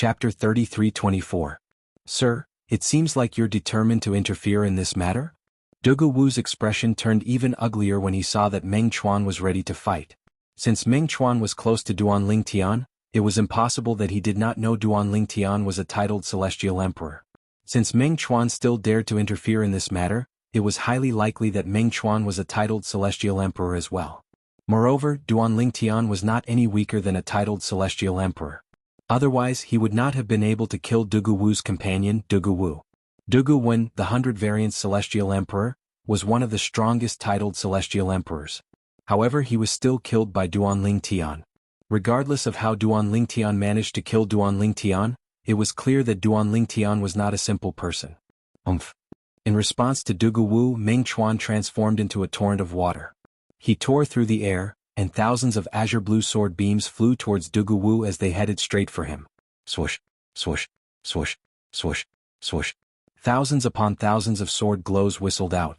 Chapter 33-24. Sir, it seems like you're determined to interfere in this matter? Dugu Wu's expression turned even uglier when he saw that Meng Chuan was ready to fight. Since Meng Chuan was close to Duan Lingtian, it was impossible that he did not know Duan Lingtian was a titled celestial emperor. Since Meng Chuan still dared to interfere in this matter, it was highly likely that Meng Chuan was a titled celestial emperor as well. Moreover, Duan Lingtian was not any weaker than a titled celestial emperor. Otherwise he would not have been able to kill Dugu Wu's companion, Dugu Wu. Dugu Wen, the 100-variant celestial emperor, was one of the strongest titled celestial emperors. However, he was still killed by Duan Lingtian. Regardless of how Duan Lingtian managed to kill Duan Lingtian, it was clear that Duan Lingtian was not a simple person. In response to Dugu Wu, Meng Chuan transformed into a torrent of water. He tore through the air, and thousands of azure blue sword beams flew towards Dugu Wu as they headed straight for him. Swoosh, swoosh, swoosh, swoosh, swoosh. Thousands upon thousands of sword glows whistled out.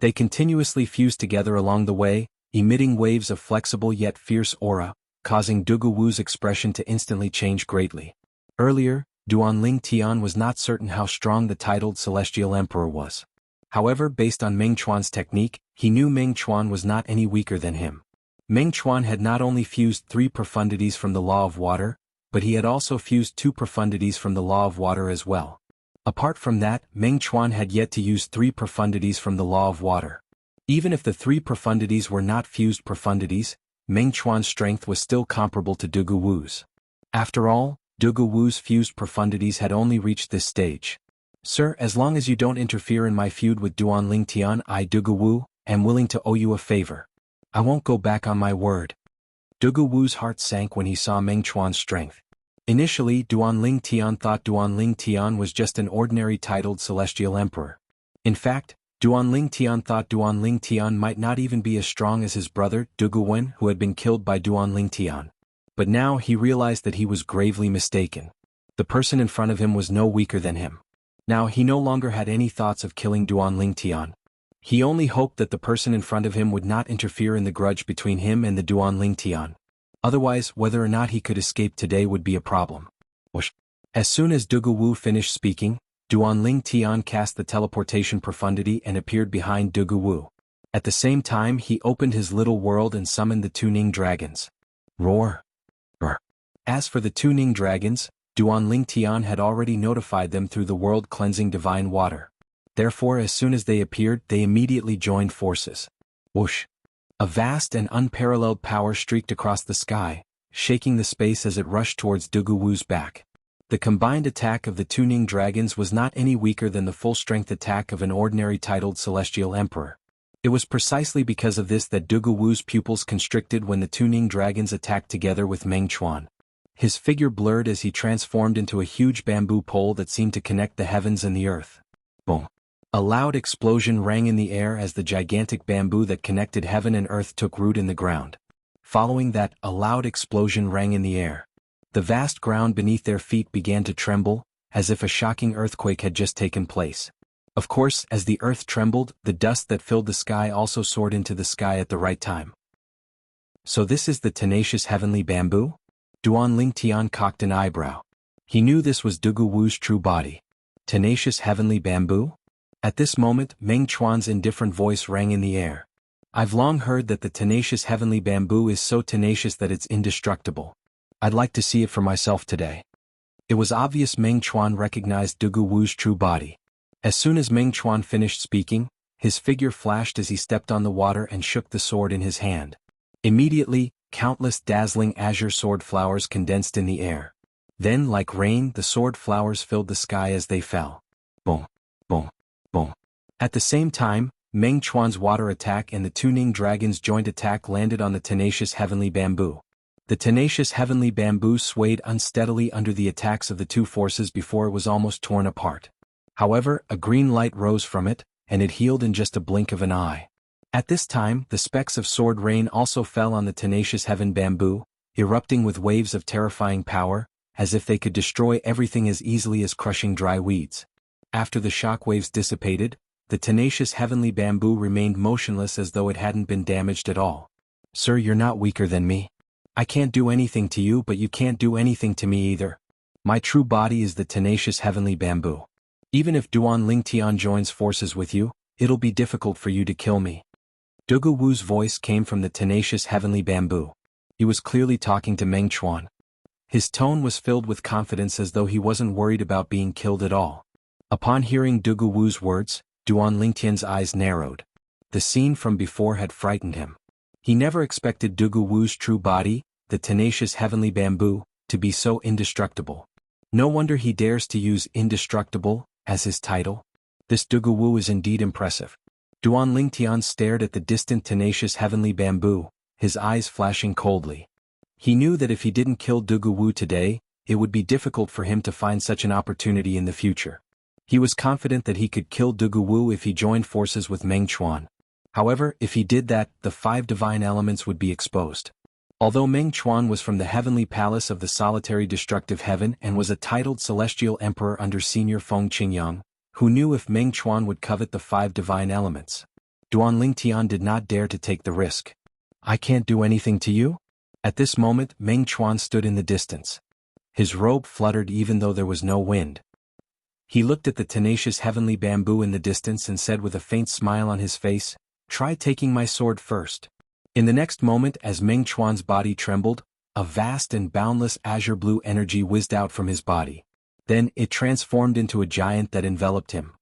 They continuously fused together along the way, emitting waves of flexible yet fierce aura, causing Dugu Wu's expression to instantly change greatly. Earlier, Duan Lingtian was not certain how strong the titled celestial emperor was. However, based on Meng Chuan's technique, he knew Meng Chuan was not any weaker than him. Meng Chuan had not only fused 3 profundities from the law of water, but he had also fused 2 profundities from the law of water as well. Apart from that, Meng Chuan had yet to use 3 profundities from the law of water. Even if the 3 profundities were not fused profundities, Meng Chuan's strength was still comparable to Dugu Wu's. After all, Dugu Wu's fused profundities had only reached this stage. Sir, as long as you don't interfere in my feud with Duan Lingtian, I, Dugu Wu, am willing to owe you a favor. I won't go back on my word. Dugu Wu's heart sank when he saw Meng Chuan's strength. Initially, Duan Lingtian thought Duan Lingtian was just an ordinary titled celestial emperor. In fact, Duan Lingtian thought Duan Lingtian might not even be as strong as his brother, Dugu Wen, who had been killed by Duan Lingtian. But now he realized that he was gravely mistaken. The person in front of him was no weaker than him. Now he no longer had any thoughts of killing Duan Lingtian. He only hoped that the person in front of him would not interfere in the grudge between him and the Duan Lingtian. Otherwise, whether or not he could escape today would be a problem. Whoosh. As soon as Dugu Wu finished speaking, Duan Lingtian cast the teleportation profundity and appeared behind Dugu Wu. At the same time he opened his little world and summoned the 2 Ning dragons. Roar! Roar! As for the 2 Ning dragons, Duan Lingtian had already notified them through the world-cleansing divine water. Therefore, as soon as they appeared, they immediately joined forces. Whoosh! A vast and unparalleled power streaked across the sky, shaking the space as it rushed towards Dugu Wu's back. The combined attack of the 2 Ning dragons was not any weaker than the full-strength attack of an ordinary titled celestial emperor. It was precisely because of this that Dugu Wu's pupils constricted when the 2 Ning dragons attacked together with Meng Chuan. His figure blurred as he transformed into a huge bamboo pole that seemed to connect the heavens and the earth. Boom! A loud explosion rang in the air as the gigantic bamboo that connected heaven and earth took root in the ground. Following that, a loud explosion rang in the air. The vast ground beneath their feet began to tremble, as if a shocking earthquake had just taken place. Of course, as the earth trembled, the dust that filled the sky also soared into the sky at the right time. So this is the tenacious heavenly bamboo? Duan Lingtian cocked an eyebrow. He knew this was Dugu Wu's true body. Tenacious heavenly bamboo? At this moment, Meng Chuan's indifferent voice rang in the air. I've long heard that the tenacious heavenly bamboo is so tenacious that it's indestructible. I'd like to see it for myself today. It was obvious Meng Chuan recognized Dugu Wu's true body. As soon as Meng Chuan finished speaking, his figure flashed as he stepped on the water and shook the sword in his hand. Immediately, countless dazzling azure sword flowers condensed in the air. Then, like rain, the sword flowers filled the sky as they fell. Boom! Boom! Boom! At the same time, Meng Chuan's water attack and the 2 Ning dragons' joint attack landed on the tenacious heavenly bamboo. The tenacious heavenly bamboo swayed unsteadily under the attacks of the 2 forces before it was almost torn apart. However, a green light rose from it, and it healed in just a blink of an eye. At this time, the specks of sword rain also fell on the tenacious heaven bamboo, erupting with waves of terrifying power, as if they could destroy everything as easily as crushing dry weeds. After the shock waves dissipated, the tenacious heavenly bamboo remained motionless as though it hadn't been damaged at all. Sir, you're not weaker than me. I can't do anything to you, but you can't do anything to me either. My true body is the tenacious heavenly bamboo. Even if Duan Lingtian joins forces with you, it'll be difficult for you to kill me. Dugu Wu's voice came from the tenacious heavenly bamboo. He was clearly talking to Meng Chuan. His tone was filled with confidence as though he wasn't worried about being killed at all. Upon hearing Dugu Wu's words, Duan Lingtian's eyes narrowed. The scene from before had frightened him. He never expected Dugu Wu's true body, the tenacious heavenly bamboo, to be so indestructible. No wonder he dares to use indestructible as his title. This Dugu Wu is indeed impressive. Duan Lingtian stared at the distant tenacious heavenly bamboo, his eyes flashing coldly. He knew that if he didn't kill Dugu Wu today, it would be difficult for him to find such an opportunity in the future. He was confident that he could kill Dugu Wu if he joined forces with Meng Chuan. However, if he did that, the 5 divine elements would be exposed. Although Meng Chuan was from the heavenly palace of the solitary destructive heaven and was a titled celestial emperor under senior Feng Qingyang, who knew if Meng Chuan would covet the 5 divine elements, Duan Lingtian did not dare to take the risk. I can't do anything to you? At this moment, Meng Chuan stood in the distance. His robe fluttered even though there was no wind. He looked at the tenacious heavenly bamboo in the distance and said with a faint smile on his face, "Try taking my sword first." In the next moment, as Meng Chuan's body trembled, a vast and boundless azure blue energy whizzed out from his body. Then it transformed into a giant that enveloped him.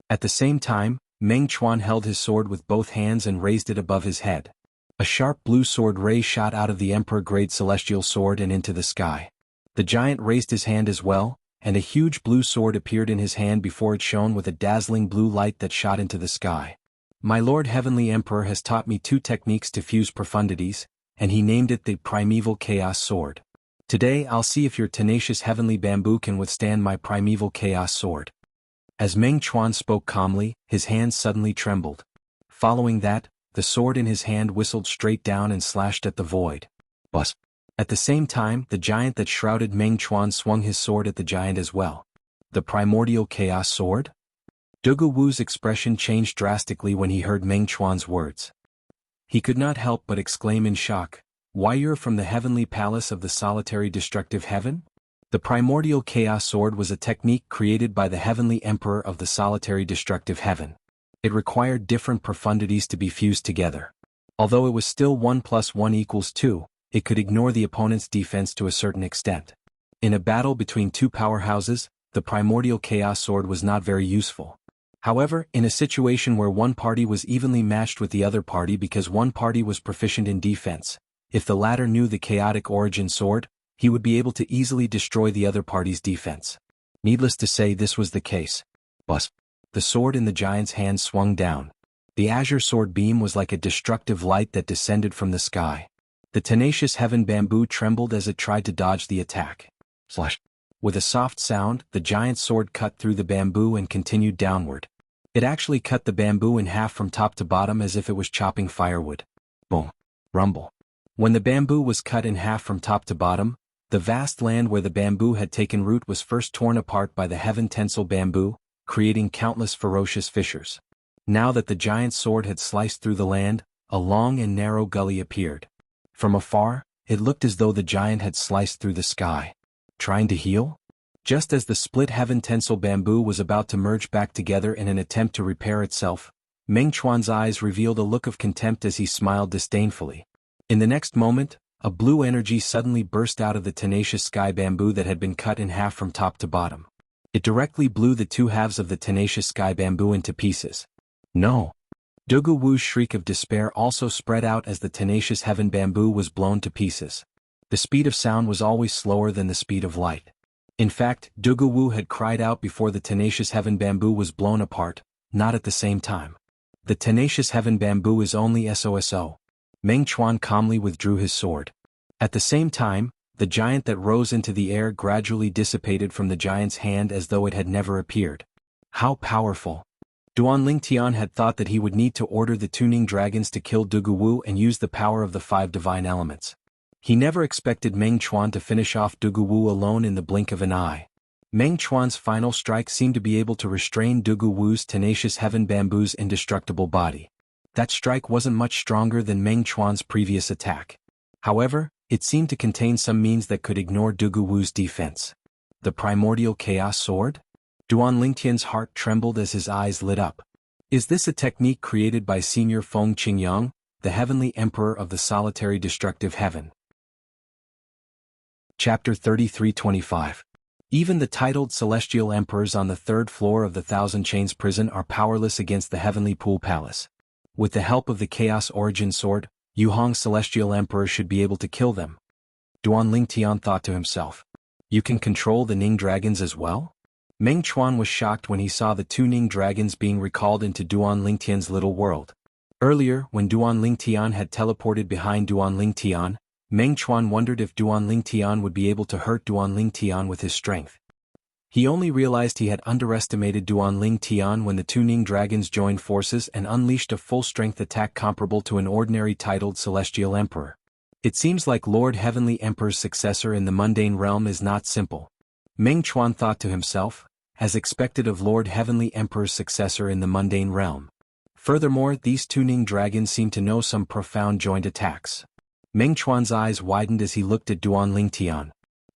At the same time, Meng Chuan held his sword with both hands and raised it above his head. A sharp blue sword ray shot out of the emperor-grade celestial sword and into the sky. The giant raised his hand as well, and a huge blue sword appeared in his hand before it shone with a dazzling blue light that shot into the sky. My Lord Heavenly Emperor has taught me 2 techniques to fuse profundities, and he named it the Primeval Chaos Sword. Today I'll see if your tenacious heavenly bamboo can withstand my Primeval Chaos Sword. As Meng Chuan spoke calmly, his hands suddenly trembled. Following that, the sword in his hand whistled straight down and slashed at the void. Buzz. At the same time, the giant that shrouded Meng Chuan swung his sword at the giant as well. The Primordial Chaos Sword? Dugu Wu's expression changed drastically when he heard Meng Chuan's words. He could not help but exclaim in shock, "Why, you're from the heavenly palace of the solitary destructive heaven?" The Primordial Chaos Sword was a technique created by the heavenly emperor of the solitary destructive heaven. It required different profundities to be fused together. Although it was still 1 + 1 = 2, it could ignore the opponent's defense to a certain extent. In a battle between 2 powerhouses, the Primordial Chaos Sword was not very useful. However, in a situation where one party was evenly matched with the other party because one party was proficient in defense, if the latter knew the chaotic origin sword, he would be able to easily destroy the other party's defense. Needless to say, this was the case. Buzz. The sword in the giant's hand swung down. The azure sword beam was like a destructive light that descended from the sky. The tenacious heaven bamboo trembled as it tried to dodge the attack. Slash. With a soft sound, the giant's sword cut through the bamboo and continued downward. It actually cut the bamboo in half from top to bottom as if it was chopping firewood. Boom. Rumble. When the bamboo was cut in half from top to bottom, the vast land where the bamboo had taken root was first torn apart by the heaven tensile bamboo, creating countless ferocious fissures. Now that the giant's sword had sliced through the land, a long and narrow gully appeared. From afar, it looked as though the giant had sliced through the sky. Trying to heal? Just as the split heaven tensile bamboo was about to merge back together in an attempt to repair itself, Meng Chuan's eyes revealed a look of contempt as he smiled disdainfully. In the next moment, a blue energy suddenly burst out of the tenacious sky bamboo that had been cut in half from top to bottom. It directly blew the 2 halves of the tenacious sky bamboo into pieces. No! Dugu Wu's shriek of despair also spread out as the tenacious heaven bamboo was blown to pieces. The speed of sound was always slower than the speed of light. In fact, Dugu Wu had cried out before the tenacious heaven bamboo was blown apart, not at the same time. The tenacious heaven bamboo is only SOSO. Meng Chuan calmly withdrew his sword. At the same time, the giant that rose into the air gradually dissipated from the giant's hand as though it had never appeared. How powerful! Duan Lingtian had thought that he would need to order the tuning dragons to kill Dugu Wu and use the power of the 5 divine elements. He never expected Meng Chuan to finish off Dugu Wu alone in the blink of an eye. Meng Chuan's final strike seemed to be able to restrain Dugu Wu's tenacious heaven bamboo's indestructible body. That strike wasn't much stronger than Meng Chuan's previous attack. However, it seemed to contain some means that could ignore Dugu Wu's defense. The primordial chaos sword? Duan Lingtian's heart trembled as his eyes lit up. Is this a technique created by Senior Feng Qingyang, the Heavenly Emperor of the Solitary Destructive Heaven? Chapter 33-25. Even the titled celestial emperors on the third floor of the Thousand Chains prison are powerless against the Heavenly Pool Palace. With the help of the Chaos Origin Sword, Yuhong's celestial emperor should be able to kill them. Duan Lingtian thought to himself. You can control the Ning dragons as well? Meng Chuan was shocked when he saw the two Ning dragons being recalled into Duan Lingtian's little world. Earlier, when Duan Lingtian had teleported behind Duan Lingtian, Meng Chuan wondered if Duan Lingtian would be able to hurt Duan Lingtian with his strength. He only realized he had underestimated Duan Lingtian when the two Ning dragons joined forces and unleashed a full-strength attack comparable to an ordinary titled Celestial Emperor. It seems like Lord Heavenly Emperor's successor in the mundane realm is not simple. Meng Chuan thought to himself, as expected of Lord Heavenly Emperor's successor in the mundane realm. Furthermore, these two Ning dragons seem to know some profound joint attacks. Meng Chuan's eyes widened as he looked at Duan Lingtian.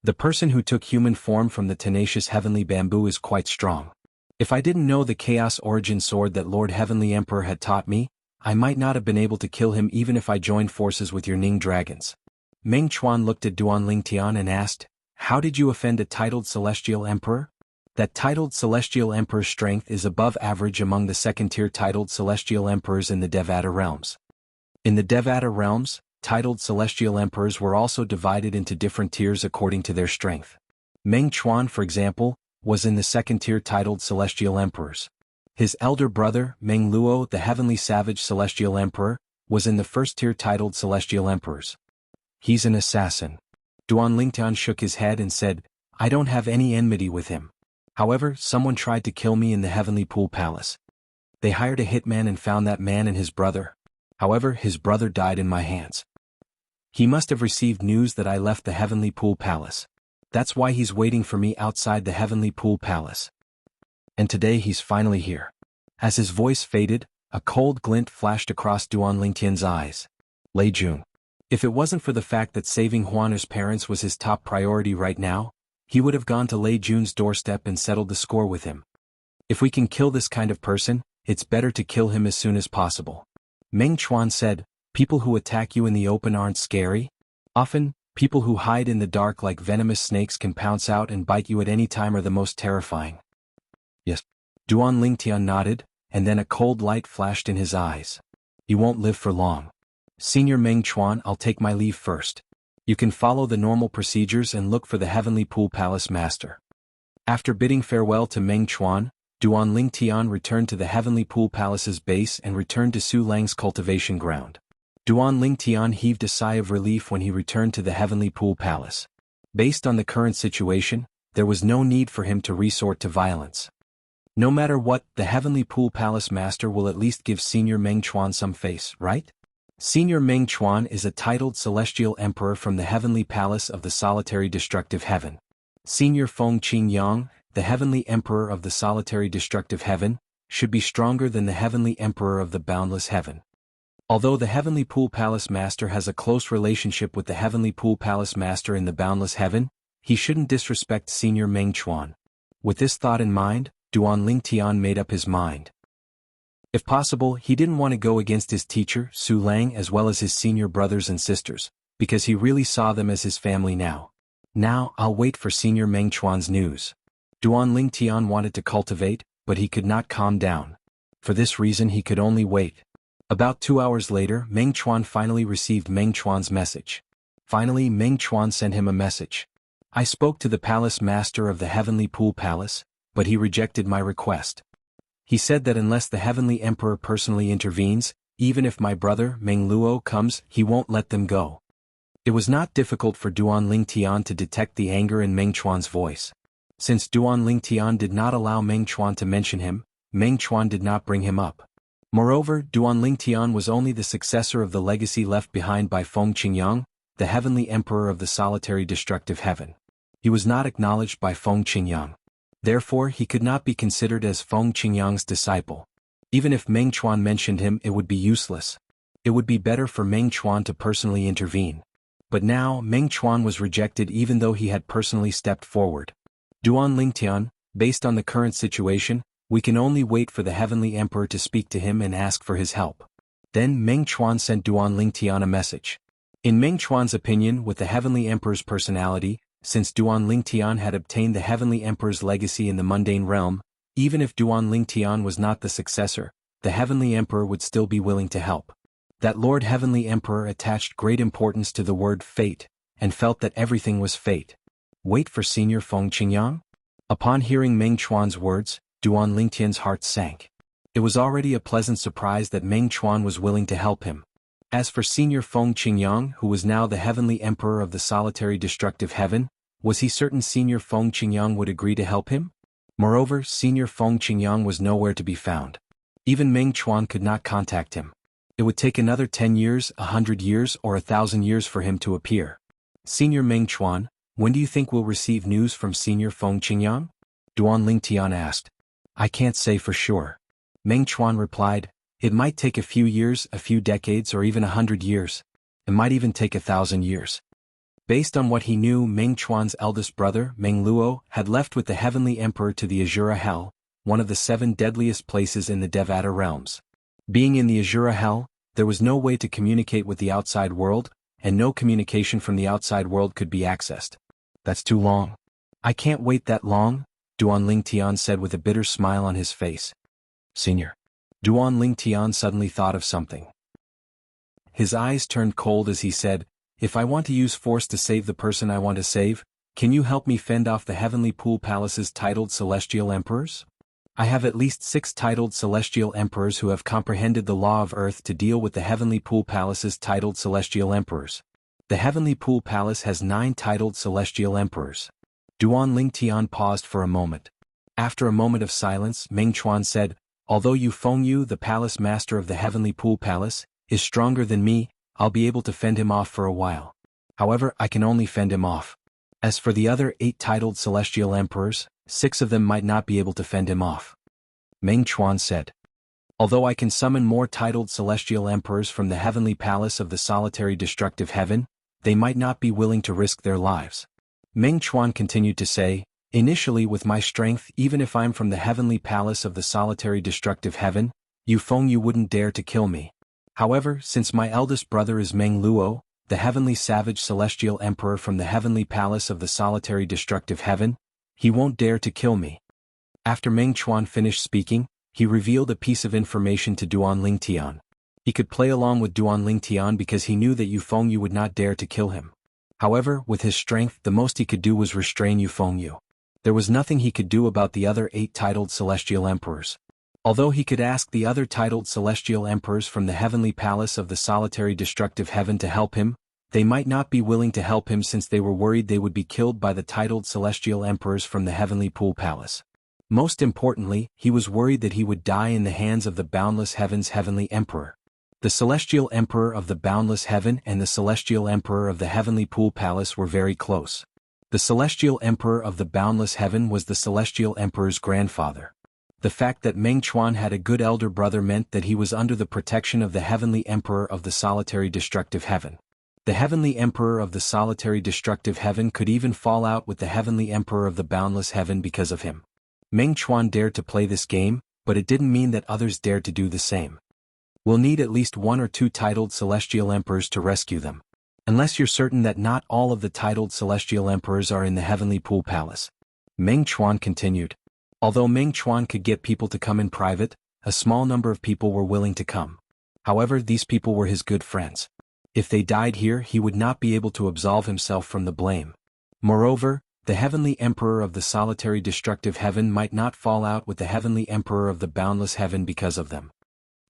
The person who took human form from the tenacious heavenly bamboo is quite strong. If I didn't know the Chaos Origin Sword that Lord Heavenly Emperor had taught me, I might not have been able to kill him even if I joined forces with your Ning dragons. Meng Chuan looked at Duan Lingtian and asked, how did you offend a titled Celestial Emperor? That titled Celestial Emperor's strength is above average among the second-tier titled Celestial Emperors in the Devata realms. In the Devata realms, titled Celestial Emperors were also divided into different tiers according to their strength. Meng Chuan, for example, was in the second-tier titled Celestial Emperors. His elder brother, Meng Luo, the Heavenly Savage Celestial Emperor, was in the first-tier titled Celestial Emperors. He's an assassin. Duan Lingtian shook his head and said, I don't have any enmity with him. However, someone tried to kill me in the Heavenly Pool Palace. They hired a hitman and found that man and his brother. However, his brother died in my hands. He must have received news that I left the Heavenly Pool Palace. That's why he's waiting for me outside the Heavenly Pool Palace. And today he's finally here. As his voice faded, a cold glint flashed across Duan Lingtian's eyes. Lei Jun. If it wasn't for the fact that saving Huaner's parents was his top priority right now, he would have gone to Lei Jun's doorstep and settled the score with him. If we can kill this kind of person, it's better to kill him as soon as possible. Meng Chuan said, people who attack you in the open aren't scary? Often, people who hide in the dark like venomous snakes can pounce out and bite you at any time are the most terrifying. Yes. Duan Lingtian nodded, and then a cold light flashed in his eyes. You won't live for long. Senior Meng Chuan, I'll take my leave first. You can follow the normal procedures and look for the Heavenly Pool Palace Master. After bidding farewell to Meng Chuan, Duan Lingtian returned to the Heavenly Pool Palace's base and returned to Su Lang's cultivation ground. Duan Lingtian heaved a sigh of relief when he returned to the Heavenly Pool Palace. Based on the current situation, there was no need for him to resort to violence. No matter what, the Heavenly Pool Palace Master will at least give Senior Meng Chuan some face, right? Senior Meng Chuan is a titled Celestial Emperor from the Heavenly Palace of the Solitary Destructive Heaven. Senior Feng Qingyang, the Heavenly Emperor of the Solitary Destructive Heaven, should be stronger than the Heavenly Emperor of the Boundless Heaven. Although the Heavenly Pool Palace Master has a close relationship with the Heavenly Pool Palace Master in the Boundless Heaven, he shouldn't disrespect Senior Meng Chuan. With this thought in mind, Duan Lingtian made up his mind. If possible, he didn't want to go against his teacher, Su Lang, as well as his senior brothers and sisters, because he really saw them as his family now. Now, I'll wait for Senior Meng Chuan's news. Duan Lingtian wanted to cultivate, but he could not calm down. For this reason he could only wait. About 2 hours later, Meng Chuan finally received Meng Chuan's message. Finally, Meng Chuan sent him a message. I spoke to the Palace Master of the Heavenly Pool Palace, but he rejected my request. He said that unless the Heavenly Emperor personally intervenes, even if my brother, Meng Luo, comes, he won't let them go. It was not difficult for Duan Lingtian to detect the anger in Meng Chuan's voice. Since Duan Lingtian did not allow Meng Chuan to mention him, Meng Chuan did not bring him up. Moreover, Duan Lingtian was only the successor of the legacy left behind by Feng Qingyang, the Heavenly Emperor of the Solitary Destructive Heaven. He was not acknowledged by Feng Qingyang. Therefore, he could not be considered as Feng Qingyang's disciple. Even if Meng Chuan mentioned him, it would be useless. It would be better for Meng Chuan to personally intervene. But now, Meng Chuan was rejected even though he had personally stepped forward. Duan Lingtian, based on the current situation, we can only wait for the Heavenly Emperor to speak to him and ask for his help. Then Meng Chuan sent Duan Lingtian a message. In Meng Chuan's opinion, with the Heavenly Emperor's personality, since Duan Lingtian had obtained the Heavenly Emperor's legacy in the mundane realm, even if Duan Lingtian was not the successor, the Heavenly Emperor would still be willing to help. That Lord Heavenly Emperor attached great importance to the word fate, and felt that everything was fate. Wait for Senior Feng Qingyang? Upon hearing Meng Chuan's words, Duan Lingtian's heart sank. It was already a pleasant surprise that Meng Chuan was willing to help him. As for Senior Feng Qingyang, who was now the Heavenly Emperor of the solitary destructive heaven, was he certain Senior Feng Qingyang would agree to help him? Moreover, Senior Feng Qingyang was nowhere to be found. Even Meng Chuan could not contact him. It would take another 10 years, 100 years, or 1,000 years for him to appear. Senior Meng Chuan, when do you think we'll receive news from Senior Feng Qingyang? Duan Lingtian asked. I can't say for sure. Meng Chuan replied, it might take a few years, a few decades, or even 100 years. It might even take 1,000 years. Based on what he knew, Meng Chuan's eldest brother, Meng Luo, had left with the Heavenly Emperor to the Azura Hell, one of the 7 deadliest places in the Devata realms. Being in the Azura Hell, there was no way to communicate with the outside world, and no communication from the outside world could be accessed. That's too long. I can't wait that long, Duan Lingtian said with a bitter smile on his face. Senior. Duan Lingtian suddenly thought of something. His eyes turned cold as he said, if I want to use force to save the person I want to save, can you help me fend off the Heavenly Pool Palace's titled Celestial Emperors? I have at least 6 titled Celestial Emperors who have comprehended the law of Earth to deal with the Heavenly Pool Palace's titled Celestial Emperors. The Heavenly Pool Palace has 9 titled Celestial Emperors. Duan Lingtian paused for a moment. After a moment of silence, Meng Chuan said, although Yu Fengyu, the palace master of the Heavenly Pool Palace, is stronger than me, I'll be able to fend him off for a while. However, I can only fend him off. As for the other 8 titled Celestial Emperors, 6 of them might not be able to fend him off. Meng Chuan said. Although I can summon more titled Celestial Emperors from the Heavenly Palace of the solitary destructive heaven, they might not be willing to risk their lives. Meng Chuan continued to say, initially with my strength, even if I'm from the Heavenly Palace of the solitary destructive heaven, Yu Fengyu wouldn't dare to kill me. However, since my eldest brother is Meng Luo, the Heavenly Savage Celestial Emperor from the Heavenly Palace of the solitary destructive heaven, he won't dare to kill me. After Meng Chuan finished speaking, he revealed a piece of information to Duan Lingtian. He could play along with Duan Lingtian because he knew that Yu Fengyu would not dare to kill him. However, with his strength, the most he could do was restrain Yu Fengyu. There was nothing he could do about the other 8 titled Celestial Emperors. Although he could ask the other titled Celestial Emperors from the Heavenly Palace of the solitary destructive heaven to help him, they might not be willing to help him since they were worried they would be killed by the titled Celestial Emperors from the Heavenly Pool Palace. Most importantly, he was worried that he would die in the hands of the Boundless Heaven's Heavenly Emperor. The Celestial Emperor of the Boundless Heaven and the Celestial Emperor of the Heavenly Pool Palace were very close. The Celestial Emperor of the Boundless Heaven was the Celestial Emperor's grandfather. The fact that Meng Chuan had a good elder brother meant that he was under the protection of the Heavenly Emperor of the solitary destructive heaven. The Heavenly Emperor of the solitary destructive heaven could even fall out with the Heavenly Emperor of the Boundless Heaven because of him. Meng Chuan dared to play this game, but it didn't mean that others dared to do the same. We'll need at least 1 or 2 titled Celestial Emperors to rescue them. Unless you're certain that not all of the titled Celestial Emperors are in the Heavenly Pool Palace. Meng Chuan continued. Although Meng Chuan could get people to come in private, a small number of people were willing to come. However, these people were his good friends. If they died here, he would not be able to absolve himself from the blame. Moreover, the Heavenly Emperor of the solitary destructive heaven might not fall out with the Heavenly Emperor of the boundless heaven because of them.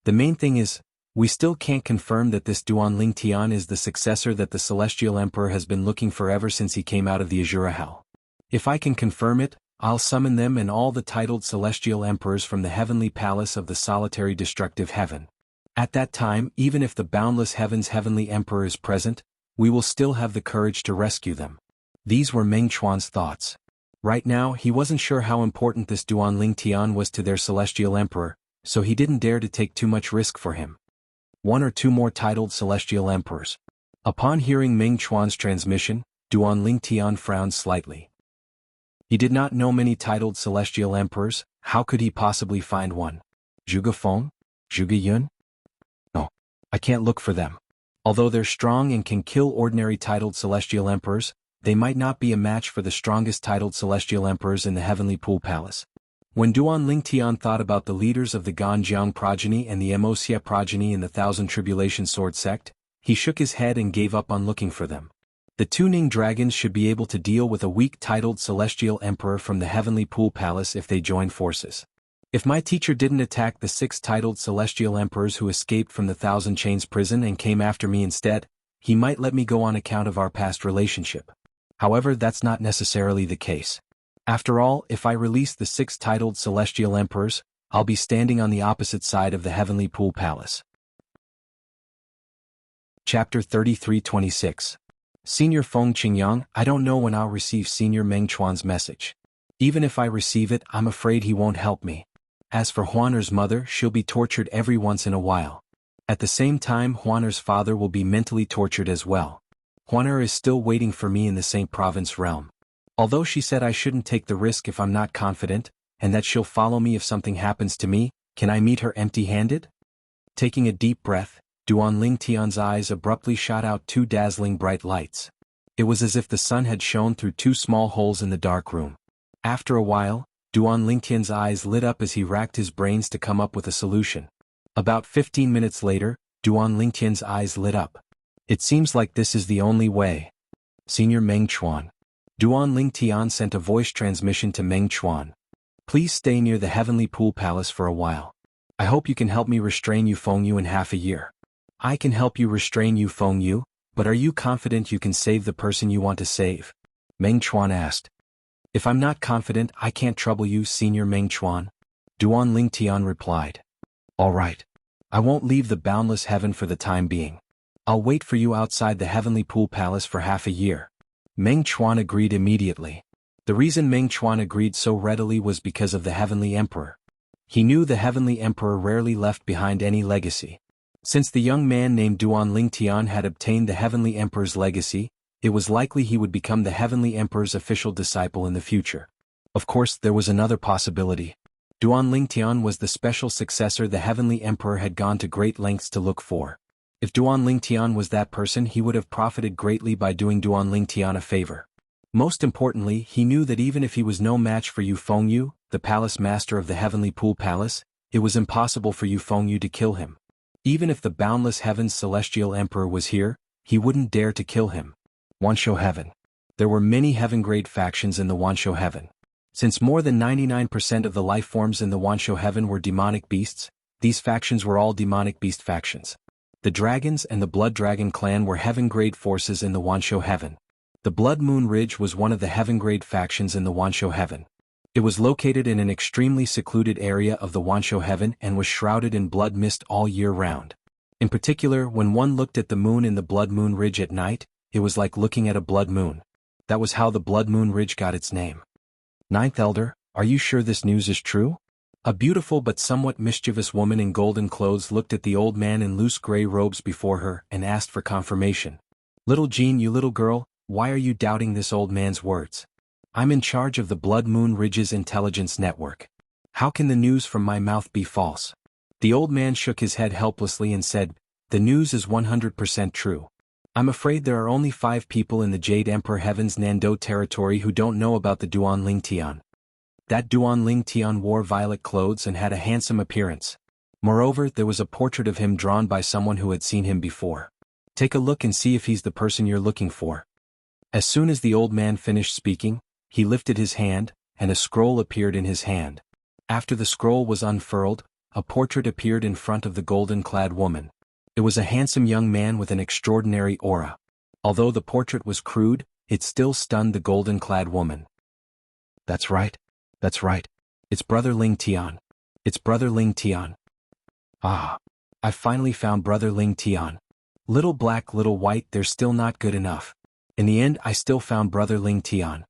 The main thing is, we still can't confirm that this Duan Lingtian is the successor that the Celestial Emperor has been looking for ever since he came out of the Azura Hell. If I can confirm it, I'll summon them and all the titled Celestial Emperors from the Heavenly Palace of the solitary destructive heaven. At that time, even if the boundless heaven's Heavenly Emperor is present, we will still have the courage to rescue them. These were Meng Chuan's thoughts. Right now, he wasn't sure how important this Duan Lingtian was to their Celestial Emperor, so he didn't dare to take too much risk for him. 1 or 2 more titled Celestial Emperors. Upon hearing Meng Chuan's transmission, Duan Lingtian frowned slightly. He did not know many titled celestial emperors. How could he possibly find one? Zhuge Feng? Zhuge Yun? No. I can't look for them. Although they're strong and can kill ordinary titled celestial emperors, they might not be a match for the strongest titled celestial emperors in the Heavenly Pool Palace. When Duan Lingtian thought about the leaders of the Ganjiang progeny and the Wuxia progeny in the Thousand Tribulation Sword sect, he shook his head and gave up on looking for them. The two Ning dragons should be able to deal with a weak titled celestial emperor from the Heavenly Pool Palace if they join forces. If my teacher didn't attack the 6 titled celestial emperors who escaped from the Thousand Chains prison and came after me instead, he might let me go on account of our past relationship. However, that's not necessarily the case. After all, if I release the 6 titled celestial emperors, I'll be standing on the opposite side of the Heavenly Pool Palace. Chapter 33-26. Senior Feng Qingyang, I don't know when I'll receive Senior Meng Chuan's message. Even if I receive it, I'm afraid he won't help me. As for Huaner's mother, she'll be tortured every once in a while. At the same time, Huaner's father will be mentally tortured as well. Huaner is still waiting for me in the St. Province realm. Although she said I shouldn't take the risk if I'm not confident, and that she'll follow me if something happens to me, can I meet her empty-handed? Taking a deep breath, Duan Lingtian's eyes abruptly shot out 2 dazzling bright lights. It was as if the sun had shone through 2 small holes in the dark room. After a while, Duan Lingtian's eyes lit up as he racked his brains to come up with a solution. About 15 minutes later, Duan Lingtian's eyes lit up. It seems like this is the only way. Senior Meng Chuan. Duan Lingtian sent a voice transmission to Meng Chuan. Please stay near the Heavenly Pool Palace for a while. I hope you can help me restrain Yu Fengyu in half a year. I can help you restrain Yu Fengyu, but are you confident you can save the person you want to save? Meng Chuan asked. If I'm not confident, I can't trouble you, Senior Meng Chuan. Duan Lingtian replied. All right. I won't leave the boundless heaven for the time being. I'll wait for you outside the Heavenly Pool Palace for half a year. Meng Chuan agreed immediately. The reason Meng Chuan agreed so readily was because of the Heavenly Emperor. He knew the Heavenly Emperor rarely left behind any legacy. Since the young man named Duan Lingtian had obtained the Heavenly Emperor's legacy, it was likely he would become the Heavenly Emperor's official disciple in the future. Of course, there was another possibility. Duan Lingtian was the special successor the Heavenly Emperor had gone to great lengths to look for. If Duan Lingtian was that person, he would have profited greatly by doing Duan Lingtian a favor. Most importantly, he knew that even if he was no match for Yu Fengyu, the palace master of the Heavenly Pool Palace, it was impossible for Yu Fengyu to kill him. Even if the boundless heaven's celestial emperor was here, he wouldn't dare to kill him. Wanshou Heaven. There were many heaven-grade factions in the Wanshou Heaven. Since more than 99% of the life forms in the Wanshou Heaven were demonic beasts, these factions were all demonic beast factions. The dragons and the Blood Dragon clan were heaven-grade forces in the Wanshou Heaven. The Blood Moon Ridge was one of the heaven-grade factions in the Wanshou Heaven. It was located in an extremely secluded area of the Wanshou Heaven and was shrouded in blood mist all year round. In particular, when one looked at the moon in the Blood Moon Ridge at night, it was like looking at a blood moon. That was how the Blood Moon Ridge got its name. Ninth Elder, are you sure this news is true? A beautiful but somewhat mischievous woman in golden clothes looked at the old man in loose gray robes before her and asked for confirmation. Little Jean, you little girl, why are you doubting this old man's words? I'm in charge of the Blood Moon Ridge's intelligence network. How can the news from my mouth be false? The old man shook his head helplessly and said, the news is 100% true. I'm afraid there are only 5 people in the Jade Emperor Heaven's Nando territory who don't know about the Duan Lingtian. That Duan Lingtian wore violet clothes and had a handsome appearance. Moreover, there was a portrait of him drawn by someone who had seen him before. Take a look and see if he's the person you're looking for. As soon as the old man finished speaking, he lifted his hand, and a scroll appeared in his hand. After the scroll was unfurled, a portrait appeared in front of the golden-clad woman. It was a handsome young man with an extraordinary aura. Although the portrait was crude, it still stunned the golden-clad woman. That's right. That's right. It's Brother Ling Tian. It's Brother Ling Tian. Ah. I finally found Brother Ling Tian. Little black, little white, they're still not good enough. In the end, I still found Brother Ling Tian.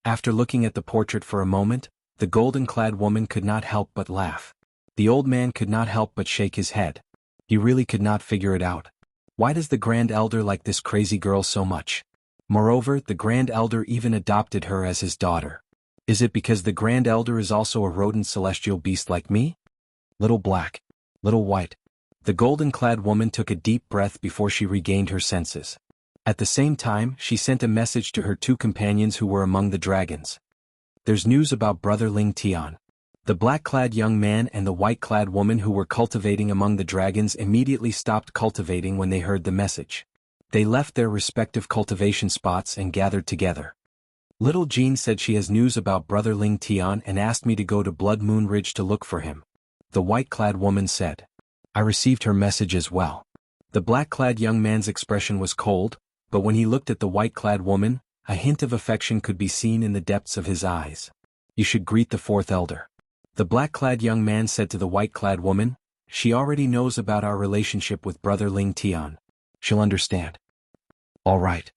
After looking at the portrait for a moment, the golden-clad woman could not help but laugh. The old man could not help but shake his head. He really could not figure it out. Why does the Grand Elder like this crazy girl so much? Moreover, the Grand Elder even adopted her as his daughter. Is it because the Grand Elder is also a rodent celestial beast like me? Little black, little white. The golden-clad woman took a deep breath before she regained her senses. At the same time, she sent a message to her two companions who were among the dragons. There's news about Brother Ling Tian. The black-clad young man and the white-clad woman who were cultivating among the dragons immediately stopped cultivating when they heard the message. They left their respective cultivation spots and gathered together. Little Jean said she has news about Brother Ling Tian and asked me to go to Blood Moon Ridge to look for him. The white-clad woman said. I received her message as well. The black-clad young man's expression was cold, but when he looked at the white-clad woman, a hint of affection could be seen in the depths of his eyes. You should greet the fourth elder. The black-clad young man said to the white-clad woman, she already knows about our relationship with Brother Ling Tian. She'll understand. All right.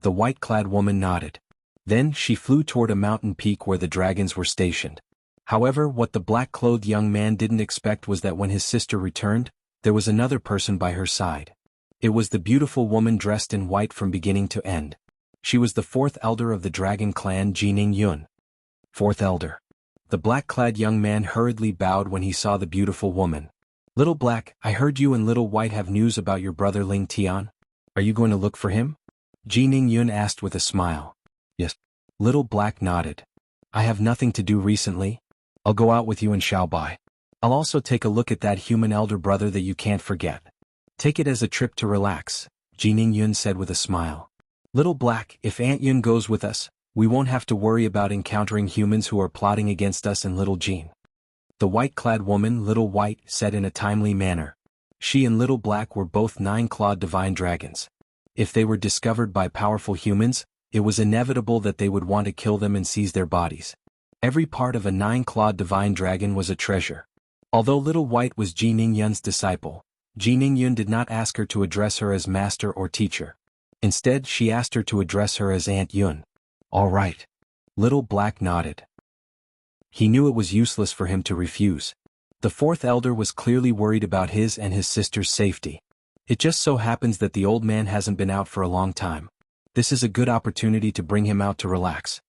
The white-clad woman nodded. Then she flew toward a mountain peak where the dragons were stationed. However, what the black-clothed young man didn't expect was that when his sister returned, there was another person by her side. It was the beautiful woman dressed in white from beginning to end. She was the fourth elder of the dragon clan Jining Yun. Fourth elder. The black-clad young man hurriedly bowed when he saw the beautiful woman. Little Black, I heard you and Little White have news about your brother Ling Tian. Are you going to look for him? Jining Yun asked with a smile. Yes. Little Black nodded. I have nothing to do recently. I'll go out with you in Xiaobai. I'll also take a look at that human elder brother that you can't forget. Take it as a trip to relax, Jining Yun said with a smile. Little Black, if Aunt Yun goes with us, we won't have to worry about encountering humans who are plotting against us and Little Jean. The white-clad woman, Little White, said in a timely manner. She and Little Black were both nine-clawed divine dragons. If they were discovered by powerful humans, it was inevitable that they would want to kill them and seize their bodies. Every part of a nine-clawed divine dragon was a treasure. Although Little White was Jining Yun's disciple, Jining Yun did not ask her to address her as master or teacher. Instead, she asked her to address her as Aunt Yun. All right. Little Black nodded. He knew it was useless for him to refuse. The fourth elder was clearly worried about his and his sister's safety. It just so happens that the old man hasn't been out for a long time. This is a good opportunity to bring him out to relax.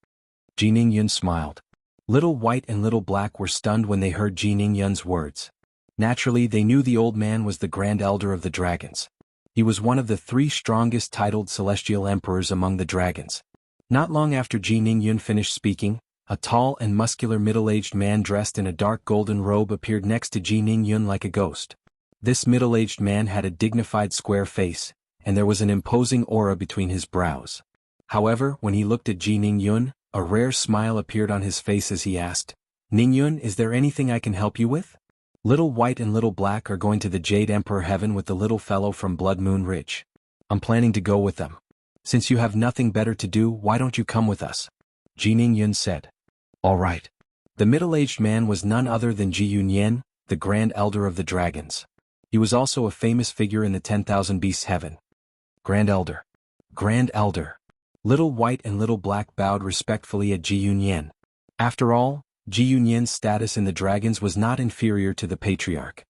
Jining Yun smiled. Little White and Little Black were stunned when they heard Jining Yun's words. Naturally, they knew the old man was the Grand Elder of the Dragons. He was one of the three strongest titled celestial emperors among the dragons. Not long after Jining Yun finished speaking, a tall and muscular middle-aged man dressed in a dark golden robe appeared next to Jining Yun like a ghost. This middle-aged man had a dignified square face, and there was an imposing aura between his brows. However, when he looked at Jining Yun, a rare smile appeared on his face as he asked, Ning Yun, is there anything I can help you with? Little White and Little Black are going to the Jade Emperor Heaven with the little fellow from Blood Moon Ridge. I'm planning to go with them. Since you have nothing better to do, why don't you come with us? Jining Yun said. All right. The middle-aged man was none other than Ji Yunyan, the Grand Elder of the Dragons. He was also a famous figure in the 10,000 Beasts Heaven. Grand Elder. Grand Elder. Little White and Little Black bowed respectfully at Ji Yunyan. After all, Ji Yunyan's status in the dragons was not inferior to the Patriarch.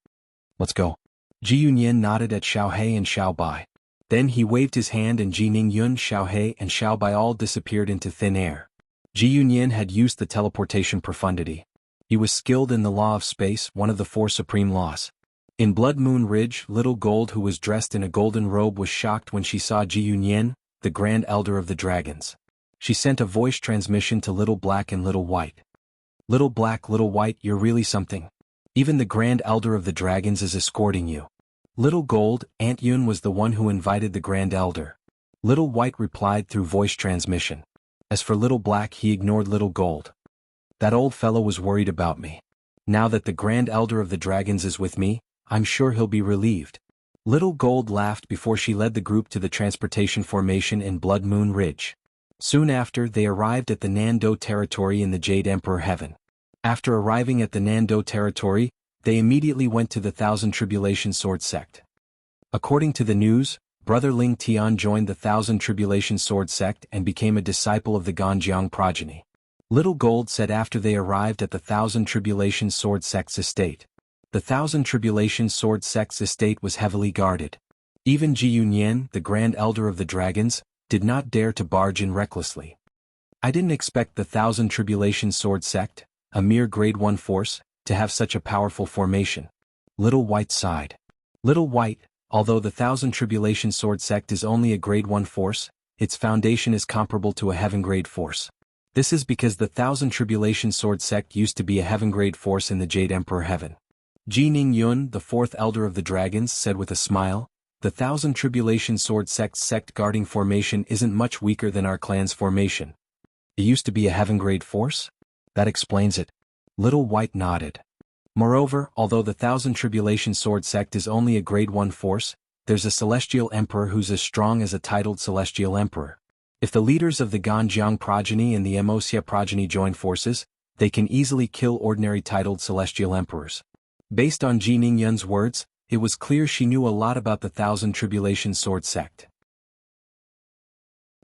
Let's go. Ji Yunyan nodded at Xiaohei and Xiaobai. Then he waved his hand and Jining Yun, Xiaohei and Xiaobai all disappeared into thin air. Ji Yunyan had used the teleportation profundity. He was skilled in the law of space, one of the four supreme laws. In Blood Moon Ridge, Little Gold, who was dressed in a golden robe, was shocked when she saw Ji Yunyan, the Grand Elder of the Dragons. She sent a voice transmission to Little Black and Little White. Little Black, Little White, you're really something. Even the Grand Elder of the Dragons is escorting you. Little Gold, Aunt Yun was the one who invited the Grand Elder. Little White replied through voice transmission. As for Little Black, he ignored Little Gold. That old fellow was worried about me. Now that the Grand Elder of the Dragons is with me, I'm sure he'll be relieved. Little Gold laughed before she led the group to the transportation formation in Blood Moon Ridge. Soon after, they arrived at the Nando territory in the Jade Emperor Heaven. After arriving at the Nando territory, they immediately went to the Thousand Tribulation Sword sect. According to the news, Brother Ling Tian joined the Thousand Tribulation Sword sect and became a disciple of the Ganjiang progeny. Little Gold said after they arrived at the Thousand Tribulation Sword sect's estate. The Thousand Tribulation Sword sect's estate was heavily guarded. Even Ji Yunyan, the Grand Elder of the Dragons, did not dare to barge in recklessly. I didn't expect the Thousand Tribulation Sword Sect, a mere grade 1 force, to have such a powerful formation. Little White sighed. Little White, although the Thousand Tribulation Sword Sect is only a grade 1 force, its foundation is comparable to a heaven grade force. This is because the Thousand Tribulation Sword Sect used to be a heaven grade force in the Jade Emperor Heaven. Ji Ning Yun, the fourth elder of the dragons, said with a smile, "The Thousand Tribulation Sword Sect's sect guarding formation isn't much weaker than our clan's formation." It used to be a heaven grade force? That explains it. Little White nodded. Moreover, although the Thousand Tribulation Sword Sect is only a grade 1 force, there's a celestial emperor who's as strong as a titled celestial emperor. If the leaders of the Ganjiang progeny and the Wuxia progeny join forces, they can easily kill ordinary titled celestial emperors. Based on Ji Ningyun's words, it was clear she knew a lot about the Thousand Tribulation Sword Sect.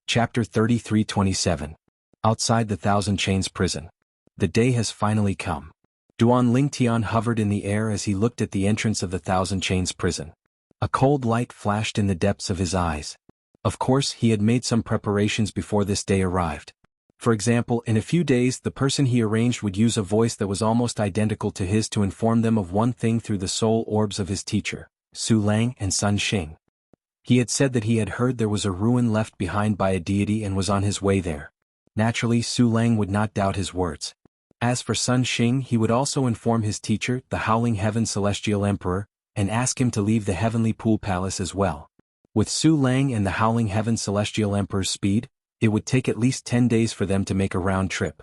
Chapter 33-27. Outside the Thousand Chains Prison. The day has finally come. Duan Lingtian hovered in the air as he looked at the entrance of the Thousand Chains Prison. A cold light flashed in the depths of his eyes. Of course, he had made some preparations before this day arrived. For example, in a few days the person he arranged would use a voice that was almost identical to his to inform them of one thing through the soul orbs of his teacher, Su Lang and Sun Xing. He had said that he had heard there was a ruin left behind by a deity and was on his way there. Naturally, Su Lang would not doubt his words. As for Sun Xing, he would also inform his teacher, the Howling Heaven Celestial Emperor, and ask him to leave the Heavenly Pool Palace as well. With Su Lang and the Howling Heaven Celestial Emperor's speed, it would take at least 10 days for them to make a round trip.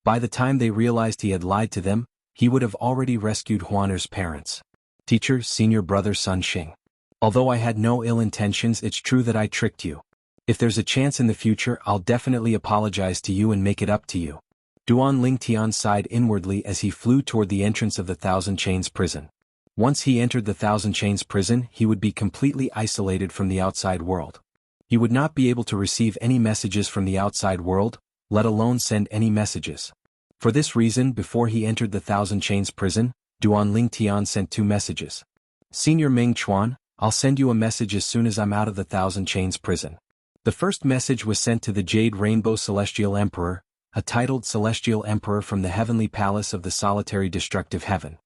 By the time they realized he had lied to them, he would have already rescued Huaner's parents. Teacher, senior brother Sun Xing. Although I had no ill intentions, it's true that I tricked you. If there's a chance in the future, I'll definitely apologize to you and make it up to you. Duan Lingtian sighed inwardly as he flew toward the entrance of the Thousand Chains Prison. Once he entered the Thousand Chains Prison, he would be completely isolated from the outside world. He would not be able to receive any messages from the outside world, let alone send any messages. For this reason, before he entered the Thousand Chains Prison, Duan Lingtian sent 2 messages. Senior Ming Chuan, I'll send you a message as soon as I'm out of the Thousand Chains Prison. The first message was sent to the Jade Rainbow Celestial Emperor, a titled Celestial Emperor from the Heavenly Palace of the Solitary Destructive Heaven.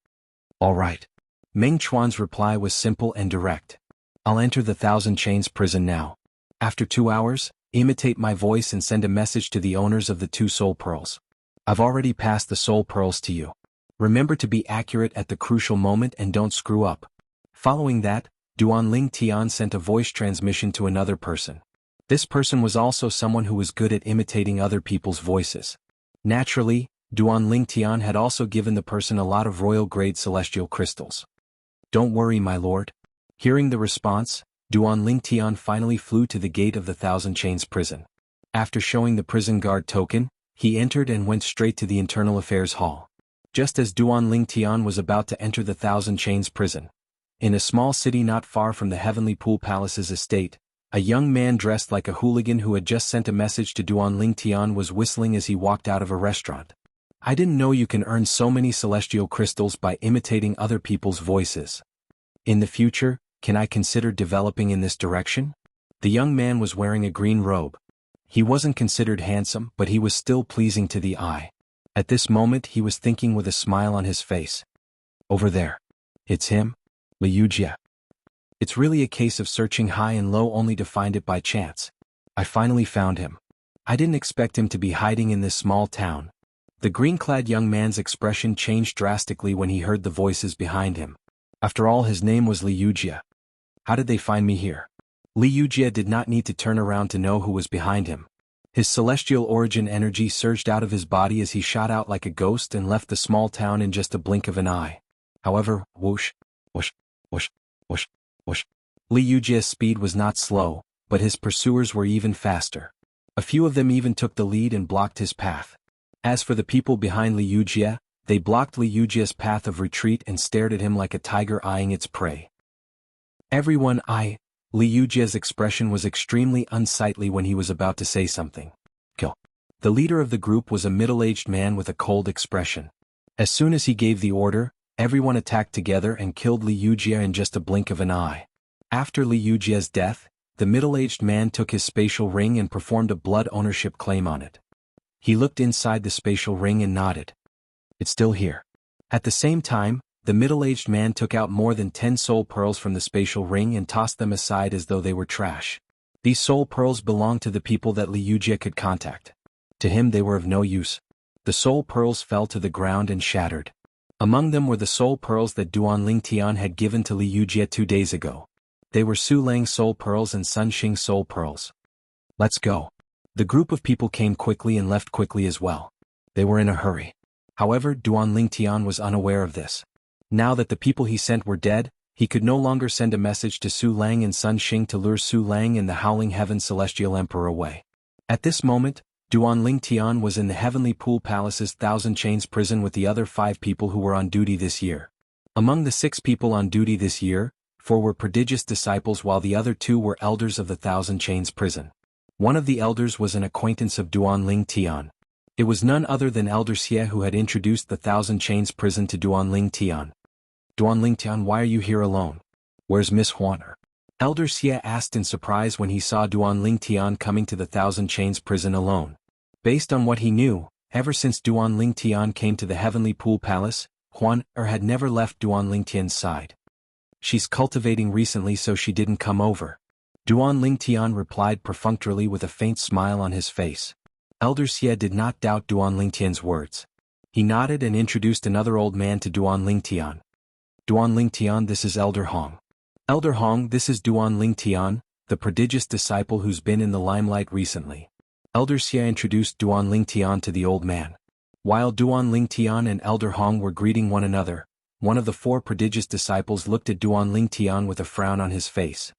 All right. Ming Chuan's reply was simple and direct. I'll enter the Thousand Chains Prison now. After 2 hours, imitate my voice and send a message to the owners of the 2 soul pearls. I've already passed the soul pearls to you. Remember to be accurate at the crucial moment and don't screw up. Following that, Duan Lingtian sent a voice transmission to another person. This person was also someone who was good at imitating other people's voices. Naturally, Duan Lingtian had also given the person a lot of royal-grade celestial crystals. Don't worry, my lord. Hearing the response, Duan Lingtian finally flew to the gate of the Thousand Chains Prison. After showing the prison guard token, he entered and went straight to the Internal Affairs Hall. Just as Duan Lingtian was about to enter the Thousand Chains Prison, in a small city not far from the Heavenly Pool Palace's estate, a young man dressed like a hooligan who had just sent a message to Duan Lingtian was whistling as he walked out of a restaurant. I didn't know you can earn so many celestial crystals by imitating other people's voices. In the future, can I consider developing in this direction? The young man was wearing a green robe. He wasn't considered handsome, but he was still pleasing to the eye. At this moment he was thinking with a smile on his face. Over there. It's him, Wuxia. It's really a case of searching high and low only to find it by chance. I finally found him. I didn't expect him to be hiding in this small town. The green-clad young man's expression changed drastically when he heard the voices behind him. After all, his name was Wuxia. How did they find me here? Wuxia did not need to turn around to know who was behind him. His celestial origin energy surged out of his body as he shot out like a ghost and left the small town in just a blink of an eye. However, whoosh, whoosh, whoosh, whoosh, whoosh. Wuxia's speed was not slow, but his pursuers were even faster. A few of them even took the lead and blocked his path. As for the people behind Wuxia, they blocked Wuxia's path of retreat and stared at him like a tiger eyeing its prey. Everyone eyed. Wuxia's expression was extremely unsightly when he was about to say something. Kill. The leader of the group was a middle-aged man with a cold expression. As soon as he gave the order, everyone attacked together and killed Wuxia in just a blink of an eye. After Wuxia's death, the middle-aged man took his spatial ring and performed a blood ownership claim on it. He looked inside the spatial ring and nodded. It's still here. At the same time, the middle-aged man took out more than 10 soul pearls from the spatial ring and tossed them aside as though they were trash. These soul pearls belonged to the people that Liujie could contact. To him they were of no use. The soul pearls fell to the ground and shattered. Among them were the soul pearls that Duan Lingtian had given to Liujie 2 days ago. They were Su Lang's soul pearls and Sun Xing's soul pearls. Let's go. The group of people came quickly and left quickly as well. They were in a hurry. However, Duan Lingtian was unaware of this. Now that the people he sent were dead, he could no longer send a message to Su Lang and Sun Xing to lure Su Lang and the Howling Heaven Celestial Emperor away. At this moment, Duan Lingtian was in the Heavenly Pool Palace's Thousand Chains prison with the other 5 people who were on duty this year. Among the 6 people on duty this year, 4 were prodigious disciples while the other 2 were elders of the Thousand Chains prison. One of the elders was an acquaintance of Duan Lingtian. It was none other than Elder Xie who had introduced the Thousand Chains prison to Duan Lingtian. Duan Lingtian, why are you here alone? Where's Miss Huaner? Elder Xie asked in surprise when he saw Duan Lingtian coming to the Thousand Chains prison alone. Based on what he knew, ever since Duan Lingtian came to the Heavenly Pool Palace, Huaner had never left Duan Lingtian's side. She's cultivating recently so she didn't come over. Duan Lingtian replied perfunctorily with a faint smile on his face. Elder Xie did not doubt Duan Lingtian's words. He nodded and introduced another old man to Duan Lingtian. Duan Lingtian, this is Elder Hong. Elder Hong, this is Duan Lingtian, the prodigious disciple who's been in the limelight recently. Elder Xie introduced Duan Lingtian to the old man. While Duan Lingtian and Elder Hong were greeting one another, one of the 4 prodigious disciples looked at Duan Lingtian with a frown on his face.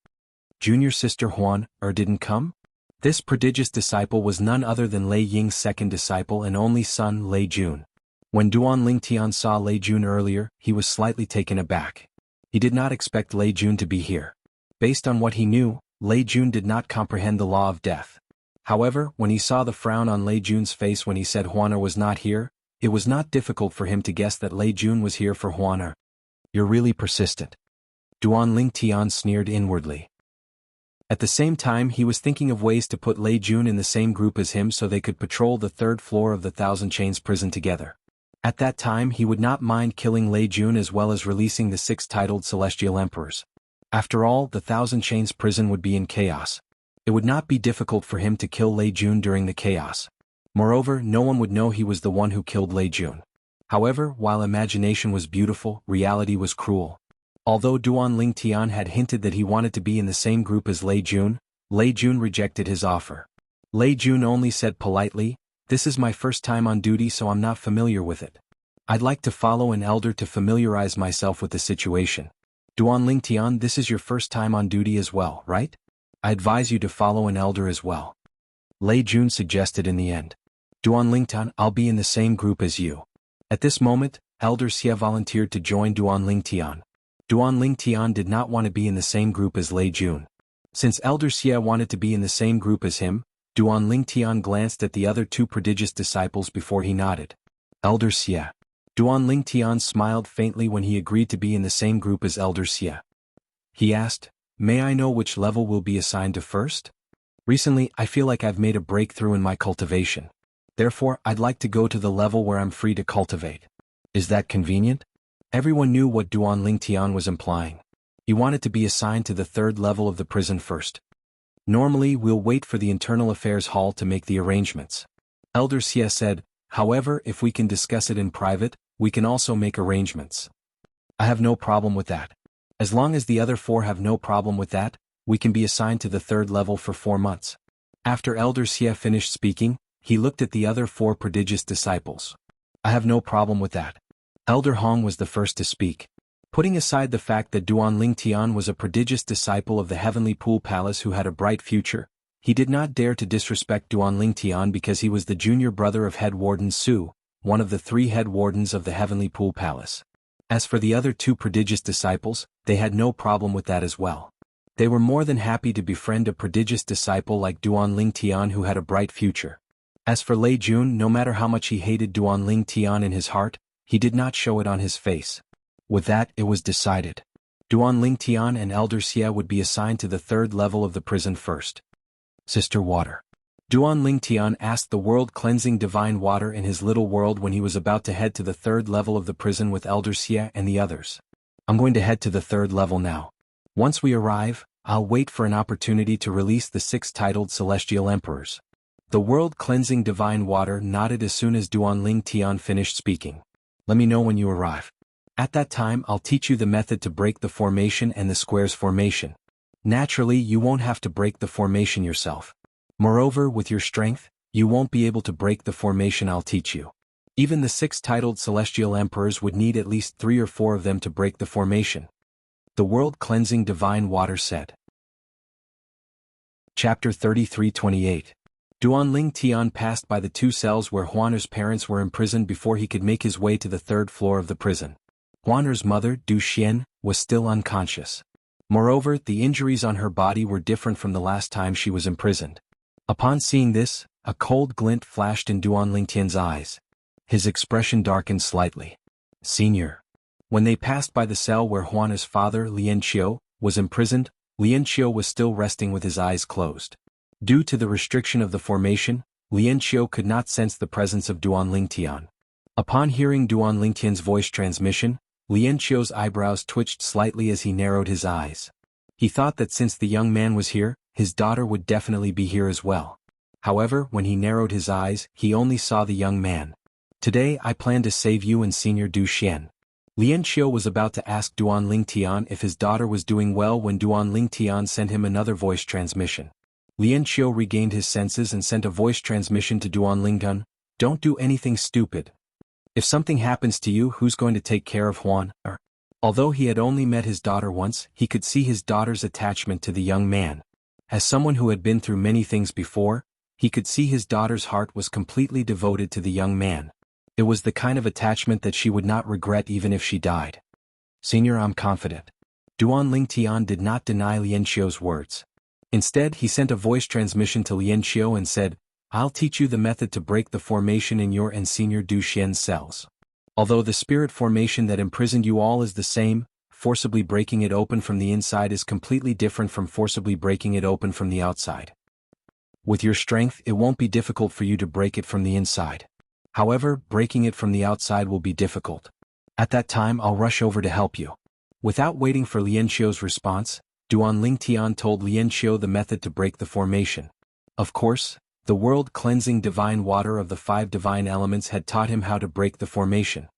Junior sister Huan didn't come? This prodigious disciple was none other than Lei Ying's second disciple and only son Lei Jun. When Duan Lingtian saw Lei Jun earlier, he was slightly taken aback. He did not expect Lei Jun to be here. Based on what he knew, Lei Jun did not comprehend the law of death. However, when he saw the frown on Lei Jun's face when he said Huaner was not here, it was not difficult for him to guess that Lei Jun was here for Huaner. You're really persistent. Duan Lingtian sneered inwardly. At the same time he was thinking of ways to put Lei Jun in the same group as him so they could patrol the 3rd floor of the Thousand Chains prison together. At that time he would not mind killing Lei Jun as well as releasing the 6 titled Celestial Emperors. After all, the Thousand Chains prison would be in chaos. It would not be difficult for him to kill Lei Jun during the chaos. Moreover, no one would know he was the one who killed Lei Jun. However, while imagination was beautiful, reality was cruel. Although Duan Lingtian had hinted that he wanted to be in the same group as Lei Jun rejected his offer. Lei Jun only said politely, "This is my first time on duty so I'm not familiar with it. I'd like to follow an elder to familiarize myself with the situation." Duan Lingtian, this is your first time on duty as well, right? I advise you to follow an elder as well. Lei Jun suggested in the end. Duan Lingtian, I'll be in the same group as you. At this moment, Elder Xie volunteered to join Duan Lingtian. Duan Lingtian did not want to be in the same group as Lei Jun. Since Elder Xie wanted to be in the same group as him, Duan Lingtian glanced at the other 2 prodigious disciples before he nodded. Elder Xie. Duan Lingtian smiled faintly when he agreed to be in the same group as Elder Xie. He asked, "May I know which level will be assigned to first? Recently, I feel like I've made a breakthrough in my cultivation. Therefore, I'd like to go to the level where I'm free to cultivate. Is that convenient?" Everyone knew what Duan Lingtian was implying. He wanted to be assigned to the 3rd level of the prison first. Normally, we'll wait for the Internal Affairs Hall to make the arrangements. Elder Xie said, however, if we can discuss it in private, we can also make arrangements. I have no problem with that. As long as the other 4 have no problem with that, we can be assigned to the 3rd level for 4 months. After Elder Xie finished speaking, he looked at the other 4 prodigious disciples. I have no problem with that. Elder Hong was the first to speak. Putting aside the fact that Duan Lingtian was a prodigious disciple of the Heavenly Pool Palace who had a bright future, he did not dare to disrespect Duan Lingtian because he was the junior brother of Head Warden Su, one of the 3 head wardens of the Heavenly Pool Palace. As for the other 2 prodigious disciples, they had no problem with that as well. They were more than happy to befriend a prodigious disciple like Duan Lingtian who had a bright future. As for Lei Jun, no matter how much he hated Duan Lingtian in his heart, he did not show it on his face. With that, it was decided. Duan Lingtian and Elder Xie would be assigned to the 3rd level of the prison first. Sister Water. Duan Lingtian asked the world-cleansing divine water in his little world when he was about to head to the third level of the prison with Elder Xie and the others. I'm going to head to the third level now. Once we arrive, I'll wait for an opportunity to release the 6 titled celestial emperors. The world-cleansing divine water nodded as soon as Duan Lingtian finished speaking. Let me know when you arrive. At that time I'll teach you the method to break the formation and the squares formation. Naturally, you won't have to break the formation yourself. Moreover, with your strength, you won't be able to break the formation I'll teach you. Even the 6 titled celestial emperors would need at least 3 or 4 of them to break the formation. The world-cleansing divine water said. Chapter 33:28. Duan Lingtian passed by the 2 cells where Huaner's parents were imprisoned before he could make his way to the 3rd floor of the prison. Huaner's mother, Du Xian, was still unconscious. Moreover, the injuries on her body were different from the last time she was imprisoned. Upon seeing this, a cold glint flashed in Duan Lingtian's eyes. His expression darkened slightly. Senior. When they passed by the cell where Huaner's father, Lian Qiu, was imprisoned, Lian Qiu was still resting with his eyes closed. Due to the restriction of the formation, Lian Qiu could not sense the presence of Duan Lingtian. Upon hearing Duan Lingtian's voice transmission, Lian Qiu's eyebrows twitched slightly as he narrowed his eyes. He thought that since the young man was here, his daughter would definitely be here as well. However, when he narrowed his eyes, he only saw the young man. Today I plan to save you and Senior Du Xian. Lian Qiu was about to ask Duan Lingtian if his daughter was doing well when Duan Lingtian sent him another voice transmission. Lian Qiu regained his senses and sent a voice transmission to Duan Lingtian. Don't do anything stupid. If something happens to you, who's going to take care of Huan? Although he had only met his daughter once, he could see his daughter's attachment to the young man. As someone who had been through many things before, he could see his daughter's heart was completely devoted to the young man. It was the kind of attachment that she would not regret even if she died. Senior, I'm confident. Duan Lingtian did not deny Lian Qiu's words. Instead, he sent a voice transmission to Lian Qiu and said, I'll teach you the method to break the formation in your and Senior Du Xian's cells. Although the spirit formation that imprisoned you all is the same, forcibly breaking it open from the inside is completely different from forcibly breaking it open from the outside. With your strength, it won't be difficult for you to break it from the inside. However, breaking it from the outside will be difficult. At that time I'll rush over to help you. Without waiting for Lian Qiu's response, Duan Lingtian told Lian Qiu the method to break the formation. Of course, the world-cleansing divine water of the 5 divine elements had taught him how to break the formation.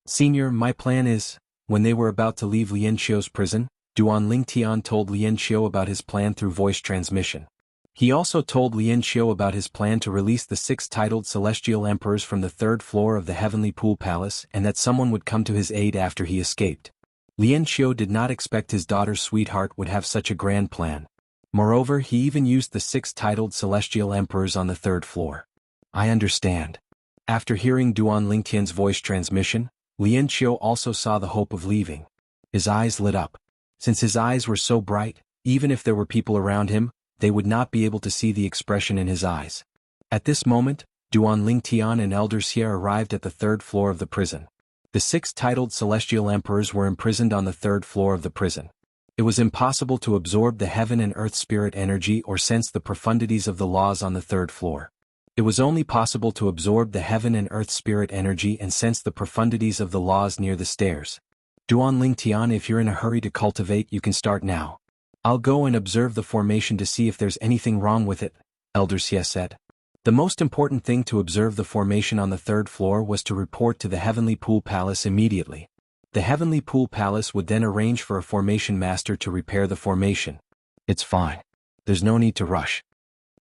Senior, my plan is, when they were about to leave Lian Qiu's prison, Duan Lingtian told Lian Qiu about his plan through voice transmission. He also told Lian Qiu about his plan to release the 6 titled celestial emperors from the 3rd floor of the Heavenly Pool Palace and that someone would come to his aid after he escaped. Lian Qiu did not expect his daughter's sweetheart would have such a grand plan. Moreover, he even used the 6 titled celestial emperors on the 3rd floor. I understand. After hearing Duan Lingtian's voice transmission, Lian Qiu also saw the hope of leaving. His eyes lit up. Since his eyes were so bright, even if there were people around him, they would not be able to see the expression in his eyes. At this moment, Duan Lingtian and Elder Xie arrived at the 3rd floor of the prison. The 6 titled celestial emperors were imprisoned on the 3rd floor of the prison. It was impossible to absorb the heaven and earth spirit energy or sense the profundities of the laws on the 3rd floor. It was only possible to absorb the heaven and earth spirit energy and sense the profundities of the laws near the stairs. Duan Lingtian, if you're in a hurry to cultivate, you can start now. I'll go and observe the formation to see if there's anything wrong with it, Elder Xie said. The most important thing to observe the formation on the 3rd floor was to report to the Heavenly Pool Palace immediately. The Heavenly Pool Palace would then arrange for a formation master to repair the formation. It's fine. There's no need to rush.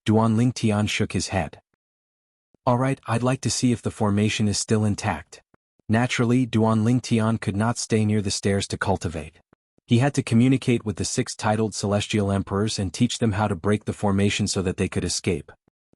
Duan Lingtian shook his head. Alright, I'd like to see if the formation is still intact. Naturally, Duan Lingtian could not stay near the stairs to cultivate. He had to communicate with the 6 titled celestial emperors and teach them how to break the formation so that they could escape.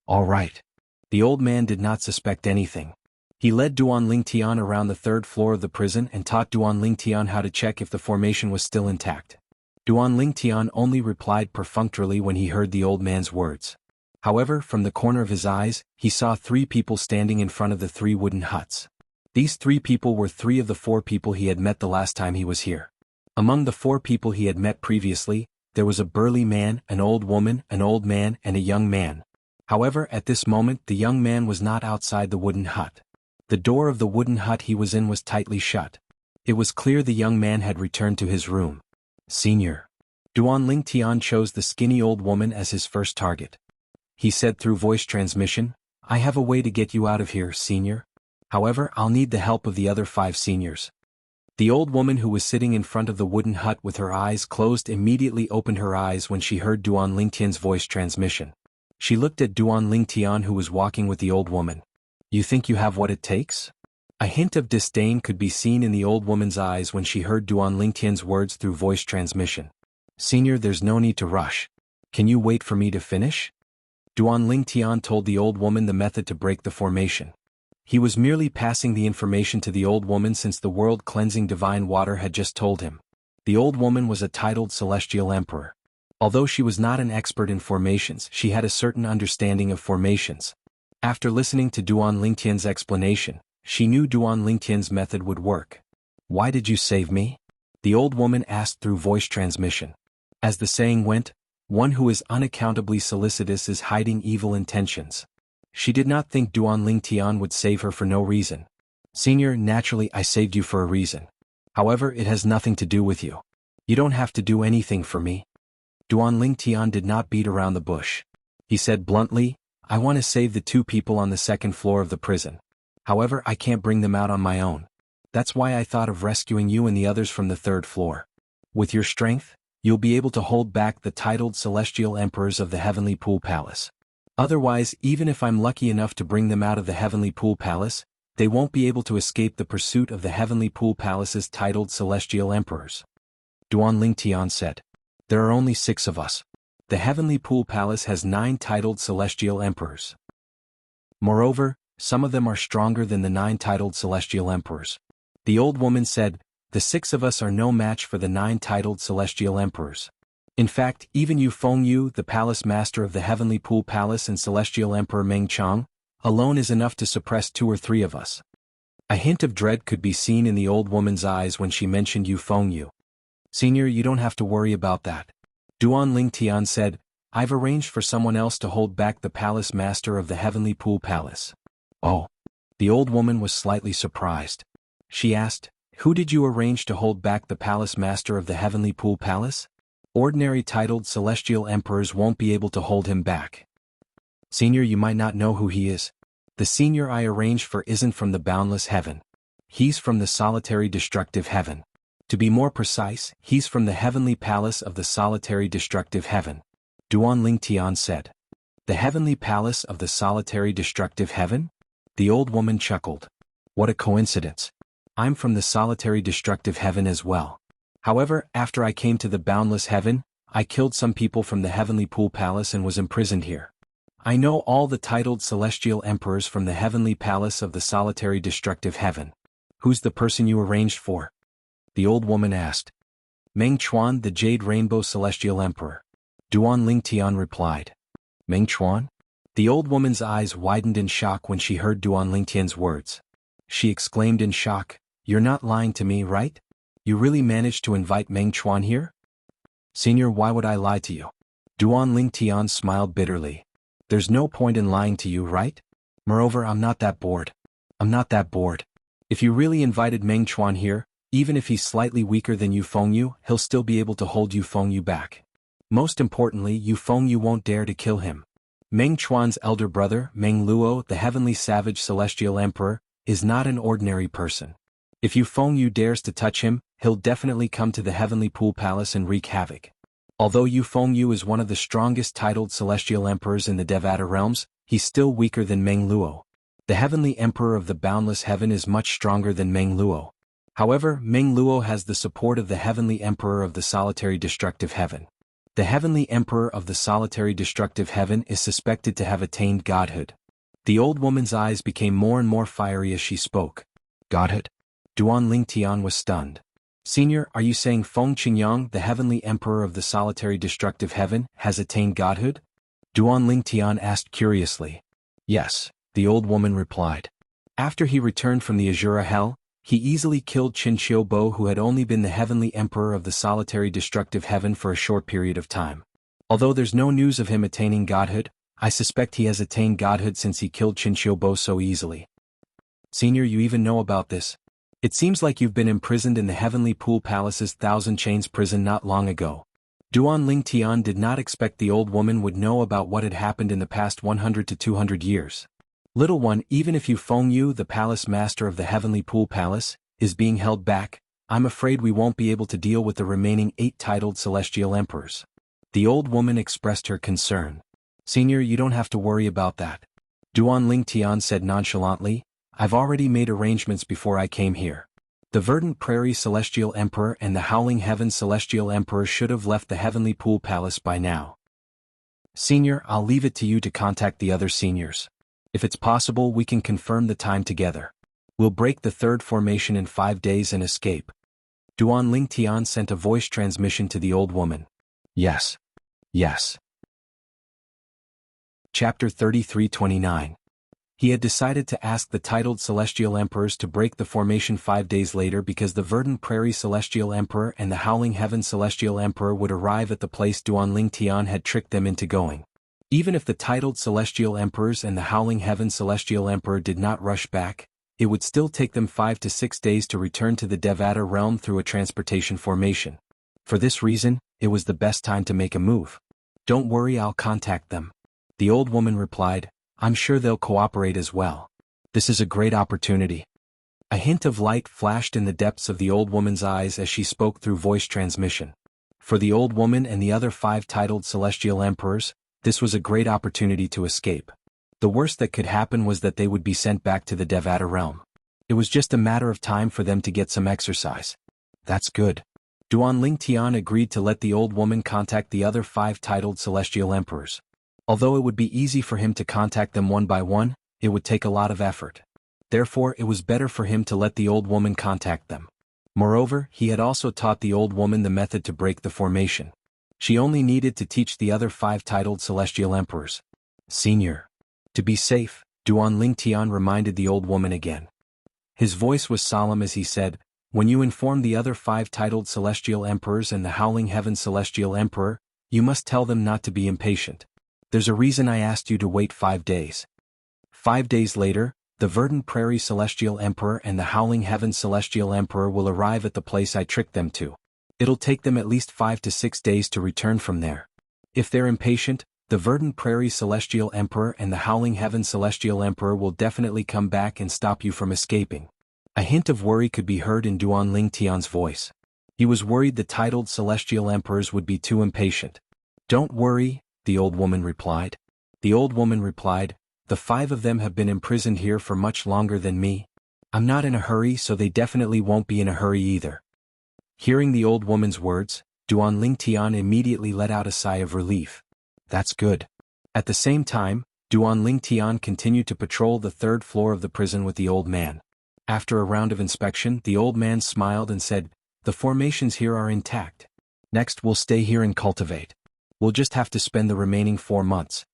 Alright. The old man did not suspect anything. He led Duan Lingtian around the 3rd floor of the prison and taught Duan Lingtian how to check if the formation was still intact. Duan Lingtian only replied perfunctorily when he heard the old man's words. However, from the corner of his eyes, he saw 3 people standing in front of the 3 wooden huts. These 3 people were 3 of the 4 people he had met the last time he was here. Among the 4 people he had met previously, there was a burly man, an old woman, an old man, and a young man. However, at this moment the young man was not outside the wooden hut. The door of the wooden hut he was in was tightly shut. It was clear the young man had returned to his room. Senior. Duan Lingtian chose the skinny old woman as his first target. He said through voice transmission, "I have a way to get you out of here, senior. However, I'll need the help of the other 5 seniors." The old woman who was sitting in front of the wooden hut with her eyes closed immediately opened her eyes when she heard Duan Lingtian's voice transmission. She looked at Duan Lingtian who was walking with the old woman. "You think you have what it takes?" A hint of disdain could be seen in the old woman's eyes when she heard Duan Lingtian's words through voice transmission. "Senior, there's no need to rush. Can you wait for me to finish?" Duan Lingtian told the old woman the method to break the formation. He was merely passing the information to the old woman since the world-cleansing divine water had just told him. The old woman was a titled celestial emperor. Although she was not an expert in formations, she had a certain understanding of formations. After listening to Duan Lingtian's explanation, she knew Duan Lingtian's method would work. "Why did you save me?" the old woman asked through voice transmission. As the saying went, one who is unaccountably solicitous is hiding evil intentions. She did not think Duan Lingtian would save her for no reason. "Senior, naturally I saved you for a reason. However, it has nothing to do with you. You don't have to do anything for me." Duan Lingtian did not beat around the bush. He said bluntly, "I want to save the 2 people on the 2nd floor of the prison. However, I can't bring them out on my own. That's why I thought of rescuing you and the others from the 3rd floor. With your strength, you'll be able to hold back the titled celestial emperors of the Heavenly Pool Palace. Otherwise, even if I'm lucky enough to bring them out of the Heavenly Pool Palace, they won't be able to escape the pursuit of the Heavenly Pool Palace's titled celestial emperors." Duan Lingtian said, "There are only 6 of us. The Heavenly Pool Palace has 9 titled celestial emperors. Moreover, some of them are stronger than the 9 titled celestial emperors." The old woman said, "The 6 of us are no match for the 9 titled celestial emperors. In fact, even Yu Fengyu, the palace master of the Heavenly Pool Palace and celestial emperor Meng Chang, alone is enough to suppress 2 or 3 of us." A hint of dread could be seen in the old woman's eyes when she mentioned Yu Fengyu. "Senior, you don't have to worry about that." Duan Lingtian said, "I've arranged for someone else to hold back the palace master of the Heavenly Pool Palace." "Oh." The old woman was slightly surprised. She asked, "Who did you arrange to hold back the palace master of the Heavenly Pool Palace? Ordinary titled celestial emperors won't be able to hold him back." "Senior, you might not know who he is. The senior I arranged for isn't from the boundless heaven. He's from the solitary destructive heaven. To be more precise, he's from the heavenly palace of the solitary destructive heaven," Duan Lingtian said. "The heavenly palace of the solitary destructive heaven?" The old woman chuckled. "What a coincidence. I'm from the solitary destructive heaven as well. However, after I came to the boundless heaven, I killed some people from the Heavenly Pool Palace and was imprisoned here. I know all the titled celestial emperors from the heavenly palace of the solitary destructive heaven." "Who's the person you arranged for?" the old woman asked. "Meng Chuan, the Jade Rainbow Celestial Emperor," Duan Lingtian replied. "Meng Chuan?" The old woman's eyes widened in shock when she heard Duan Lingtian's words. She exclaimed in shock, "You're not lying to me, right? You really managed to invite Meng Chuan here?" "Senior, why would I lie to you?" Duan Lingtian smiled bitterly. "There's no point in lying to you, right? Moreover, I'm not that bored. I'm not that bored. If you really invited Meng Chuan here, even if he's slightly weaker than Yu Fengyu, he'll still be able to hold Yu Fengyu back. Most importantly, Yu Fengyu won't dare to kill him. Meng Chuan's elder brother, Meng Luo, the heavenly savage celestial emperor, is not an ordinary person. If Yu Fengyu dares to touch him, he'll definitely come to the Heavenly Pool Palace and wreak havoc. Although Yu Fengyu is one of the strongest titled celestial emperors in the Devata realms, he's still weaker than Meng Luo. The Heavenly Emperor of the Boundless Heaven is much stronger than Meng Luo. However, Meng Luo has the support of the Heavenly Emperor of the Solitary Destructive Heaven. The Heavenly Emperor of the Solitary Destructive Heaven is suspected to have attained godhood. The old woman's eyes became more and more fiery as she spoke. "Godhood?" Duan Lingtian was stunned. "Senior, are you saying Feng Qingyang, the Heavenly Emperor of the Solitary Destructive Heaven, has attained godhood?" Duan Lingtian asked curiously. "Yes," the old woman replied. "After he returned from the Azura Hell, he easily killed Qin Qiubo, who had only been the Heavenly Emperor of the Solitary Destructive Heaven for a short period of time. Although there's no news of him attaining godhood, I suspect he has attained godhood since he killed Qinqiubo so easily. Senior, you even know about this? It seems like you've been imprisoned in the Heavenly Pool Palace's Thousand Chains prison not long ago. Duan Ling Tian did not expect the old woman would know about what had happened in the past 100 to 200 years. Little one, even if Feng Yu, the palace master of the Heavenly Pool Palace, is being held back, I'm afraid we won't be able to deal with the remaining 8 titled celestial emperors. The old woman expressed her concern. Senior, you don't have to worry about that. Duan Ling Tian said nonchalantly, I've already made arrangements before I came here. The Verdant Prairie Celestial Emperor and the Howling Heaven Celestial Emperor should have left the Heavenly Pool Palace by now. Senior, I'll leave it to you to contact the other seniors. If it's possible, we can confirm the time together. We'll break the third formation in 5 days and escape. Duan Ling Tian sent a voice transmission to the old woman. Yes. Yes. Chapter 33-29. He had decided to ask the titled Celestial Emperors to break the formation 5 days later because the Verdant Prairie Celestial Emperor and the Howling Heaven Celestial Emperor would arrive at the place Duan Ling Tian had tricked them into going. Even if the titled Celestial Emperors and the Howling Heaven Celestial Emperor did not rush back, it would still take them 5 to 6 days to return to the Devata realm through a transportation formation. For this reason, it was the best time to make a move. Don't worry, I'll contact them. The old woman replied, I'm sure they'll cooperate as well. This is a great opportunity. A hint of light flashed in the depths of the old woman's eyes as she spoke through voice transmission. For the old woman and the other 5 titled celestial emperors, this was a great opportunity to escape. The worst that could happen was that they would be sent back to the Devata realm. It was just a matter of time for them to get some exercise. That's good. Duan Ling Tian agreed to let the old woman contact the other 5 titled celestial emperors. Although it would be easy for him to contact them one by one, it would take a lot of effort. Therefore, it was better for him to let the old woman contact them. Moreover, he had also taught the old woman the method to break the formation. She only needed to teach the other 5 titled celestial emperors. Senior. To be safe, Duan Ling Tian reminded the old woman again. His voice was solemn as he said, when you inform the other 5 titled celestial emperors and the Howling Heaven Celestial Emperor, you must tell them not to be impatient. There's a reason I asked you to wait 5 days. 5 days later, the Verdant Prairie Celestial Emperor and the Howling Heaven Celestial Emperor will arrive at the place I tricked them to. It'll take them at least 5 to 6 days to return from there. If they're impatient, the Verdant Prairie Celestial Emperor and the Howling Heaven Celestial Emperor will definitely come back and stop you from escaping. A hint of worry could be heard in Duan Ling Tian's voice. He was worried the titled celestial emperors would be too impatient. Don't worry, the old woman replied. The old woman replied, the 5 of them have been imprisoned here for much longer than me. I'm not in a hurry, so they definitely won't be in a hurry either. Hearing the old woman's words, Duan Ling Tian immediately let out a sigh of relief. That's good. At the same time, Duan Ling Tian continued to patrol the 3rd floor of the prison with the old man. After a round of inspection, the old man smiled and said, the formations here are intact. Next we'll stay here and cultivate. We'll just have to spend the remaining 4 months.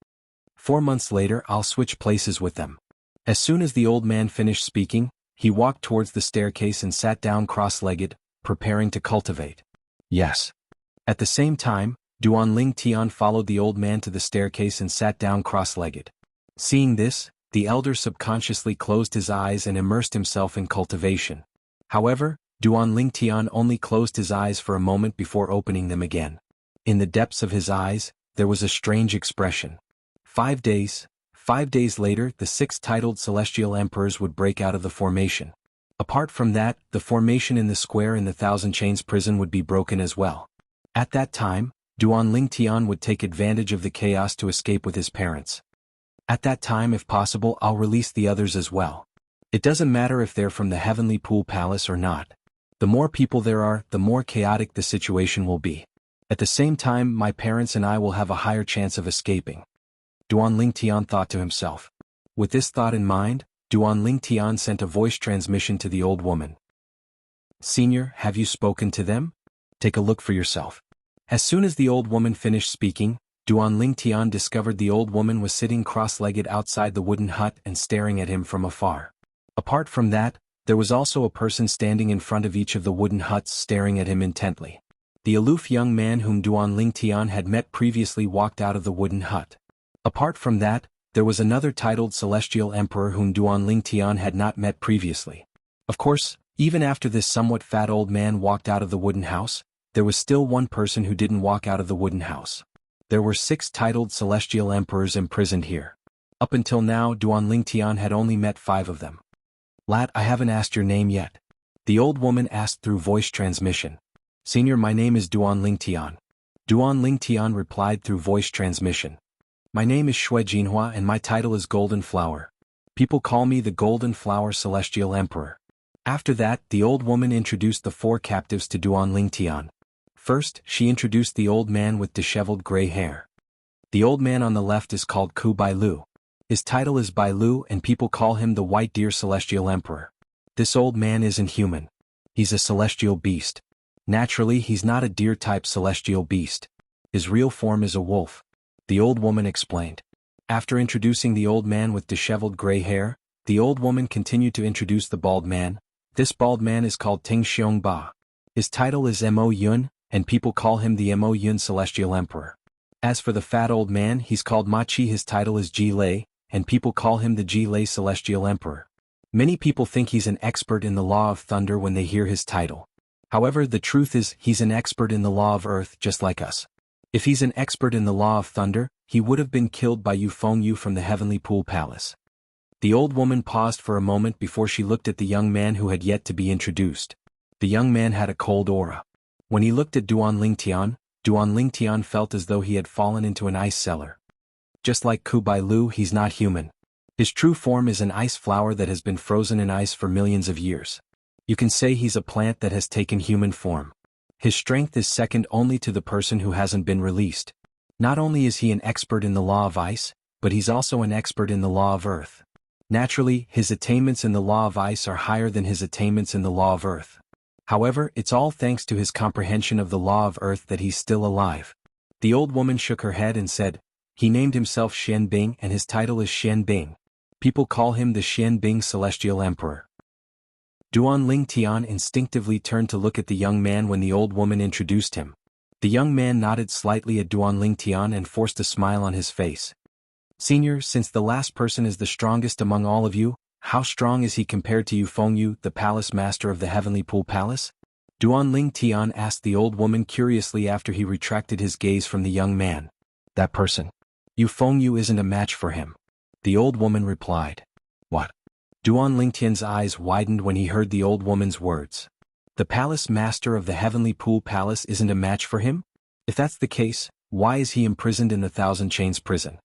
4 months later I'll switch places with them. As soon as the old man finished speaking, he walked towards the staircase and sat down cross-legged, preparing to cultivate. Yes. At the same time, Duan Ling Tian followed the old man to the staircase and sat down cross-legged. Seeing this, the elder subconsciously closed his eyes and immersed himself in cultivation. However, Duan Ling Tian only closed his eyes for a moment before opening them again. In the depths of his eyes, there was a strange expression. 5 days later, the 6 titled celestial emperors would break out of the formation. Apart from that, the formation in the square in the Thousand Chains prison would be broken as well. At that time, Duan Ling Tian would take advantage of the chaos to escape with his parents. At that time, if possible, I'll release the others as well. It doesn't matter if they're from the Heavenly Pool Palace or not. The more people there are, the more chaotic the situation will be. At the same time, my parents and I will have a higher chance of escaping. Duan Ling Tian thought to himself. With this thought in mind, Duan Ling Tian sent a voice transmission to the old woman. Senior, have you spoken to them? Take a look for yourself. As soon as the old woman finished speaking, Duan Ling Tian discovered the old woman was sitting cross-legged outside the wooden hut and staring at him from afar. Apart from that, there was also a person standing in front of each of the wooden huts staring at him intently. The aloof young man whom Duan Ling Tian had met previously walked out of the wooden hut. Apart from that, there was another titled Celestial Emperor whom Duan Tian had not met previously. Of course, even after this somewhat fat old man walked out of the wooden house, there was still one person who didn't walk out of the wooden house. There were 6 titled Celestial Emperors imprisoned here. Up until now, Duan Tian had only met 5 of them. Lat, I haven't asked your name yet. The old woman asked through voice transmission. Senior, my name is Duan Tian. Duan Tian replied through voice transmission. My name is Shui Jinhua and my title is Golden Flower. People call me the Golden Flower Celestial Emperor. After that, the old woman introduced the 4 captives to Duan Tian. First, she introduced the old man with disheveled gray hair. The old man on the left is called Ku Bailu. His title is Bailu and people call him the White Deer Celestial Emperor. This old man isn't human. He's a celestial beast. Naturally, he's not a deer-type celestial beast. His real form is a wolf. The old woman explained. After introducing the old man with disheveled gray hair, the old woman continued to introduce the bald man. This bald man is called Ting Xiong Ba. His title is Mo Yun, and people call him the Mo Yun Celestial Emperor. As for the fat old man, he's called Ma Chi. His title is Ji Lei, and people call him the Ji Lei Celestial Emperor. Many people think he's an expert in the law of thunder when they hear his title. However, the truth is, he's an expert in the law of earth just like us. If he's an expert in the law of thunder, he would have been killed by Yu Fengyu from the Heavenly Pool Palace. The old woman paused for a moment before she looked at the young man who had yet to be introduced. The young man had a cold aura. When he looked at Duan Tian felt as though he had fallen into an ice cellar. Just like Ku Bailu, he's not human. His true form is an ice flower that has been frozen in ice for millions of years. You can say he's a plant that has taken human form. His strength is second only to the person who hasn't been released. Not only is he an expert in the law of ice, but he's also an expert in the law of earth. Naturally, his attainments in the law of ice are higher than his attainments in the law of earth. However, it's all thanks to his comprehension of the law of earth that he's still alive. The old woman shook her head and said, he named himself Xian Bing and his title is Xian Bing. People call him the Xian Bing Celestial Emperor. Duan Tian instinctively turned to look at the young man when the old woman introduced him. The young man nodded slightly at Duan Tian and forced a smile on his face. Senior, since the last person is the strongest among all of you, how strong is he compared to Yu Fengyu, the palace master of the Heavenly Pool Palace? Duan Tian asked the old woman curiously after he retracted his gaze from the young man. That person. Yu Fengyu isn't a match for him. The old woman replied. What? Duan Tian's eyes widened when he heard the old woman's words. The palace master of the Heavenly Pool Palace isn't a match for him? If that's the case, why is he imprisoned in the Thousand Chains prison?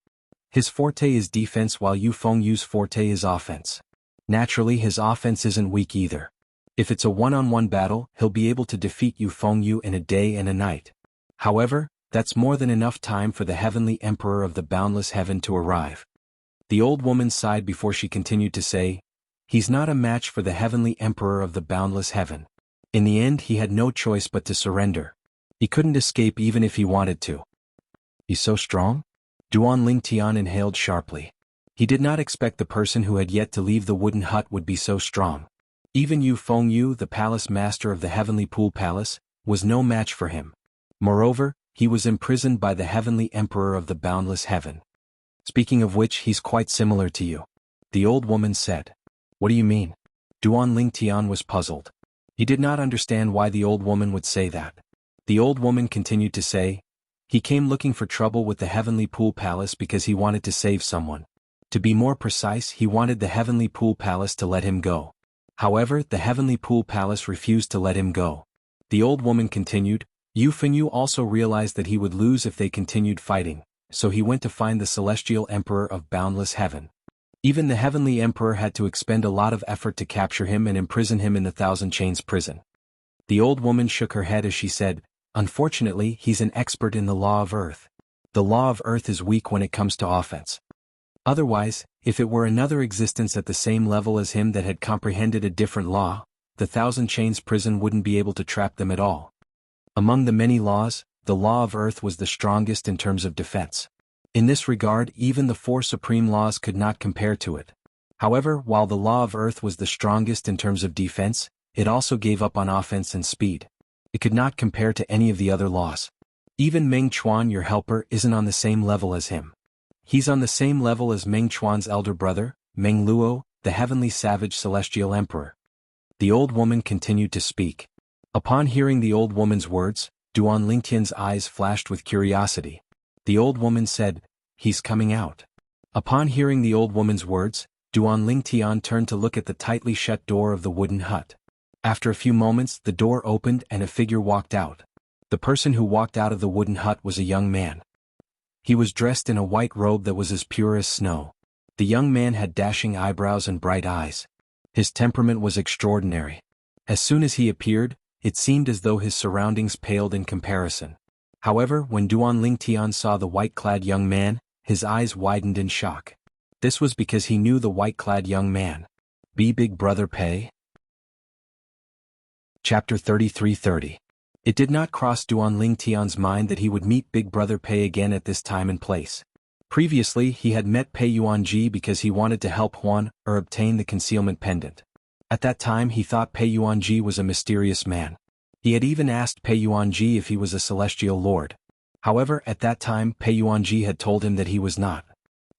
His forte is defense while Yu Fengyu's forte is offense. Naturally, his offense isn't weak either. If it's a one-on-one battle, he'll be able to defeat Yu Fengyu in a day and a night. However, that's more than enough time for the Heavenly Emperor of the Boundless Heaven to arrive. The old woman sighed before she continued to say, he's not a match for the Heavenly Emperor of the Boundless Heaven. In the end, he had no choice but to surrender. He couldn't escape even if he wanted to. He's so strong? Duan Tian inhaled sharply. He did not expect the person who had yet to leave the wooden hut would be so strong. Even Yu Fengyu, the palace master of the Heavenly Pool Palace, was no match for him. Moreover, he was imprisoned by the Heavenly Emperor of the Boundless Heaven. Speaking of which, he's quite similar to you. The old woman said. What do you mean? Duan Tian was puzzled. He did not understand why the old woman would say that. The old woman continued to say, he came looking for trouble with the Heavenly Pool Palace because he wanted to save someone. To be more precise, he wanted the Heavenly Pool Palace to let him go. However, the Heavenly Pool Palace refused to let him go. The old woman continued, Yu Fengyu also realized that he would lose if they continued fighting, so he went to find the Celestial Emperor of Boundless Heaven. Even the Heavenly Emperor had to expend a lot of effort to capture him and imprison him in the Thousand Chains prison. The old woman shook her head as she said, unfortunately, he's an expert in the law of earth. The law of earth is weak when it comes to offense. Otherwise, if it were another existence at the same level as him that had comprehended a different law, the Thousand Chains prison wouldn't be able to trap them at all. Among the many laws, the law of earth was the strongest in terms of defense. In this regard, even the 4 supreme laws could not compare to it. However, while the law of earth was the strongest in terms of defense, it also gave up on offense and speed. It could not compare to any of the other laws. Even Meng Chuan, your helper, isn't on the same level as him. He's on the same level as Meng Chuan's elder brother, Meng Luo, the heavenly savage celestial emperor. The old woman continued to speak. Upon hearing the old woman's words, Duan Lingtian's eyes flashed with curiosity. The old woman said, "He's coming out." Upon hearing the old woman's words, Duan Lingtian turned to look at the tightly shut door of the wooden hut. After a few moments, the door opened and a figure walked out. The person who walked out of the wooden hut was a young man. He was dressed in a white robe that was as pure as snow. The young man had dashing eyebrows and bright eyes. His temperament was extraordinary. As soon as he appeared, it seemed as though his surroundings paled in comparison. However, when Duan Lingtian saw the white-clad young man, his eyes widened in shock. This was because he knew the white-clad young man. Be Big Brother Pei? Chapter 33:30. It did not cross Duan Lingtian's mind that he would meet Big Brother Pei again at this time and place. Previously, he had met Pei Yuanji because he wanted to help Huan obtain the concealment pendant. At that time he thought Pei Yuanji was a mysterious man. He had even asked Pei Yuanji if he was a celestial lord. However, at that time Pei Yuanji had told him that he was not.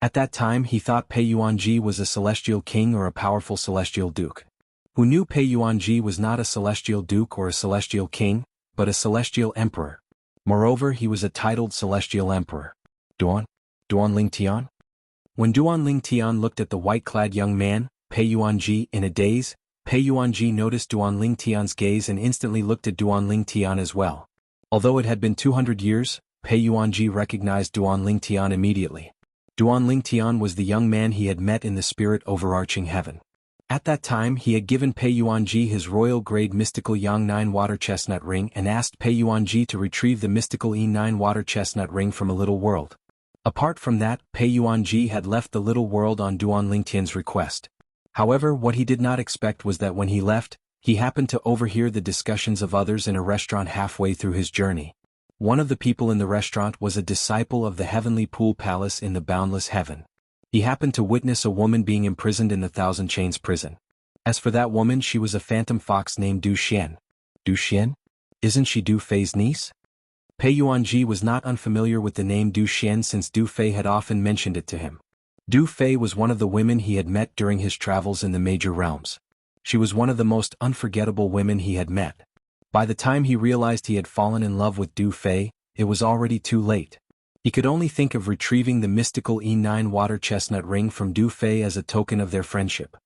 At that time he thought Pei Yuanji was a celestial king or a powerful celestial duke. Who knew Pei Yuanji was not a celestial duke or a celestial king, but a celestial emperor. Moreover, he was a titled celestial emperor. Duan Lingtian? When Duan Lingtian looked at the white-clad young man, Pei Yuanji, in a daze, Pei Yuanji noticed Duan Lingtian's gaze and instantly looked at Duan Lingtian as well. Although it had been 200 years, Pei Yuanji recognized Duan Lingtian immediately. Duan Lingtian was the young man he had met in the spirit overarching heaven. At that time he had given Pei Yuanji his royal-grade mystical Yang-9 water chestnut ring and asked Pei Yuanji to retrieve the mystical E9 water chestnut ring from a little world. Apart from that, Pei Yuanji had left the little world on Duan Lingtian's request. However, what he did not expect was that when he left, he happened to overhear the discussions of others in a restaurant halfway through his journey. One of the people in the restaurant was a disciple of the heavenly pool palace in the boundless heaven. He happened to witness a woman being imprisoned in the Thousand Chains prison. As for that woman, she was a phantom fox named Du Xian. Du Xian? Isn't she Du Fei's niece? Pei Yuanji was not unfamiliar with the name Du Xian since Du Fei had often mentioned it to him. Du Fei was one of the women he had met during his travels in the major realms. She was one of the most unforgettable women he had met. By the time he realized he had fallen in love with Du Fei, it was already too late. He could only think of retrieving the mystical E9 water chestnut ring from Du Fei as a token of their friendship.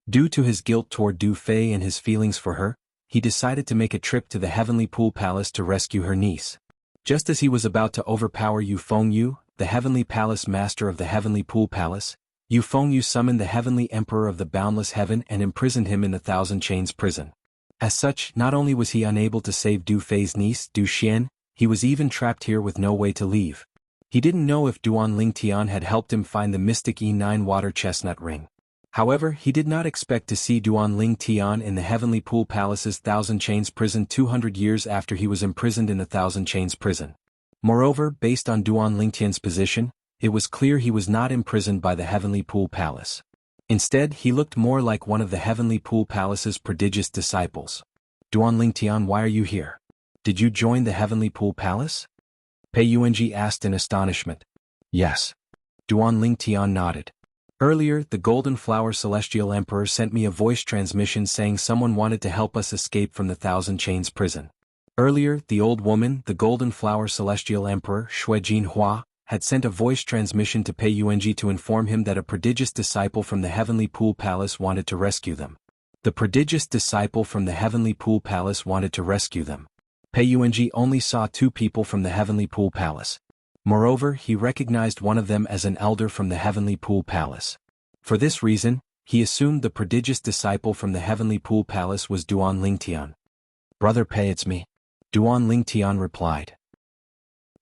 Due to his guilt toward Du Fei and his feelings for her, he decided to make a trip to the heavenly pool palace to rescue her niece. Just as he was about to overpower Yu Fengyu, the heavenly palace master of the heavenly pool palace, Yu Fengyu summoned the heavenly emperor of the boundless heaven and imprisoned him in the Thousand Chains prison. As such, not only was he unable to save Du Fei's niece, Du Xian, he was even trapped here with no way to leave. He didn't know if Duan Lingtian had helped him find the mystic E9 water chestnut ring. However, he did not expect to see Duan Lingtian in the heavenly pool palace's Thousand Chains prison 200 years after he was imprisoned in the Thousand Chains prison. Moreover, based on Duan Lingtian's position, it was clear he was not imprisoned by the heavenly pool palace. Instead, he looked more like one of the heavenly pool palace's prodigious disciples. Duan Lingtian, why are you here? Did you join the heavenly pool palace? Pei Yuanji asked in astonishment. Yes. Duan Lingtian nodded. Earlier, the Golden Flower Celestial Emperor sent me a voice transmission saying someone wanted to help us escape from the Thousand Chains prison. Earlier, the old woman, the Golden Flower Celestial Emperor, Shui Jinhua, had sent a voice transmission to Pei Yuanji to inform him that a prodigious disciple from the Heavenly Pool Palace wanted to rescue them. The prodigious disciple from the Heavenly Pool Palace wanted to rescue them. Pei Yuanji only saw 2 people from the Heavenly Pool Palace. Moreover, he recognized one of them as an elder from the Heavenly Pool Palace. For this reason, he assumed the prodigious disciple from the Heavenly Pool Palace was Duan Lingtian. Brother Pei, it's me. Duan Lingtian replied.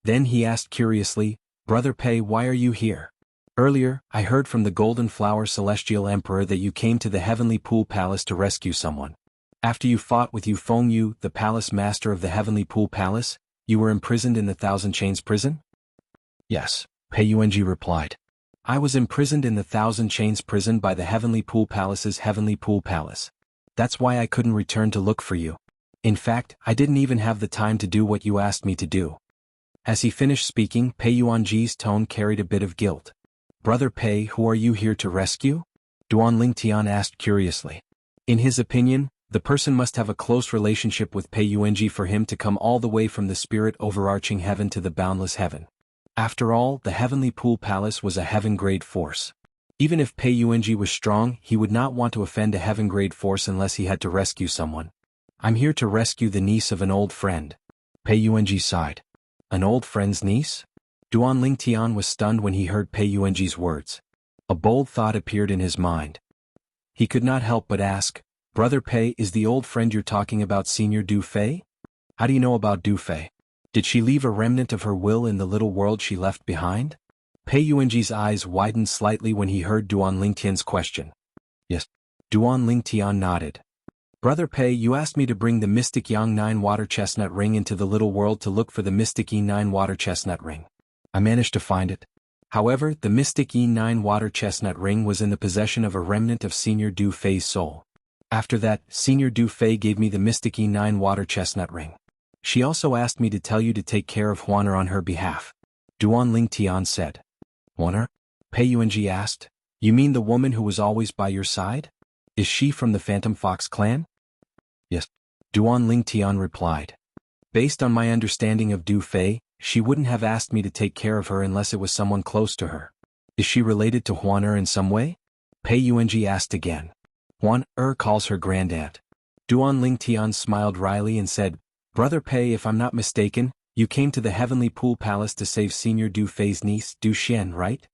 Then he asked curiously, Brother Pei, why are you here? Earlier, I heard from the Golden Flower Celestial Emperor that you came to the Heavenly Pool Palace to rescue someone. After you fought with Yu Fengyu, the palace master of the Heavenly Pool Palace, you were imprisoned in the Thousand Chains prison? Yes, Pei Yuanji replied. I was imprisoned in the Thousand Chains prison by the Heavenly Pool Palace's Heavenly Pool Palace. That's why I couldn't return to look for you. In fact, I didn't even have the time to do what you asked me to do. As he finished speaking, Pei Yuanji's tone carried a bit of guilt. Brother Pei, who are you here to rescue? Duan Lingtian asked curiously. In his opinion, the person must have a close relationship with Pei Yuanji for him to come all the way from the spirit overarching heaven to the boundless heaven. After all, the Heavenly Pool Palace was a heaven-grade force. Even if Pei Yuanji was strong, he would not want to offend a heaven-grade force unless he had to rescue someone. I'm here to rescue the niece of an old friend. Pei Yuanji sighed. An old friend's niece? Duan Lingtian was stunned when he heard Pei Yuanji's words. A bold thought appeared in his mind. He could not help but ask, Brother Pei, is the old friend you're talking about Senior Du Fei? How do you know about Du Fei? Did she leave a remnant of her will in the little world she left behind? Pei Yuanji's eyes widened slightly when he heard Duan Lingtian's question. Yes. Duan Lingtian nodded. Brother Pei, you asked me to bring the mystic Yang 9 water chestnut ring into the little world to look for the mystic E9 water chestnut ring. I managed to find it. However, the mystic E9 water chestnut ring was in the possession of a remnant of Senior Du Fei's soul. After that, Senior Du Fei gave me the mystic E9 water chestnut ring. She also asked me to tell you to take care of Huaner on her behalf. Duan Lingtian said. Huaner? Pei Yuanji asked. You mean the woman who was always by your side? Is she from the Phantom Fox clan? Yes. Duan Lingtian replied. Based on my understanding of Du Fei, she wouldn't have asked me to take care of her unless it was someone close to her. Is she related to Huaner in some way? Pei Yuanji asked again. Huaner calls her grandaunt. Duan Lingtian smiled wryly and said, Brother Pei, if I'm not mistaken, you came to the Heavenly Pool Palace to save Senior Du Fei's niece, Du Xian, right?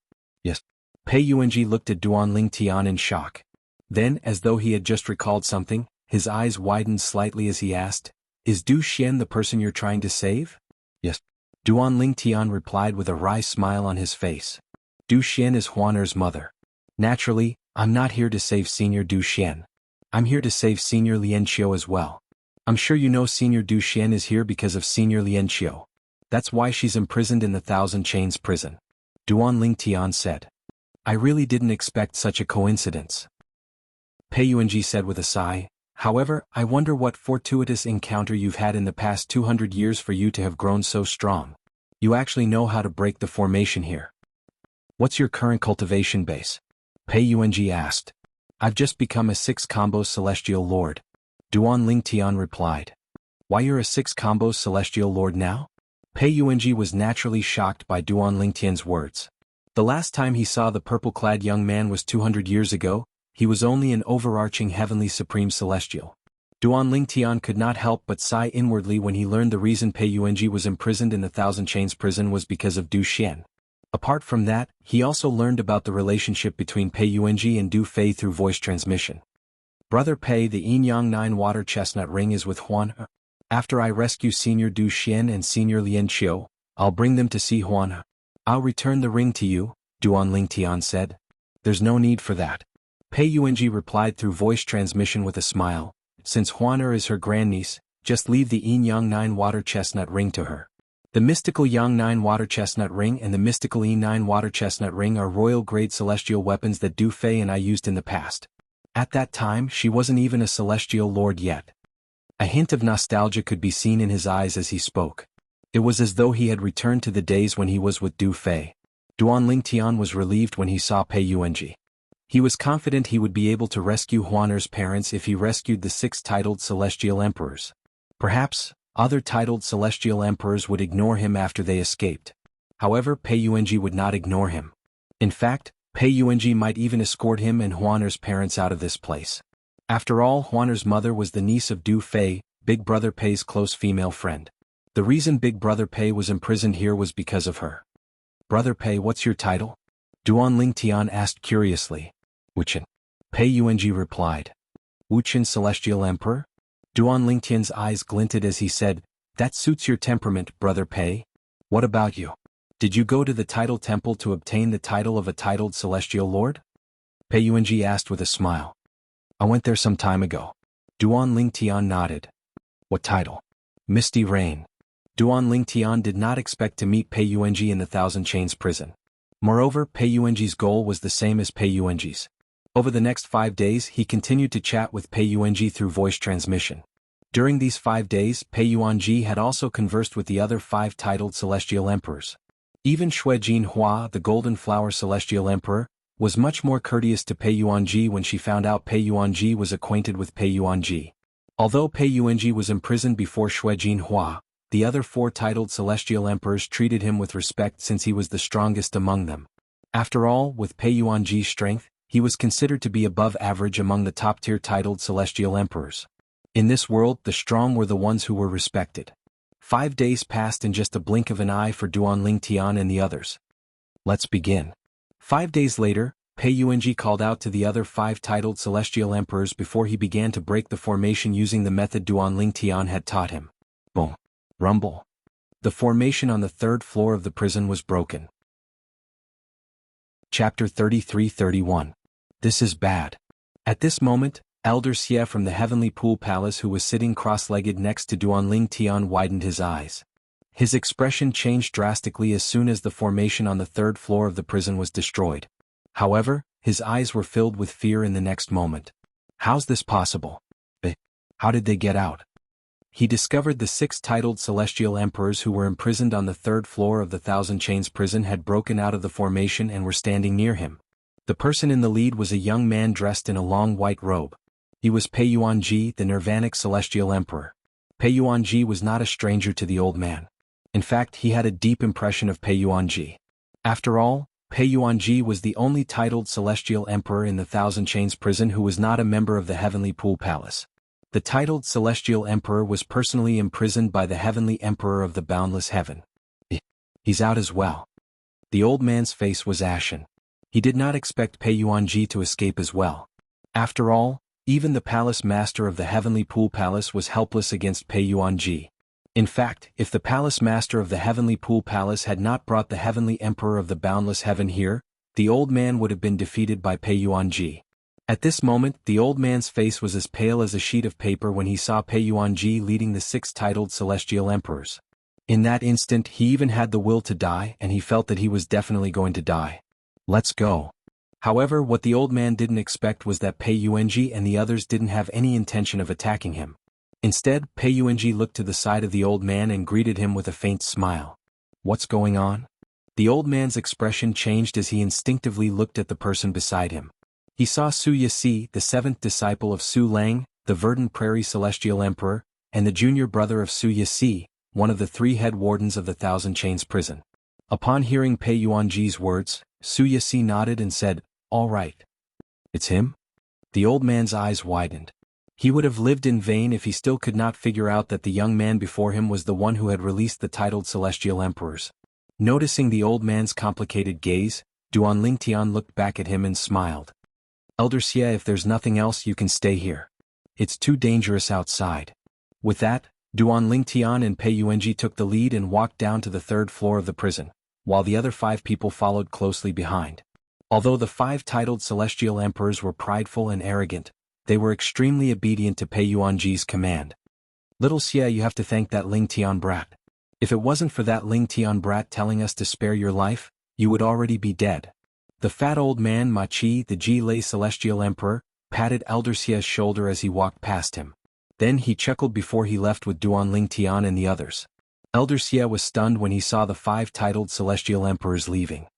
Yes. Pei Yuanji looked at Duan Lingtian in shock. Then, as though he had just recalled something, his eyes widened slightly as he asked, Is Du Xian the person you're trying to save? Yes. Duan Lingtian replied with a wry smile on his face. Du Xian is Huaner's mother. Naturally, I'm not here to save Senior Du Xian. I'm here to save Senior Lianqiu as well. I'm sure you know Senior Du Xian is here because of Senior Lianqiu. That's why she's imprisoned in the Thousand Chains prison. Duan Lingtian said. I really didn't expect such a coincidence. Pei Yuanji said with a sigh. However, I wonder what fortuitous encounter you've had in the past 200 years for you to have grown so strong. You actually know how to break the formation here. What's your current cultivation base? Pei Yuanji asked. I've just become a 6-combo Celestial Lord. Duan Lingtian replied. Why you're a 6-combo Celestial Lord now? Pei Yuanji was naturally shocked by Duan Lingtian's words. The last time he saw the purple-clad young man was 200 years ago. He was only an overarching heavenly supreme celestial. Duan Lingtian could not help but sigh inwardly when he learned the reason Pei Yuanji was imprisoned in the Thousand Chains prison was because of Du Xian. Apart from that, he also learned about the relationship between Pei Yuanji and Du Fei through voice transmission. Brother Pei, the Yin-Yang 9 water chestnut ring is with Huaner. After I rescue Senior Du Xian and Senior Lianqiu, I'll bring them to see Huaner. I'll return the ring to you, Duan Lingtian said. There's no need for that. Pei Yuanji replied through voice transmission with a smile. Since Huaner is her grandniece, just leave the Yin-Yang 9 water chestnut ring to her. The mystical Yang 9 water chestnut ring and the mystical E9 water chestnut ring are royal-grade celestial weapons that Du Fei and I used in the past. At that time, she wasn't even a celestial lord yet. A hint of nostalgia could be seen in his eyes as he spoke. It was as though he had returned to the days when he was with Du Fei. Duan Lingtian was relieved when he saw Pei Yuanji. He was confident he would be able to rescue Huaner's parents if he rescued the 6 titled celestial emperors. Perhaps, other titled celestial emperors would ignore him after they escaped. However, Pei Yuanji would not ignore him. In fact, Pei Yuanji might even escort him and Huaner's parents out of this place. After all, Huaner's mother was the niece of Du Fei, Big Brother Pei's close female friend. The reason Big Brother Pei was imprisoned here was because of her. Brother Pei, what's your title? Duan Lingtian asked curiously. Wuchen. Pei Yuanji replied. Wuchen Celestial Emperor? Duan Lingtian's eyes glinted as he said, That suits your temperament, Brother Pei. What about you? Did you go to the title temple to obtain the title of a titled Celestial Lord? Pei Yuanji asked with a smile. I went there some time ago. Duan Lingtian nodded. What title? Misty Rain. Duan Lingtian did not expect to meet Pei Yuanji in the Thousand Chains prison. Moreover, Pei Yuanji's goal was the same as Pei Yuanji's. Over the next 5 days, he continued to chat with Pei Yuanji through voice transmission. During these 5 days, Pei Yuanji had also conversed with the other 5 titled celestial emperors. Even Jianghu, the Golden Flower Celestial Emperor, was much more courteous to Pei Yuanji when she found out Pei Yuanji was acquainted with Pei Yuanji. Although Pei Yuanji was imprisoned before Jianghu, the other 4 titled Celestial Emperors treated him with respect since he was the strongest among them. After all, with Pei Yuanji's strength, he was considered to be above average among the top-tier titled Celestial Emperors. In this world, the strong were the ones who were respected. 5 days passed in just a blink of an eye for Duan Tian and the others. Let's begin. 5 days later, Pei Yuanji called out to the other 5 titled Celestial Emperors before he began to break the formation using the method Duan Tian had taught him. Boom. Rumble. The formation on the 3rd floor of the prison was broken. Chapter 33-31. This is bad. At this moment, Elder Xie from the Heavenly Pool Palace, who was sitting cross-legged next to Duan Tian, widened his eyes. His expression changed drastically as soon as the formation on the 3rd floor of the prison was destroyed. However, his eyes were filled with fear in the next moment. How's this possible? How did they get out? He discovered the 6 titled Celestial Emperors who were imprisoned on the 3rd floor of the Thousand Chains prison had broken out of the formation and were standing near him. The person in the lead was a young man dressed in a long white robe. He was Pei Yuanji, the Nirvanic Celestial Emperor. Pei Yuanji was not a stranger to the old man. In fact, he had a deep impression of Pei Yuanji. After all, Pei Yuanji was the only titled Celestial Emperor in the Thousand Chains prison who was not a member of the Heavenly Pool Palace. The titled Celestial Emperor was personally imprisoned by the Heavenly Emperor of the Boundless Heaven. He's out as well. The old man's face was ashen. He did not expect Pei Yuanji to escape as well. After all, even the Palace Master of the Heavenly Pool Palace was helpless against Pei Yuanji. In fact, if the Palace Master of the Heavenly Pool Palace had not brought the Heavenly Emperor of the Boundless Heaven here, the old man would have been defeated by Pei Yuanji. At this moment, the old man's face was as pale as a sheet of paper when he saw Pei Yuanji leading the 6 titled Celestial Emperors. In that instant, he even had the will to die, and he felt that he was definitely going to die. Let's go. However, what the old man didn't expect was that Pei Yuanji and the others didn't have any intention of attacking him. Instead, Pei Yuanji looked to the side of the old man and greeted him with a faint smile. What's going on? The old man's expression changed as he instinctively looked at the person beside him. He saw Su Yixi, the 7th disciple of Su Lang, the Verdant Prairie Celestial Emperor, and the junior brother of Su Yixi, one of the 3 head wardens of the Thousand Chains prison. Upon hearing Pei Yuanji's words, Su Yixi nodded and said, "All right. It's him?" The old man's eyes widened. He would have lived in vain if he still could not figure out that the young man before him was the one who had released the titled Celestial Emperors. Noticing the old man's complicated gaze, Duan Tian looked back at him and smiled. "Elder Xie, if there's nothing else, you can stay here. It's too dangerous outside." With that, Duan Tian and Pei Yuanji took the lead and walked down to the 3rd floor of the prison, while the other 5 people followed closely behind. Although the 5 titled Celestial Emperors were prideful and arrogant, they were extremely obedient to Pei Yuanji's command. "Little Xie, you have to thank that Ling Tian brat. If it wasn't for that Ling Tian brat telling us to spare your life, you would already be dead." The fat old man Ma Qi, the Ji-Lei Celestial Emperor, patted Elder Xie's shoulder as he walked past him. Then he chuckled before he left with Duan Tian and the others. Elder Xie was stunned when he saw the 5 titled Celestial Emperors leaving.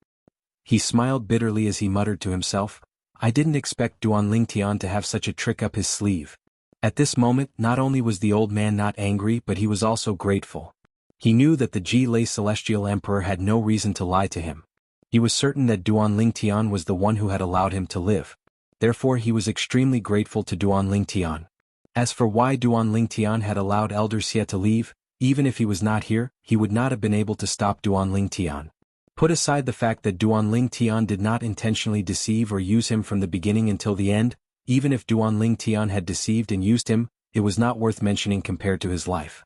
He smiled bitterly as he muttered to himself, "I didn't expect Duan Tian to have such a trick up his sleeve." At this moment, not only was the old man not angry, but he was also grateful. He knew that the Ji-Lei Celestial Emperor had no reason to lie to him. He was certain that Duan Tian was the one who had allowed him to live. Therefore he was extremely grateful to Duan Tian. As for why Duan Tian had allowed Elder Xie to leave, even if he was not here, he would not have been able to stop Duan Tian. Put aside the fact that Duan Tian did not intentionally deceive or use him from the beginning until the end, even if Duan Tian had deceived and used him, it was not worth mentioning compared to his life.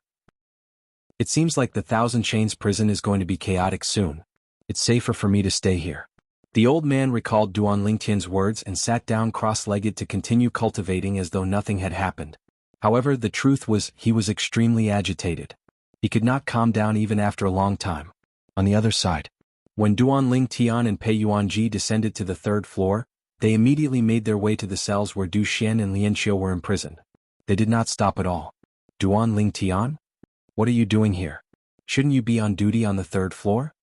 It seems like the Thousand Chains prison is going to be chaotic soon. It's safer for me to stay here. The old man recalled Duan Tian's words and sat down cross-legged to continue cultivating as though nothing had happened. However, the truth was, he was extremely agitated. He could not calm down even after a long time. On the other side, when Duan Tian and Pei Yuanji descended to the 3rd floor, they immediately made their way to the cells where Du Xian and Lian Qiu were imprisoned. They did not stop at all. "Duan Tian? What are you doing here? Shouldn't you be on duty on the 3rd floor?"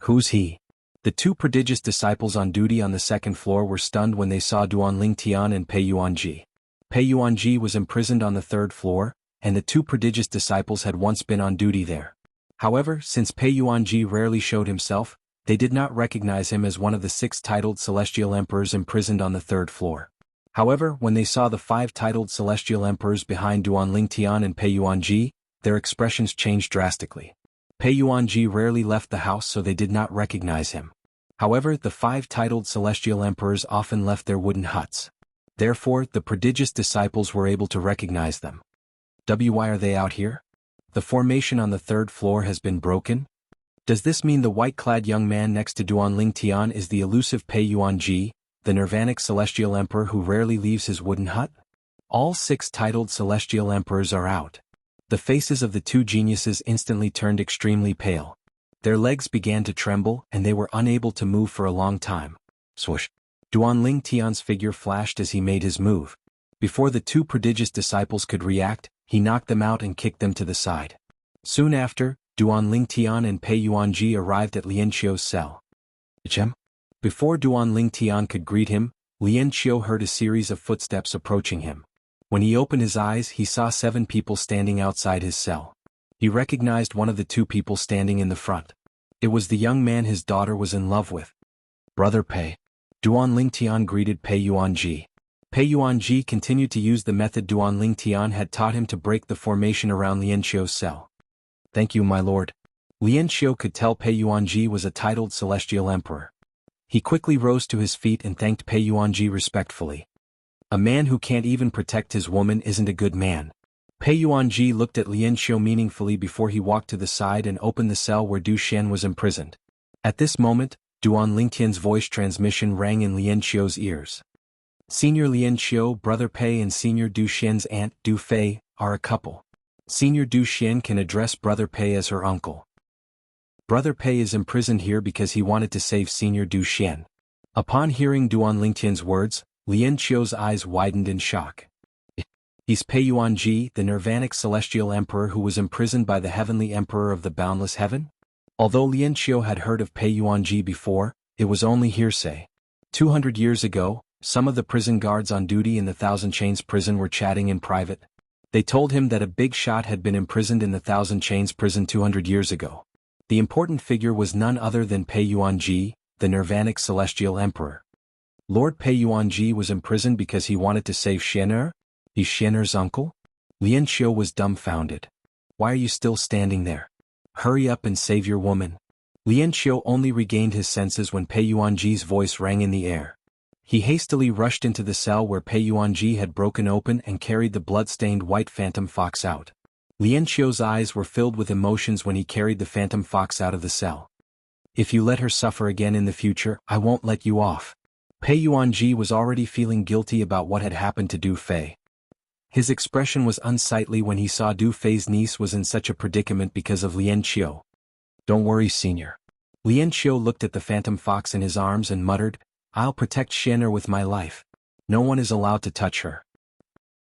Who's he? The two prodigious disciples on duty on the second floor were stunned when they saw Duanling Tian and Pei Yuanji. Pei Yuanji was imprisoned on the third floor, and the two prodigious disciples had once been on duty there. However, since Pei Yuanji rarely showed himself, they did not recognize him as one of the 6 titled celestial emperors imprisoned on the third floor. However, when they saw the 5 titled celestial emperors behind Duanling Tian and Pei Yuanji, their expressions changed drastically. Pei Yuanji rarely left the house, so they did not recognize him. However, the 5 titled celestial emperors often left their wooden huts. Therefore, the prodigious disciples were able to recognize them. Why are they out here? The formation on the third floor has been broken? Does this mean the white-clad young man next to Duanling Tian is the elusive Pei Yuanji, the Nirvanic celestial emperor who rarely leaves his wooden hut? All 6 titled celestial emperors are out. The faces of the two geniuses instantly turned extremely pale. Their legs began to tremble and they were unable to move for a long time. Swoosh! Duanling Tian's figure flashed as he made his move. Before the two prodigious disciples could react, he knocked them out and kicked them to the side. Soon after, Duanling Tian and Pei Yuanji arrived at Lian Qiu's cell. Before Duanling Tian could greet him, Lian Qiu heard a series of footsteps approaching him. When he opened his eyes, he saw 7 people standing outside his cell. He recognized one of the 2 people standing in the front. It was the young man his daughter was in love with. Brother Pei. Duanling Tian greeted Pei Yuanji. Pei Yuanji continued to use the method Duanling Tian had taught him to break the formation around Lian Qiu's cell. Thank you, my lord. Lian Qiu could tell Pei Yuanji was a titled celestial emperor. He quickly rose to his feet and thanked Pei Yuanji respectfully. A man who can't even protect his woman isn't a good man. Pei Yuanji looked at Lian Qiu meaningfully before he walked to the side and opened the cell where Du Xian was imprisoned. At this moment, Duanling Tian's voice transmission rang in Lian Qiu's ears. Senior Lian Qiu, Brother Pei and Senior Du Xian's aunt, Du Fei, are a couple. Senior Du Xian can address Brother Pei as her uncle. Brother Pei is imprisoned here because he wanted to save Senior Du Xian. Upon hearing Duanling Tian's words, Lian Qiu's eyes widened in shock. He's Pei Yuanji, the Nirvanic celestial emperor who was imprisoned by the heavenly emperor of the boundless heaven? Although Lian Qiu had heard of Pei Yuanji before, it was only hearsay. 200 years ago, some of the prison guards on duty in the Thousand Chains prison were chatting in private. They told him that a big shot had been imprisoned in the Thousand Chains prison 200 years ago. The important figure was none other than Pei Yuanji, the Nirvanic celestial emperor. Lord Pei Yuanji was imprisoned because he wanted to save Xian'er? He's Xian'er's uncle? Lian Qiu was dumbfounded. Why are you still standing there? Hurry up and save your woman. Lian Qiu only regained his senses when Pei Yuanji's voice rang in the air. He hastily rushed into the cell where Pei Yuanji had broken open and carried the blood-stained white phantom fox out. Lian Qiu's eyes were filled with emotions when he carried the phantom fox out of the cell. If you let her suffer again in the future, I won't let you off. Pei Yuanji was already feeling guilty about what had happened to Du Fei. His expression was unsightly when he saw Du Fei's niece was in such a predicament because of Lian Qiu. Don't worry, Senior. Lian Qiu looked at the phantom fox in his arms and muttered, I'll protect Xian'er with my life. No one is allowed to touch her.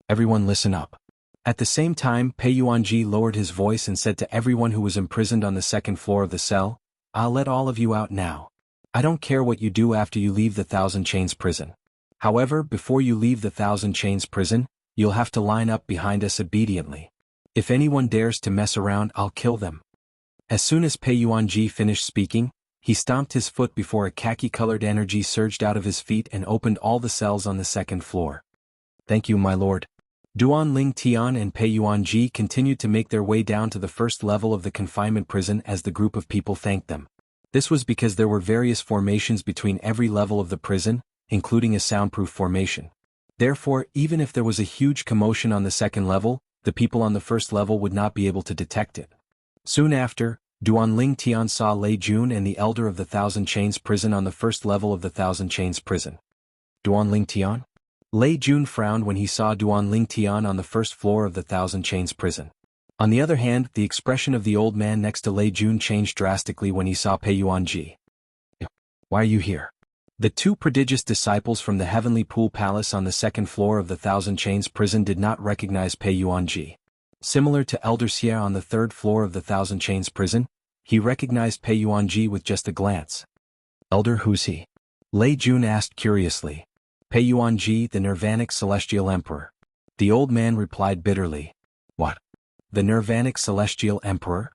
Everyone listen up. At the same time, Pei Yuanji lowered his voice and said to everyone who was imprisoned on the second floor of the cell, I'll let all of you out now. I don't care what you do after you leave the Thousand Chains prison. However, before you leave the Thousand Chains prison, you'll have to line up behind us obediently. If anyone dares to mess around, I'll kill them. As soon as Pei Yuanji finished speaking, he stomped his foot before a khaki-colored energy surged out of his feet and opened all the cells on the second floor. Thank you, my lord. Duanling Tian and Pei Yuanji continued to make their way down to the first level of the confinement prison as the group of people thanked them. This was because there were various formations between every level of the prison, including a soundproof formation. Therefore, even if there was a huge commotion on the second level, the people on the first level would not be able to detect it. Soon after, Duanling Tian saw Lei Jun and the elder of the Thousand Chains prison on the first level of the Thousand Chains prison. Duanling Tian? Lei Jun frowned when he saw Duanling Tian on the first floor of the Thousand Chains prison. On the other hand, the expression of the old man next to Lei Jun changed drastically when he saw Pei Yuanji. Why are you here? The two prodigious disciples from the Heavenly Pool Palace on the second floor of the Thousand Chains prison did not recognize Pei Yuanji. Similar to Elder Xia on the third floor of the Thousand Chains prison, he recognized Pei Yuanji with just a glance. "Elder, who's he?" Lei Jun asked curiously. "Pei Yuanji, the Nirvanic Celestial Emperor." The old man replied bitterly. "What? The Nirvanic Celestial Emperor?"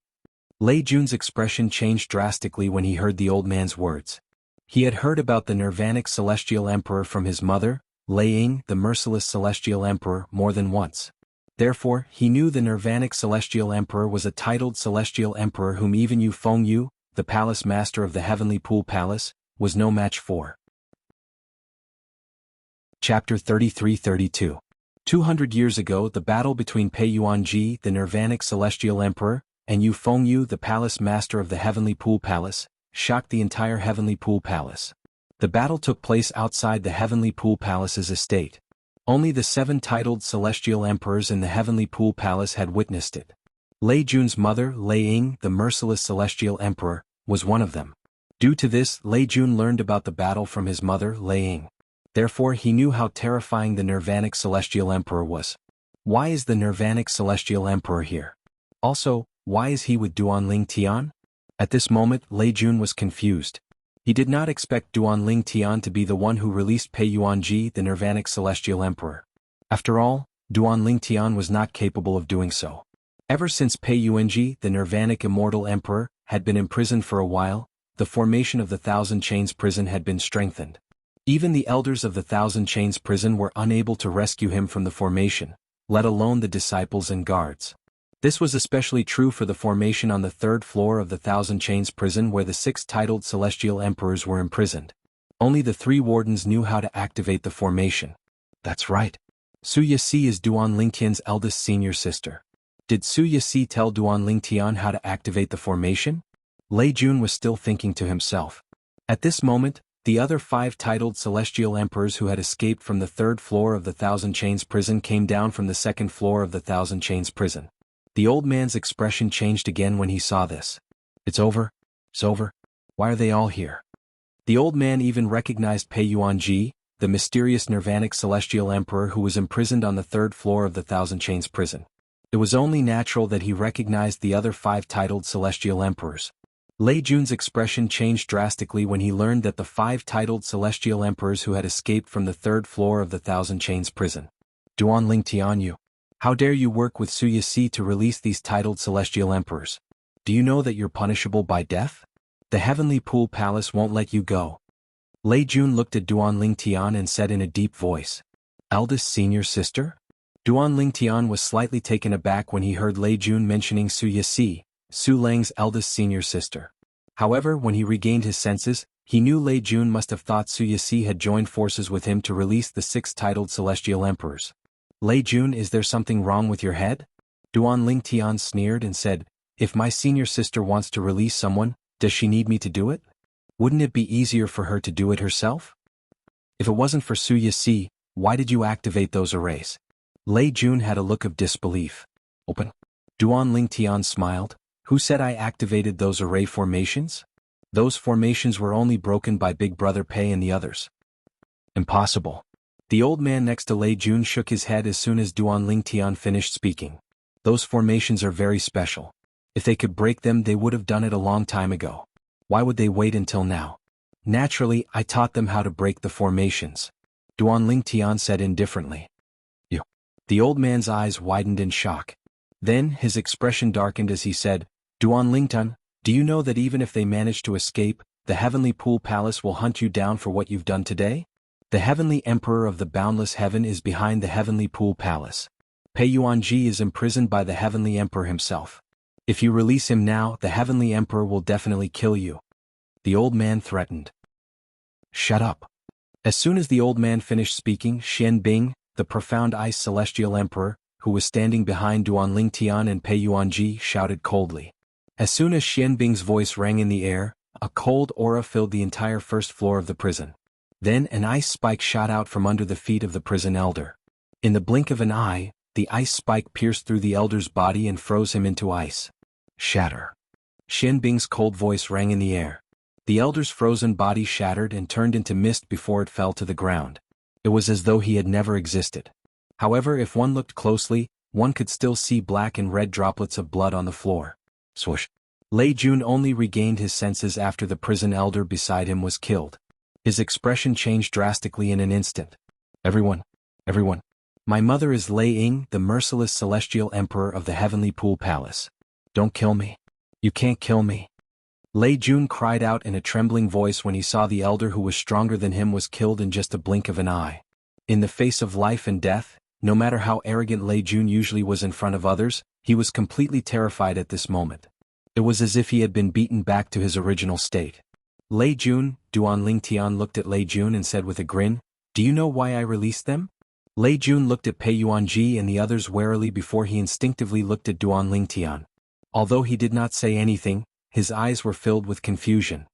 Lei Jun's expression changed drastically when he heard the old man's words. He had heard about the Nirvanic Celestial Emperor from his mother, Lei Ying, the Merciless Celestial Emperor, more than once. Therefore, he knew the Nirvanic Celestial Emperor was a titled Celestial Emperor whom even Yu Fengyu, the Palace Master of the Heavenly Pool Palace, was no match for. Chapter 33-32. 200 years ago, the battle between Pei Yuanji, the Nirvanic Celestial Emperor, and Yu Fengyu, the Palace Master of the Heavenly Pool Palace, shocked the entire Heavenly Pool Palace. The battle took place outside the Heavenly Pool Palace's estate. Only the 7 titled Celestial Emperors in the Heavenly Pool Palace had witnessed it. Lei Jun's mother, Lei Ying, the Merciless Celestial Emperor, was one of them. Due to this, Lei Jun learned about the battle from his mother, Lei Ying. Therefore he knew how terrifying the Nirvanic Celestial Emperor was. Why is the Nirvanic Celestial Emperor here? Also, why is he with Duanling Tian? At this moment, Lei Jun was confused. He did not expect Duanling Tian to be the one who released Pei Yuanji, the Nirvanic Celestial Emperor. After all, Duanling Tian was not capable of doing so. Ever since Pei Yuanji, the Nirvanic Immortal Emperor, had been imprisoned for a while, the formation of the Thousand Chains prison had been strengthened. Even the elders of the Thousand Chains prison were unable to rescue him from the formation, let alone the disciples and guards. This was especially true for the formation on the 3rd floor of the Thousand Chains prison where the 6 titled Celestial Emperors were imprisoned. Only the 3 wardens knew how to activate the formation. That's right. Su Yixi is Duanling Tian's eldest senior sister. Did Su Yixi tell Duanling Tian how to activate the formation? Lei Jun was still thinking to himself. At this moment, the other 5 titled Celestial Emperors who had escaped from the 3rd floor of the Thousand Chains prison came down from the 2nd floor of the Thousand Chains prison. The old man's expression changed again when he saw this. It's over? It's over? Why are they all here? The old man even recognized Pei Yuanji, the mysterious Nirvanic Celestial Emperor who was imprisoned on the 3rd floor of the Thousand Chains prison. It was only natural that he recognized the other 5 titled Celestial Emperors. Lei Jun's expression changed drastically when he learned that the 5 titled Celestial Emperors who had escaped from the 3rd floor of the Thousand Chains prison. Duanling Tianyu, how dare you work with Su Yixi to release these titled Celestial Emperors? Do you know that you're punishable by death? The Heavenly Pool Palace won't let you go. Lei Jun looked at Duanling Tian and said in a deep voice, "Eldest senior sister?" Duanling Tian was slightly taken aback when he heard Lei Jun mentioning Su Yixi, Su Lang's eldest senior sister. However, when he regained his senses, he knew Lei Jun must have thought Su Yixi had joined forces with him to release the 6 titled Celestial Emperors. "Lei Jun, is there something wrong with your head?" Duanling Tian sneered and said, "If my senior sister wants to release someone, does she need me to do it? Wouldn't it be easier for her to do it herself? If it wasn't for Su Yixi, why did you activate those arrays?" Lei Jun had a look of disbelief. "Open." Duanling Tian smiled. "Who said I activated those array formations? Those formations were only broken by Big Brother Pei and the others." "Impossible." The old man next to Lei Jun shook his head as soon as Duanling Tian finished speaking. "Those formations are very special. If they could break them, they would have done it a long time ago. Why would they wait until now? Naturally, I taught them how to break the formations," Duanling Tian said indifferently. "You." The old man's eyes widened in shock. Then, his expression darkened as he said, "Duanling Tian, do you know that even if they manage to escape, the Heavenly Pool Palace will hunt you down for what you've done today? The Heavenly Emperor of the Boundless Heaven is behind the Heavenly Pool Palace. Pei Yuanji is imprisoned by the Heavenly Emperor himself. If you release him now, the Heavenly Emperor will definitely kill you," the old man threatened. "Shut up." As soon as the old man finished speaking, Xian Bing, the Profound Ice Celestial Emperor, who was standing behind Duanling Tian and Pei Yuanji, shouted coldly. As soon as Xian Bing's voice rang in the air, a cold aura filled the entire 1st floor of the prison. Then an ice spike shot out from under the feet of the prison elder. In the blink of an eye, the ice spike pierced through the elder's body and froze him into ice. Shatter. Xian Bing's cold voice rang in the air. The elder's frozen body shattered and turned into mist before it fell to the ground. It was as though he had never existed. However, if one looked closely, one could still see black and red droplets of blood on the floor. Swoosh. Lei Jun only regained his senses after the prison elder beside him was killed. His expression changed drastically in an instant. Everyone. My mother is Lei Ying, the merciless celestial emperor of the Heavenly Pool Palace. Don't kill me. You can't kill me. Lei Jun cried out in a trembling voice when he saw the elder who was stronger than him was killed in just a blink of an eye. In the face of life and death, no matter how arrogant Lei Jun usually was in front of others, he was completely terrified at this moment. It was as if he had been beaten back to his original state. Lei Jun, Duan Lingtian looked at Lei Jun and said with a grin, "Do you know why I released them?" Lei Jun looked at Pei Yuanji and the others warily before he instinctively looked at Duan Lingtian. Although he did not say anything, his eyes were filled with confusion.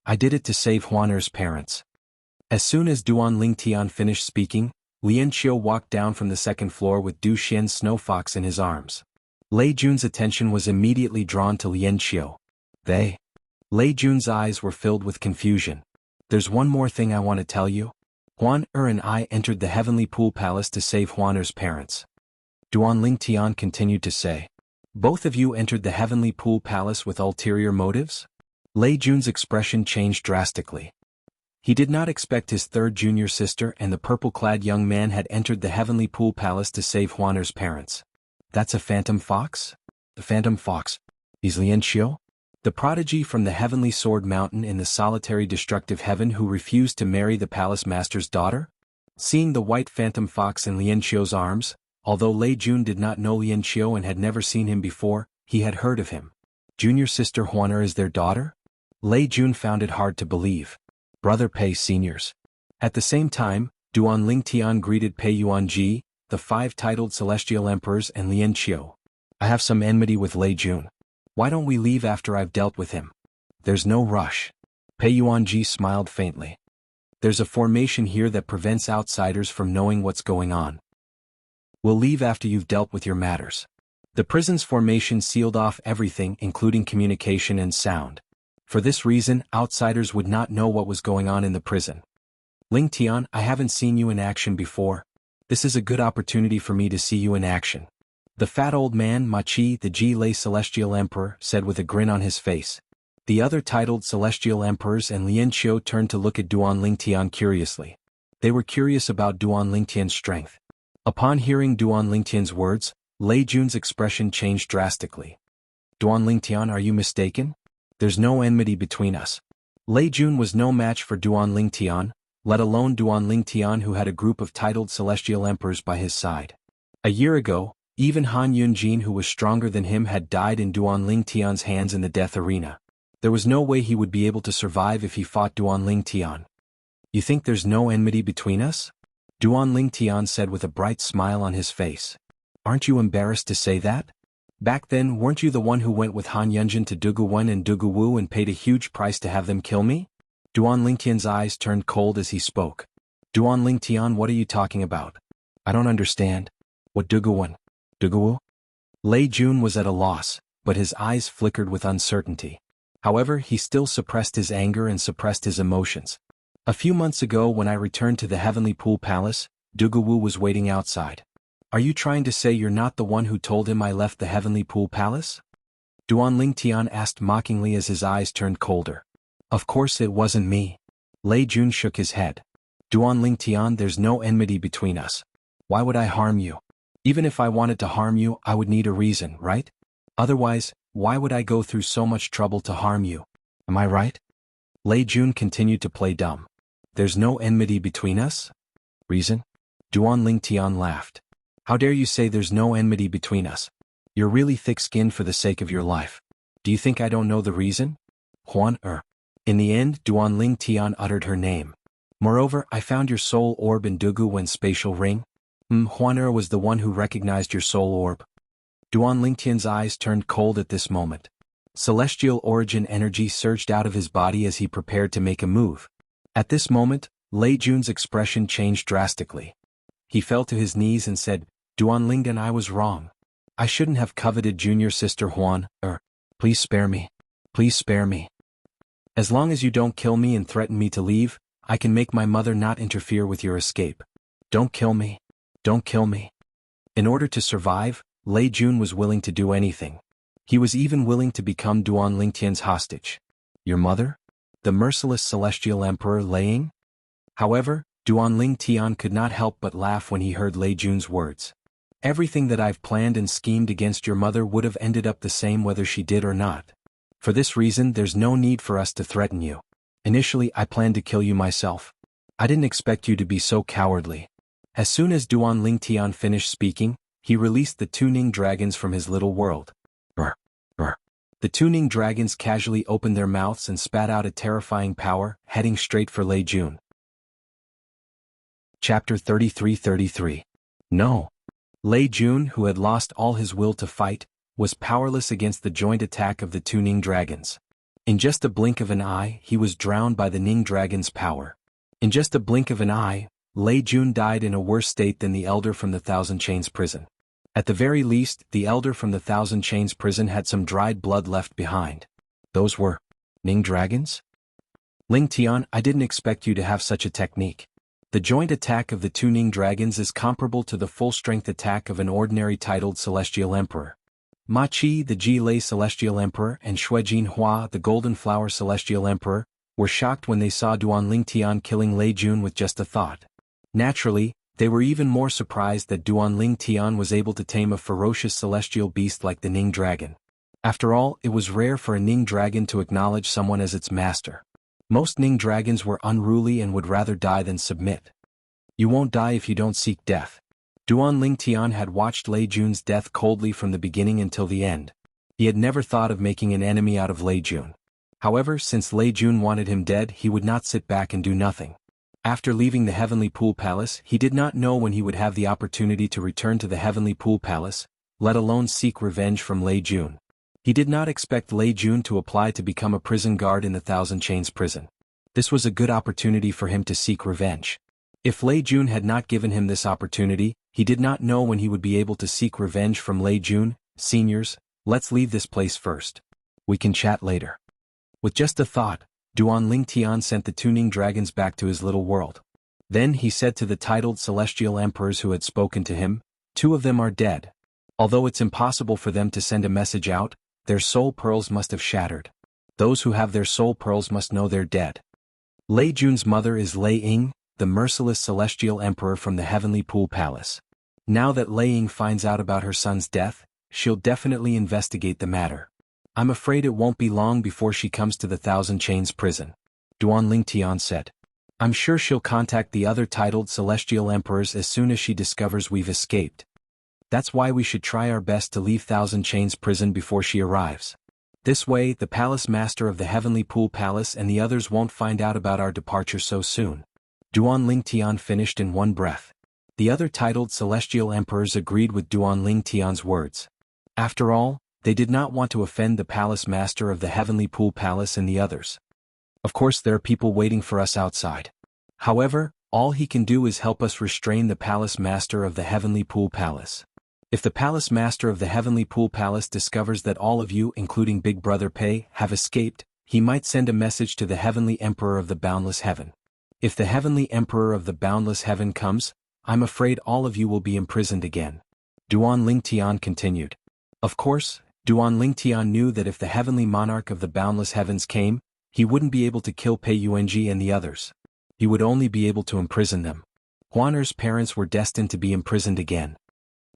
"I did it to save Huaner's parents." As soon as Duan Lingtian finished speaking, Lian Xiu walked down from the second floor with Du Xian's snow fox in his arms. Lei Jun's attention was immediately drawn to Lian Xiu. Lei Jun's eyes were filled with confusion. "There's one more thing I want to tell you. Huan and I entered the Heavenly Pool Palace to save Huaner's parents." Duan Lingtian continued to say. "Both of you entered the Heavenly Pool Palace with ulterior motives?" Lei Jun's expression changed drastically. He did not expect his third junior sister and the purple-clad young man had entered the Heavenly Pool Palace to save Huaner's parents. "That's a phantom fox?" "The phantom fox. He's Lian Xiu? The prodigy from the Heavenly Sword Mountain in the solitary destructive heaven who refused to marry the palace master's daughter?" Seeing the white phantom fox in Lian Xiu's arms, although Lei Jun did not know Lian Xiu and had never seen him before, he had heard of him. Junior sister Huaner is their daughter? Lei Jun found it hard to believe. Brother Pei seniors. At the same time, Duan Lingtian greeted Pei Yuanji, the 5 titled celestial emperors and Lian Xiu. "I have some enmity with Lei Jun. Why don't we leave after I've dealt with him?" "There's no rush." Pei Yuanji smiled faintly. "There's a formation here that prevents outsiders from knowing what's going on. We'll leave after you've dealt with your matters." The prison's formation sealed off everything including communication and sound. For this reason, outsiders would not know what was going on in the prison. "Lingtian, I haven't seen you in action before. This is a good opportunity for me to see you in action." The fat old man, Ma Qi, the Ji Lei Celestial Emperor, said with a grin on his face. The other titled Celestial Emperors and Lian Xiu turned to look at Duan Lingtian curiously. They were curious about Duan Lingtian's strength. Upon hearing Duan Lingtian's words, Lei Jun's expression changed drastically. "Duan Lingtian, are you mistaken? There's no enmity between us." Lei Jun was no match for Duan Lingtian, let alone Duan Lingtian who had a group of titled Celestial Emperors by his side. A year ago, even Han Yunjin who was stronger than him had died in Duan Lingtian's hands in the death arena. There was no way he would be able to survive if he fought Duan Lingtian. "You think there's no enmity between us?" Duan Lingtian said with a bright smile on his face. "Aren't you embarrassed to say that? Back then weren't you the one who went with Han Yunjin to Duguwen and Duguwu and paid a huge price to have them kill me?" Duan Lingtian's eyes turned cold as he spoke. "Duan Lingtian, what are you talking about? I don't understand. What Duguwen? Duguwu?" Lei Jun was at a loss, but his eyes flickered with uncertainty. However, he still suppressed his anger and suppressed his emotions. "A few months ago when I returned to the Heavenly Pool Palace, Duguwu was waiting outside." "Are you trying to say you're not the one who told him I left the Heavenly Pool Palace?" Duan Lingtian asked mockingly as his eyes turned colder. "Of course it wasn't me." Lei Jun shook his head. "Duan Lingtian, there's no enmity between us. Why would I harm you? Even if I wanted to harm you, I would need a reason, right? Otherwise, why would I go through so much trouble to harm you? Am I right?" Lei Jun continued to play dumb. "There's no enmity between us? Reason?" Duan Lingtian laughed. "How dare you say there's no enmity between us? You're really thick-skinned for the sake of your life. Do you think I don't know the reason? Huan In the end, Duan Lingtian uttered her name. "Moreover, I found your soul orb in Duguwen's spatial ring. Huan was the one who recognized your soul orb." Duan Lingtian's eyes turned cold at this moment. Celestial origin energy surged out of his body as he prepared to make a move. At this moment, Lei Jun's expression changed drastically. He fell to his knees and said, "Duan Lingdan, I was wrong. I shouldn't have coveted junior sister Huan. Please spare me. Please spare me. As long as you don't kill me and threaten me to leave, I can make my mother not interfere with your escape. Don't kill me. Don't kill me." In order to survive, Lei Jun was willing to do anything. He was even willing to become Duan Lingtian's hostage. Your mother? The merciless celestial emperor Lei Ying? However, Duan Lingtian could not help but laugh when he heard Lei Jun's words. Everything that I've planned and schemed against your mother would have ended up the same whether she did or not. For this reason there's no need for us to threaten you. Initially I planned to kill you myself. I didn't expect you to be so cowardly. As soon as Duan Lingtian finished speaking, he released the two Ning dragons from his little world. Brr, brr. The two Ning dragons casually opened their mouths and spat out a terrifying power, heading straight for Lei Jun. Chapter 33-33. No. Lei Jun, who had lost all his will to fight, was powerless against the joint attack of the two Ning dragons. In just a blink of an eye, he was drowned by the Ning dragon's power. In just a blink of an eye, Lei Jun died in a worse state than the elder from the Thousand Chains prison. At the very least, the elder from the Thousand Chains prison had some dried blood left behind. Those were Ning dragons? Lingtian, I didn't expect you to have such a technique. The joint attack of the two Ning dragons is comparable to the full-strength attack of an ordinary titled Celestial Emperor. Ma Qi, the Ji Lei Celestial Emperor, and Shui Jinhua, the Golden Flower Celestial Emperor, were shocked when they saw Duan Lingtian killing Lei Jun with just a thought. Naturally, they were even more surprised that Duan Lingtian was able to tame a ferocious celestial beast like the Ning dragon. After all, it was rare for a Ning dragon to acknowledge someone as its master. Most Ning dragons were unruly and would rather die than submit. You won't die if you don't seek death. Duan Lingtian had watched Lei Jun's death coldly from the beginning until the end. He had never thought of making an enemy out of Lei Jun. However, since Lei Jun wanted him dead, he would not sit back and do nothing. After leaving the Heavenly Pool Palace, he did not know when he would have the opportunity to return to the Heavenly Pool Palace, let alone seek revenge from Lei Jun. He did not expect Lei Jun to apply to become a prison guard in the Thousand Chains prison. This was a good opportunity for him to seek revenge. If Lei Jun had not given him this opportunity, he did not know when he would be able to seek revenge from Lei Jun. Seniors, let's leave this place first. We can chat later. With just a thought, Duan Lingtian sent the two Ning dragons back to his little world. Then he said to the titled celestial emperors who had spoken to him, two of them are dead. Although it's impossible for them to send a message out, their soul pearls must have shattered. Those who have their soul pearls must know they're dead. Lei Jun's mother is Lei Ying, the merciless celestial emperor from the Heavenly Pool Palace. Now that Lei Ying finds out about her son's death, she'll definitely investigate the matter. I'm afraid it won't be long before she comes to the Thousand Chains prison. Duan Lingtian said. I'm sure she'll contact the other titled celestial emperors as soon as she discovers we've escaped. That's why we should try our best to leave Thousand Chains prison before she arrives. This way, the palace master of the Heavenly Pool Palace and the others won't find out about our departure so soon. Duan Lingtian finished in one breath. The other titled celestial emperors agreed with Duan Lingtian's words. After all, they did not want to offend the palace master of the Heavenly Pool Palace and the others. Of course there are people waiting for us outside. However, all he can do is help us restrain the palace master of the Heavenly Pool Palace. If the palace master of the Heavenly Pool Palace discovers that all of you, including Big Brother Pei, have escaped, he might send a message to the Heavenly Emperor of the Boundless Heaven. If the Heavenly Emperor of the Boundless Heaven comes, I'm afraid all of you will be imprisoned again. Duan Lingtian continued. Of course, Duan Lingtian knew that if the Heavenly Monarch of the Boundless Heavens came, he wouldn't be able to kill Pei Yuanji and the others. He would only be able to imprison them. Huaner's parents were destined to be imprisoned again.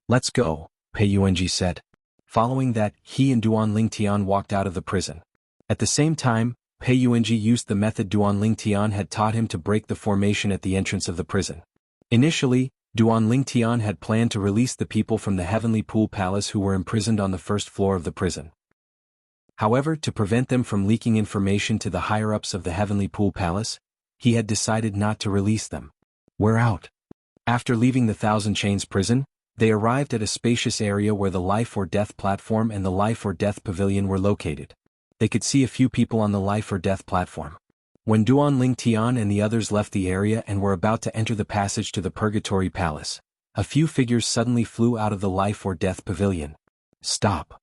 Let's go, Pei Yuanji said. Following that, he and Duan Lingtian walked out of the prison. At the same time, Pei Yuanji used the method Duan Lingtian had taught him to break the formation at the entrance of the prison. Initially, Duan Lingtian had planned to release the people from the Heavenly Pool Palace who were imprisoned on the first floor of the prison. However, to prevent them from leaking information to the higher-ups of the Heavenly Pool Palace, he had decided not to release them. We're out. After leaving the Thousand Chains prison, they arrived at a spacious area where the Life or Death platform and the Life or Death pavilion were located. They could see a few people on the Life or Death platform. When Duan Lingtian and the others left the area and were about to enter the passage to the Purgatory Palace, a few figures suddenly flew out of the Life or Death pavilion. Stop.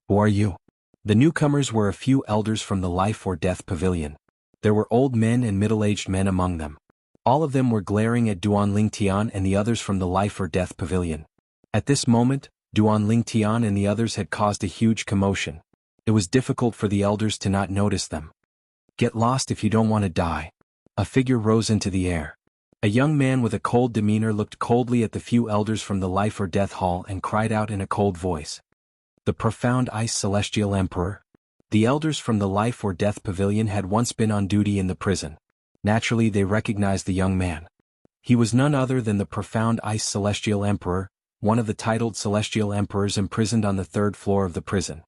Who are you? The newcomers were a few elders from the Life or Death pavilion. There were old men and middle-aged men among them. All of them were glaring at Duan Lingtian and the others from the Life or Death pavilion. At this moment, Duan Lingtian and the others had caused a huge commotion. It was difficult for the elders to not notice them. Get lost if you don't want to die. A figure rose into the air. A young man with a cold demeanor looked coldly at the few elders from the life or death hall and cried out in a cold voice. The profound ice celestial emperor? The elders from the life or death pavilion had once been on duty in the prison. Naturally they recognized the young man. He was none other than the profound ice celestial emperor, one of the titled celestial emperors imprisoned on the 3rd floor of the prison.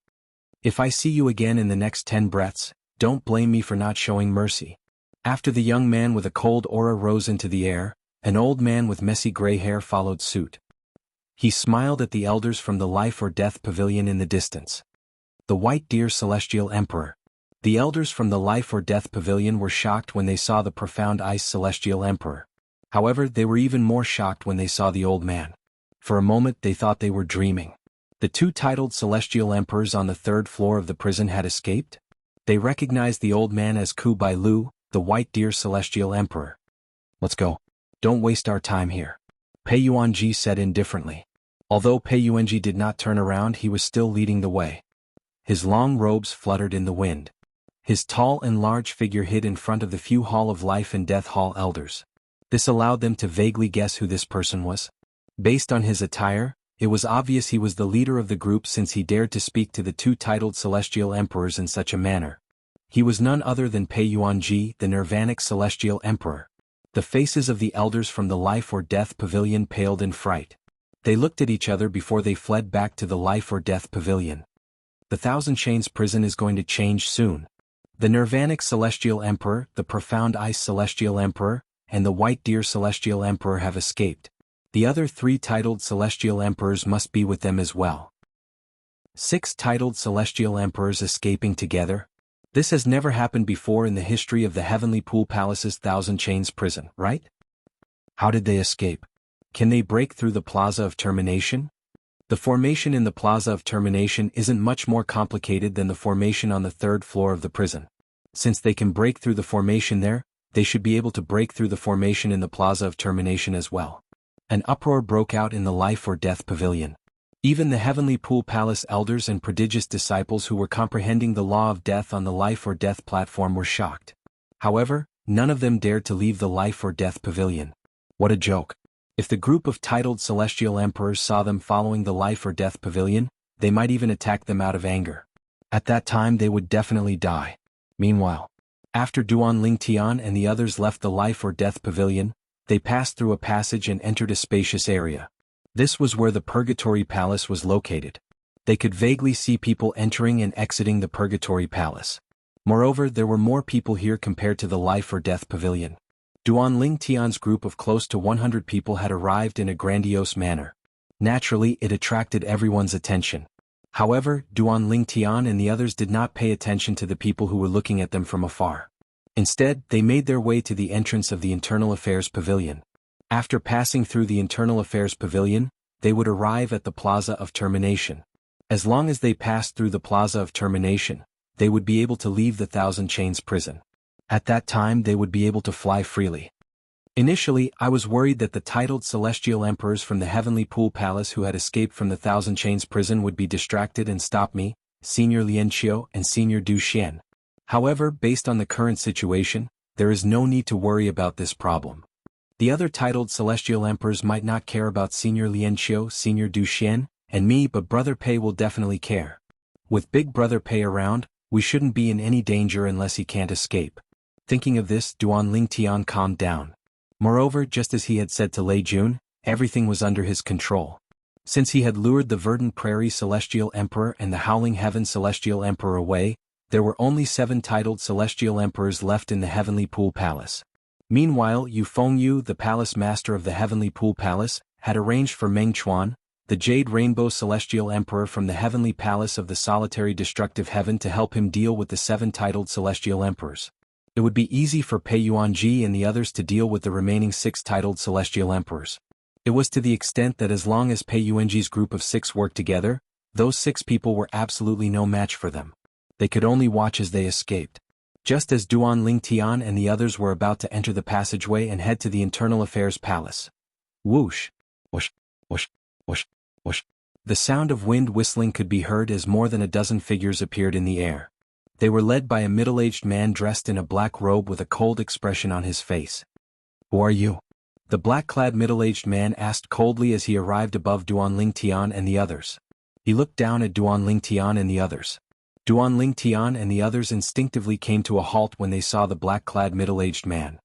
If I see you again in the next 10 breaths, don't blame me for not showing mercy. After the young man with a cold aura rose into the air, an old man with messy gray hair followed suit. He smiled at the elders from the life or death pavilion in the distance. The white deer celestial emperor. The elders from the life or death pavilion were shocked when they saw the profound ice celestial emperor. However, they were even more shocked when they saw the old man. For a moment they thought they were dreaming. The 2 titled celestial emperors on the 3rd floor of the prison had escaped? They recognized the old man as Ku Bai Lu, the white deer celestial emperor. Let's go. Don't waste our time here. Pei Yuanji said indifferently. Although Pei Yuanji did not turn around, he was still leading the way. His long robes fluttered in the wind. His tall and large figure hid in front of the few Hall of Life and Death Hall elders. This allowed them to vaguely guess who this person was. Based on his attire, it was obvious he was the leader of the group since he dared to speak to the 2 titled celestial emperors in such a manner. He was none other than Pei Yuanji, the Nirvanic celestial emperor. The faces of the elders from the life or death pavilion paled in fright. They looked at each other before they fled back to the life or death pavilion. The Thousand Chains prison is going to change soon. The Nirvanic celestial emperor, the profound ice celestial emperor, and the white deer celestial emperor have escaped. The other 3 titled celestial emperors must be with them as well. 6 titled celestial emperors escaping together? This has never happened before in the history of the Heavenly Pool Palace's Thousand Chains prison, right? How did they escape? Can they break through the Plaza of Termination? The formation in the Plaza of Termination isn't much more complicated than the formation on the 3rd floor of the prison. Since they can break through the formation there, they should be able to break through the formation in the Plaza of Termination as well. An uproar broke out in the life or death pavilion. Even the Heavenly Pool Palace elders and prodigious disciples who were comprehending the law of death on the life or death platform were shocked. However, none of them dared to leave the life or death pavilion. What a joke. If the group of titled celestial emperors saw them following the life or death pavilion, they might even attack them out of anger. At that time they would definitely die. Meanwhile, after Duan Lingtian and the others left the life or death pavilion, they passed through a passage and entered a spacious area. This was where the Purgatory Palace was located. They could vaguely see people entering and exiting the Purgatory Palace. Moreover, there were more people here compared to the life or death pavilion. Duan Lingtian's group of close to 100 people had arrived in a grandiose manner. Naturally, it attracted everyone's attention. However, Duan Lingtian and the others did not pay attention to the people who were looking at them from afar. Instead, they made their way to the entrance of the Internal Affairs Pavilion. After passing through the Internal Affairs Pavilion, they would arrive at the Plaza of Termination. As long as they passed through the Plaza of Termination, they would be able to leave the Thousand Chains prison. At that time they would be able to fly freely. Initially, I was worried that the titled celestial emperors from the Heavenly Pool Palace who had escaped from the Thousand Chains prison would be distracted and stop me, Senior Lianqiu and Senior Du Xian. However, based on the current situation, there is no need to worry about this problem. The other titled celestial emperors might not care about Senior Lianqiu, Senior Du Xian, and me, but Brother Pei will definitely care. With Big Brother Pei around, we shouldn't be in any danger unless he can't escape. Thinking of this, Duan Lingtian calmed down. Moreover, just as he had said to Lei Jun, everything was under his control. Since he had lured the Verdant Prairie Celestial Emperor and the Howling Heaven Celestial Emperor away, there were only 7 titled celestial emperors left in the Heavenly Pool Palace. Meanwhile, Yu Fengyu, the palace master of the Heavenly Pool Palace, had arranged for Meng Chuan, the Jade Rainbow Celestial Emperor from the Heavenly Palace of the Solitary Destructive Heaven, to help him deal with the 7 titled celestial emperors. It would be easy for Pei Yuanji and the others to deal with the remaining 6 titled celestial emperors. It was to the extent that as long as Pei Yuanji's group of 6 worked together, those 6 people were absolutely no match for them. They could only watch as they escaped. Just as Duan Lingtian and the others were about to enter the passageway and head to the Internal Affairs Palace. Whoosh! Whoosh! Whoosh! Whoosh! Whoosh! The sound of wind whistling could be heard as more than a dozen figures appeared in the air. They were led by a middle-aged man dressed in a black robe with a cold expression on his face. "Who are you?" The black-clad middle-aged man asked coldly as he arrived above Duanling Tian and the others. He looked down at Duanling Tian and the others. Duanling Tian and the others instinctively came to a halt when they saw the black-clad middle-aged man.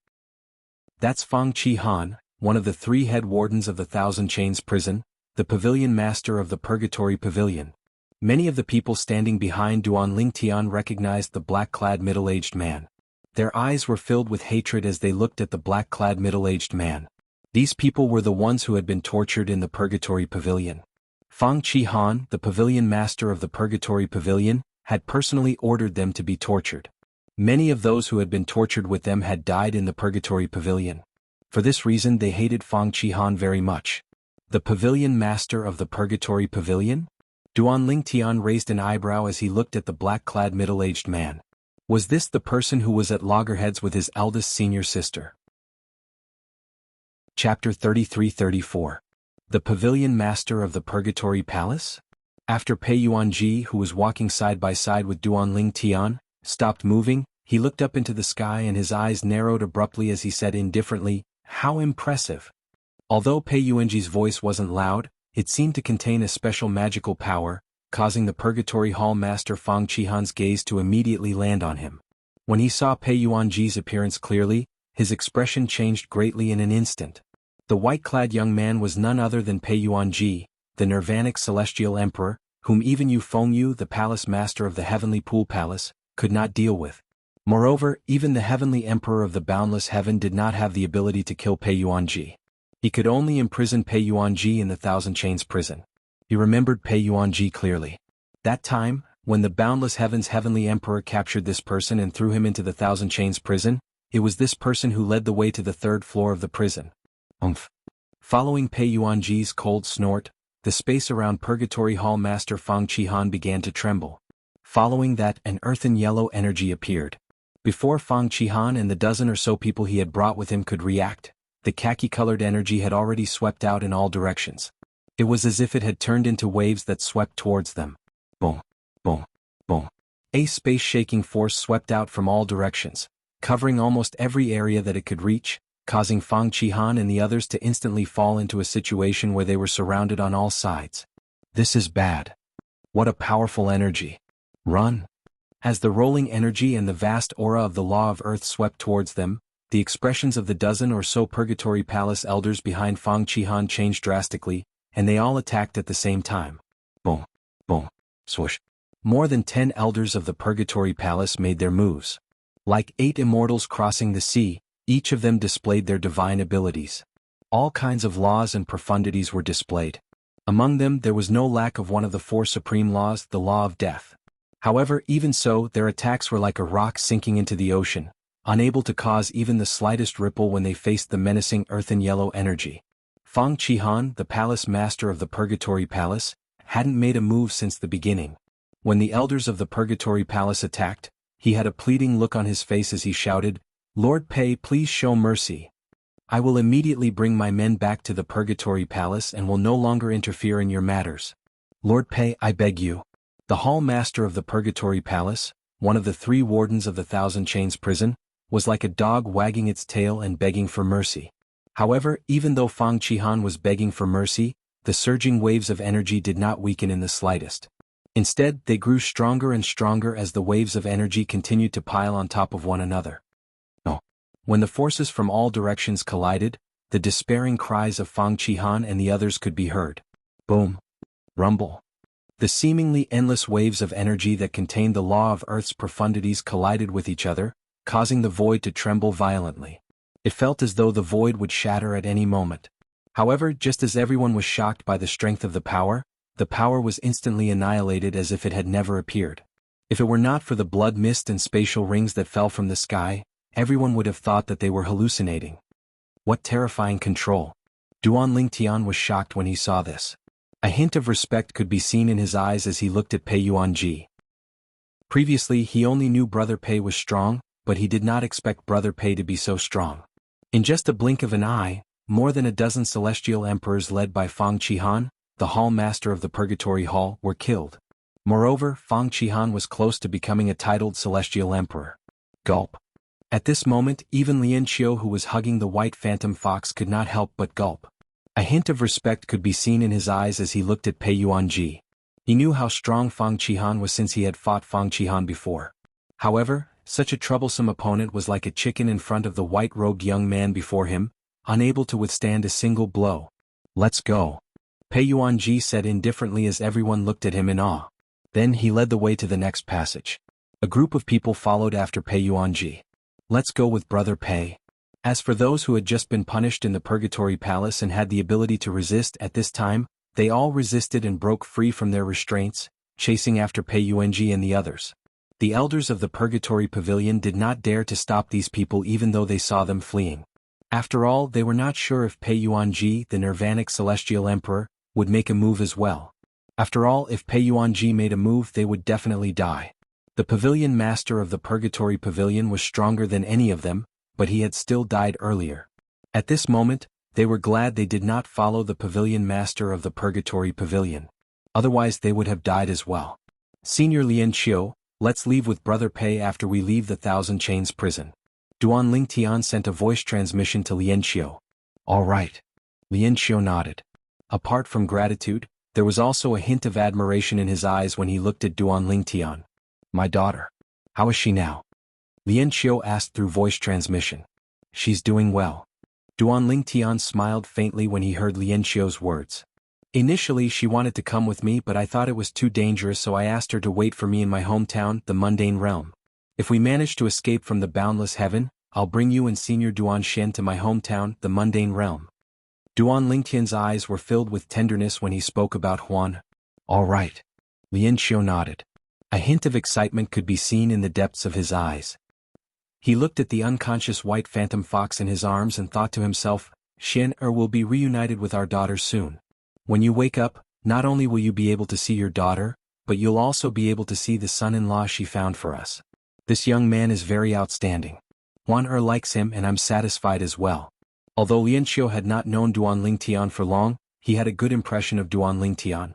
"That's Fang Chi-han, one of the 3 head wardens of the Thousand Chains prison, the pavilion master of the Purgatory Pavilion." Many of the people standing behind Duanling Tian recognized the black-clad middle-aged man. Their eyes were filled with hatred as they looked at the black-clad middle-aged man. These people were the ones who had been tortured in the Purgatory Pavilion. Fang Chi-han, the pavilion master of the Purgatory Pavilion, had personally ordered them to be tortured. Many of those who had been tortured with them had died in the Purgatory Pavilion. For this reason they hated Fang Chi-han very much. The pavilion master of the Purgatory Pavilion? Duanling Tian raised an eyebrow as he looked at the black-clad middle-aged man. Was this the person who was at loggerheads with his eldest senior sister? Chapter 33-34. The Pavilion Master of the Purgatory Palace? After Pei Yuanji, who was walking side by side with Duanling Tian, stopped moving, he looked up into the sky and his eyes narrowed abruptly as he said indifferently, "How impressive." Although Pei Yuanji's voice wasn't loud, it seemed to contain a special magical power, causing the Purgatory Hall Master Fang Chi-han's gaze to immediately land on him. When he saw Pei Yuanji's appearance clearly, his expression changed greatly in an instant. The white-clad young man was none other than Pei Yuanji, the Nirvanic Celestial Emperor, whom even Yu Fengyu, the Palace Master of the Heavenly Pool Palace, could not deal with. Moreover, even the Heavenly Emperor of the Boundless Heaven did not have the ability to kill Pei Yuanji. He could only imprison Pei Yuanji in the Thousand Chains prison. He remembered Pei Yuanji clearly. That time, when the Boundless Heaven's Heavenly Emperor captured this person and threw him into the Thousand Chains prison, it was this person who led the way to the 3rd floor of the prison. Umph. Following Pei Yuanji's cold snort, the space around Purgatory Hall Master Fang Chi-han began to tremble. Following that, an earthen yellow energy appeared. Before Fang Chi-han and the dozen or so people he had brought with him could react, the khaki-colored energy had already swept out in all directions. It was as if it had turned into waves that swept towards them. Boom, boom, boom. A space-shaking force swept out from all directions, covering almost every area that it could reach, causing Fang Chi-han and the others to instantly fall into a situation where they were surrounded on all sides. This is bad. What a powerful energy. Run. As the rolling energy and the vast aura of the Law of Earth swept towards them, the expressions of the dozen or so Purgatory Palace elders behind Fang Chi-han changed drastically, and they all attacked at the same time. Boom, boom, swoosh. More than 10 elders of the Purgatory Palace made their moves. Like 8 immortals crossing the sea, each of them displayed their divine abilities. All kinds of laws and profundities were displayed. Among them there was no lack of one of the 4 supreme laws, the law of death. However, even so, their attacks were like a rock sinking into the ocean, unable to cause even the slightest ripple when they faced the menacing earthen yellow energy. Fang Chi-han, the Palace Master of the Purgatory Palace, hadn't made a move since the beginning. When the elders of the Purgatory Palace attacked, he had a pleading look on his face as he shouted, "Lord Pei, please show mercy. I will immediately bring my men back to the Purgatory Palace and will no longer interfere in your matters. Lord Pei, I beg you." The Hall Master of the Purgatory Palace, one of the 3 wardens of the Thousand Chains prison, was like a dog wagging its tail and begging for mercy. However, even though Fang Chi-han was begging for mercy, the surging waves of energy did not weaken in the slightest. Instead, they grew stronger and stronger as the waves of energy continued to pile on top of one another. When the forces from all directions collided, the despairing cries of Fang Chi-han and the others could be heard. Boom. Rumble. The seemingly endless waves of energy that contained the law of Earth's profundities collided with each other, causing the void to tremble violently. It felt as though the void would shatter at any moment. However, just as everyone was shocked by the strength of the power was instantly annihilated as if it had never appeared. If it were not for the blood mist and spatial rings that fell from the sky, everyone would have thought that they were hallucinating. What terrifying control! Duanling Tian was shocked when he saw this. A hint of respect could be seen in his eyes as he looked at Pei Yuanji. Previously he only knew Brother Pei was strong, but he did not expect Brother Pei to be so strong. In just a blink of an eye, more than a dozen celestial emperors led by Fang Chi-han, the hall master of the Purgatory Hall, were killed. Moreover, Fang Qihan was close to becoming a titled celestial emperor. Gulp. At this moment, even Lian Qiu, who was hugging the white phantom fox, could not help but gulp. A hint of respect could be seen in his eyes as he looked at Pei Yuanji. He knew how strong Fang Qihan was since he had fought Fang Qihan before. However, such a troublesome opponent was like a chicken in front of the white-robed young man before him, unable to withstand a single blow. "Let's go," Pei Yuanji said indifferently as everyone looked at him in awe. Then he led the way to the next passage. A group of people followed after Pei Yuanji. "Let's go with Brother Pei." As for those who had just been punished in the Purgatory Palace and had the ability to resist at this time, they all resisted and broke free from their restraints, chasing after Pei Yuanji and the others. The elders of the Purgatory Pavilion did not dare to stop these people even though they saw them fleeing. After all, they were not sure if Pei Yuanji, the Nirvanic Celestial Emperor, would make a move as well. After all, if Pei Yuanji made a move, they would definitely die. The Pavilion Master of the Purgatory Pavilion was stronger than any of them, but he had still died earlier. At this moment, they were glad they did not follow the Pavilion Master of the Purgatory Pavilion. Otherwise they would have died as well. "Senior Lian Qiu, let's leave with Brother Pei after we leave the Thousand Chains prison." Duan Lingtian sent a voice transmission to Lian Qiu. "All right." Lian Qiu nodded. Apart from gratitude, there was also a hint of admiration in his eyes when he looked at Duan Lingtian. "My daughter. How is she now?" Lian Qiu asked through voice transmission. "She's doing well." Duan Lingtian smiled faintly when he heard Lian Qiu's words. "Initially she wanted to come with me, but I thought it was too dangerous, so I asked her to wait for me in my hometown, the Mundane Realm. If we manage to escape from the Boundless Heaven, I'll bring you and Senior Duan Shen to my hometown, the Mundane Realm." Duan Lingtian's eyes were filled with tenderness when he spoke about Huan. "All right." Lian Qiu nodded. A hint of excitement could be seen in the depths of his eyes. He looked at the unconscious white phantom fox in his arms and thought to himself, "Shen will be reunited with our daughter soon. When you wake up, not only will you be able to see your daughter, but you'll also be able to see the son-in-law she found for us. This young man is very outstanding. Huan likes him and I'm satisfied as well." Although Lian Qiu had not known Duan Lingtian for long, he had a good impression of Duan Lingtian.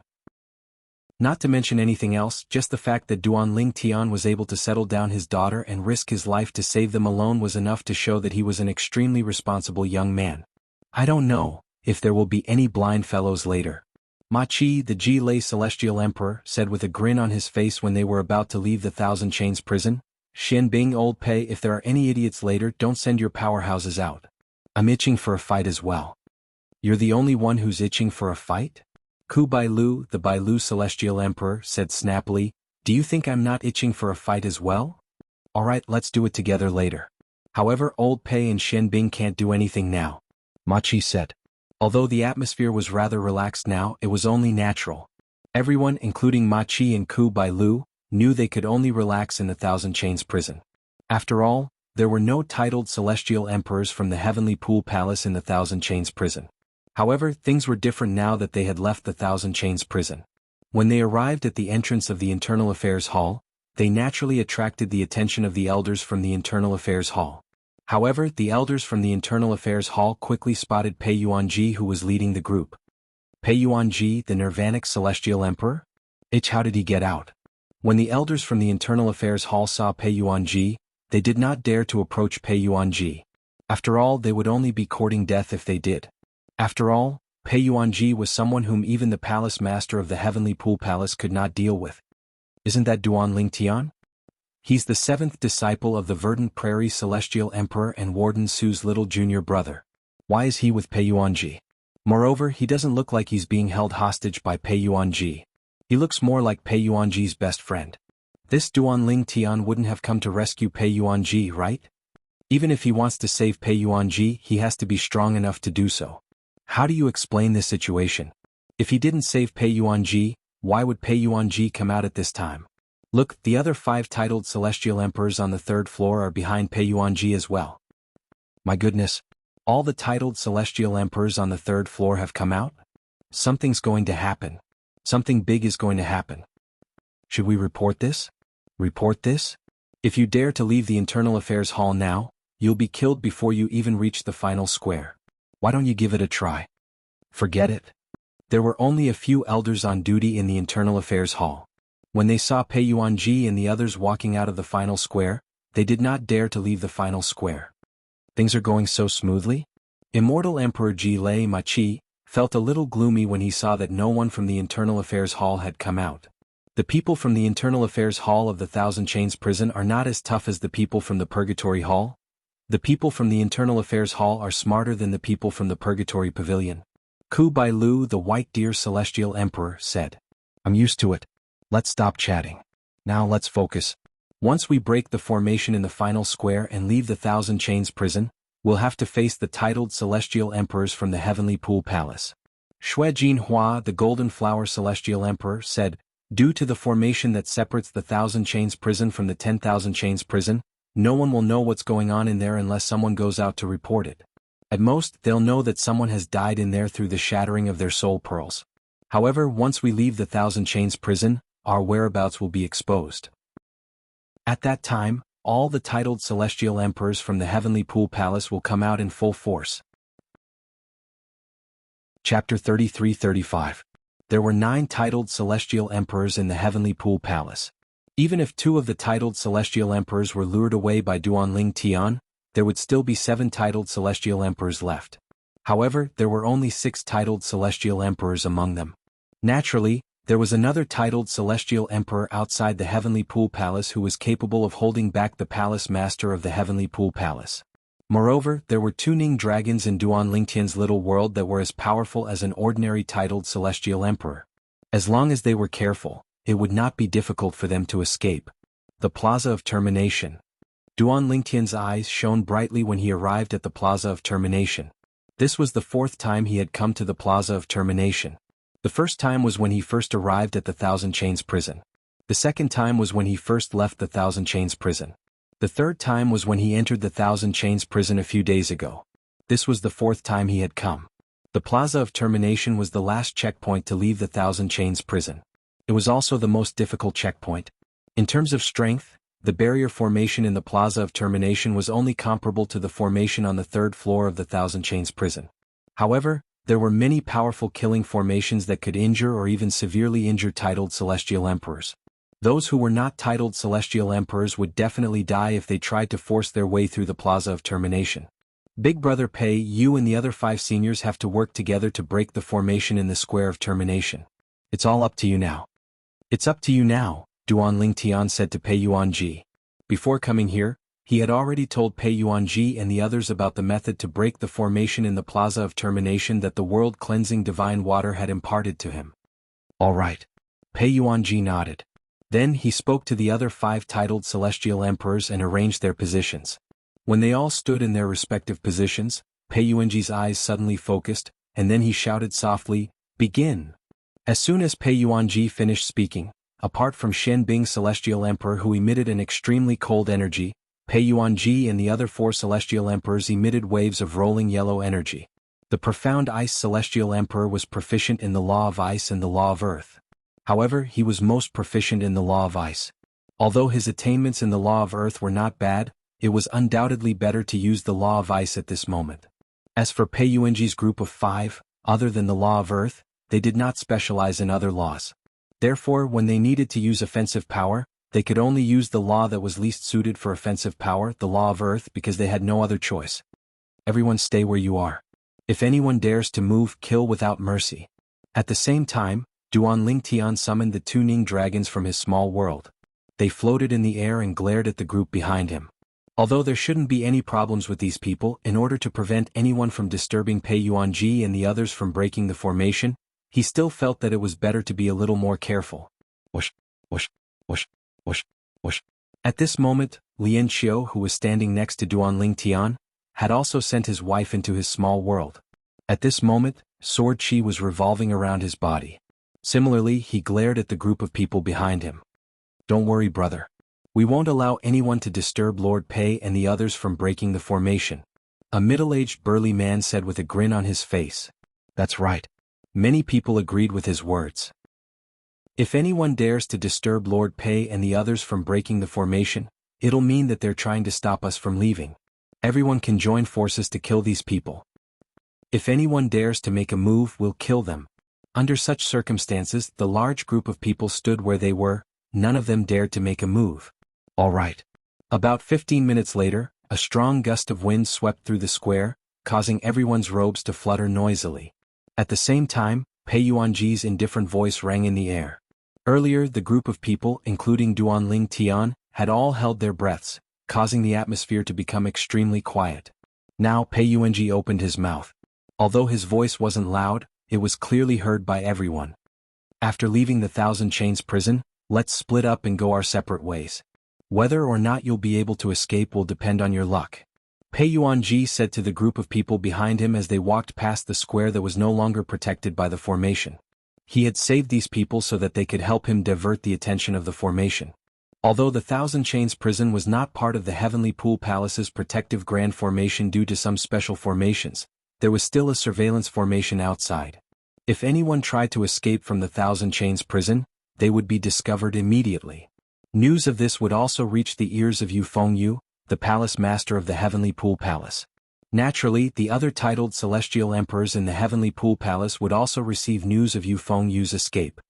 Not to mention anything else, just the fact that Duan Lingtian was able to settle down his daughter and risk his life to save them alone was enough to show that he was an extremely responsible young man. "I don't know if there will be any blind fellows later," Ma Qi, the Ji-Lei Celestial Emperor, said with a grin on his face when they were about to leave the Thousand Chains prison. "Shen Bing, old Pei, if there are any idiots later, don't send your powerhouses out. I'm itching for a fight as well." "You're the only one who's itching for a fight?" Ku Bailu, the Bailu Celestial Emperor, said snappily. "Do you think I'm not itching for a fight as well? Alright, let's do it together later. However, old Pei and Shen Bing can't do anything now," Ma Qi said. Although the atmosphere was rather relaxed now, it was only natural. Everyone, including Ma Qi and Ku Bailu, knew they could only relax in the Thousand Chains prison. After all, there were no titled celestial emperors from the Heavenly Pool Palace in the Thousand Chains prison. However, things were different now that they had left the Thousand Chains prison. When they arrived at the entrance of the Internal Affairs Hall, they naturally attracted the attention of the elders from the Internal Affairs Hall. However, the elders from the Internal Affairs Hall quickly spotted Pei Yuanji, who was leading the group. Pei Yuanji, the Nirvanic Celestial Emperor? How did he get out? When the elders from the Internal Affairs Hall saw Pei Yuanji, they did not dare to approach Pei Yuanji. After all, they would only be courting death if they did. After all, Pei Yuanji was someone whom even the Palace Master of the Heavenly Pool Palace could not deal with. Isn't that Duan Lingtian? He's the seventh disciple of the Verdant Prairie Celestial Emperor and Warden Su's little junior brother. Why is he with Pei Yuanji? Moreover, he doesn't look like he's being held hostage by Pei Yuanji. He looks more like Pei Yuanji's best friend. This Duan Lingtian wouldn't have come to rescue Pei Yuanji, right? Even if he wants to save Pei Yuanji, he has to be strong enough to do so. How do you explain this situation? If he didn't save Pei Yuanji, why would Pei Yuanji come out at this time? Look, the other 5 titled Celestial Emperors on the 3rd floor are behind Pei Yuanji as well. My goodness, all the titled Celestial Emperors on the 3rd floor have come out? Something's going to happen. Something big is going to happen. Should we report this? Report this? If you dare to leave the Internal Affairs Hall now, you'll be killed before you even reach the final square. Why don't you give it a try? Forget it. There were only a few elders on duty in the Internal Affairs Hall. When they saw Pei Yuanji and the others walking out of the final square, they did not dare to leave the final square. Things are going so smoothly? Immortal Emperor Ji Lei Machi felt a little gloomy when he saw that no one from the Internal Affairs Hall had come out. The people from the Internal Affairs Hall of the Thousand Chains prison are not as tough as the people from the Purgatory Hall. The people from the Internal Affairs Hall are smarter than the people from the Purgatory Pavilion. Ku Bai Lu, the White Deer Celestial Emperor, said, "I'm used to it. Let's stop chatting. Now let's focus. Once we break the formation in the final square and leave the Thousand Chains prison, we'll have to face the titled Celestial Emperors from the Heavenly Pool Palace." Xue Jinhua, the Golden Flower Celestial Emperor, said, "Due to the formation that separates the Thousand Chains prison from the 10,000 Chains prison, no one will know what's going on in there unless someone goes out to report it. At most, they'll know that someone has died in there through the shattering of their soul pearls. However, once we leave the Thousand Chains prison, our whereabouts will be exposed. At that time, all the titled Celestial Emperors from the Heavenly Pool Palace will come out in full force." Chapter 33-35. There were 9 titled Celestial Emperors in the Heavenly Pool Palace. Even if 2 of the titled Celestial Emperors were lured away by Duanling Tian, there would still be 7 titled Celestial Emperors left. However, there were only 6 titled Celestial Emperors among them. Naturally, there was another titled Celestial Emperor outside the Heavenly Pool Palace who was capable of holding back the Palace Master of the Heavenly Pool Palace. Moreover, there were 2 Ning dragons in Duanling Tian's little world that were as powerful as an ordinary titled Celestial Emperor. As long as they were careful, it would not be difficult for them to escape. The Plaza of Termination. Duanling Tian's eyes shone brightly when he arrived at the Plaza of Termination. This was the 4th time he had come to the Plaza of Termination. The first time was when he first arrived at the Thousand Chains prison. The second time was when he first left the Thousand Chains prison. The third time was when he entered the Thousand Chains prison a few days ago. This was the 4th time he had come. The Plaza of Termination was the last checkpoint to leave the Thousand Chains prison. It was also the most difficult checkpoint. In terms of strength, the barrier formation in the Plaza of Termination was only comparable to the formation on the 3rd floor of the Thousand Chains prison. However, there were many powerful killing formations that could injure or even severely injure titled Celestial Emperors. Those who were not titled Celestial Emperors would definitely die if they tried to force their way through the Plaza of Termination. Big Brother Pei, you and the other 5 seniors have to work together to break the formation in the Square of Termination. It's all up to you now. It's up to you now, Duanling Tian said to Pei Yuanji. Before coming here, he had already told Pei Yuanji and the others about the method to break the formation in the Plaza of Termination that the world-cleansing divine water had imparted to him. All right. Pei Yuanji nodded. Then he spoke to the other 5 titled Celestial Emperors and arranged their positions. When they all stood in their respective positions, Pei Yuanji's eyes suddenly focused, and then he shouted softly, "Begin!" As soon as Pei Yuanji finished speaking, apart from Shen Bing Celestial Emperor who emitted an extremely cold energy, Pei Yuanji and the other 4 Celestial Emperors emitted waves of rolling yellow energy. The Profound Ice Celestial Emperor was proficient in the Law of Ice and the Law of Earth. However, he was most proficient in the Law of Ice. Although his attainments in the Law of Earth were not bad, it was undoubtedly better to use the Law of Ice at this moment. As for Pei Yuanji's group of 5, other than the Law of Earth, they did not specialize in other laws. Therefore, when they needed to use offensive power, they could only use the law that was least suited for offensive power, the Law of Earth, because they had no other choice. Everyone stay where you are. If anyone dares to move, kill without mercy. At the same time, Duanling Tian summoned the 2 Ning dragons from his small world. They floated in the air and glared at the group behind him. Although there shouldn't be any problems with these people, in order to prevent anyone from disturbing Pei Yuanji and the others from breaking the formation, he still felt that it was better to be a little more careful. Whoosh, whoosh, whoosh, whoosh, whoosh. At this moment, Lian Xiu, who was standing next to Duanling Tian, had also sent his wife into his small world. At this moment, Sword Chi was revolving around his body. Similarly, he glared at the group of people behind him. Don't worry, brother. We won't allow anyone to disturb Lord Pei and the others from breaking the formation. A middle-aged burly man said with a grin on his face. That's right. Many people agreed with his words. If anyone dares to disturb Lord Pei and the others from breaking the formation, it'll mean that they're trying to stop us from leaving. Everyone can join forces to kill these people. If anyone dares to make a move, we'll kill them. Under such circumstances, the large group of people stood where they were, none of them dared to make a move. All right. About 15 minutes later, a strong gust of wind swept through the square, causing everyone's robes to flutter noisily. At the same time, Pei Yuanji's indifferent voice rang in the air. Earlier, the group of people, including Duanling Tian, had all held their breaths, causing the atmosphere to become extremely quiet. Now Pei Yuanji opened his mouth. Although his voice wasn't loud, it was clearly heard by everyone. After leaving the Thousand Chains prison, let's split up and go our separate ways. Whether or not you'll be able to escape will depend on your luck. Pei Yuanji said to the group of people behind him as they walked past the square that was no longer protected by the formation. He had saved these people so that they could help him divert the attention of the formation. Although the Thousand Chains prison was not part of the Heavenly Pool Palace's protective grand formation due to some special formations, there was still a surveillance formation outside. If anyone tried to escape from the Thousand Chains prison, they would be discovered immediately. News of this would also reach the ears of Yu Fengyu, the palace master of the Heavenly Pool Palace. Naturally, the other titled celestial emperors in the Heavenly Pool Palace would also receive news of Yu Fengyu's escape.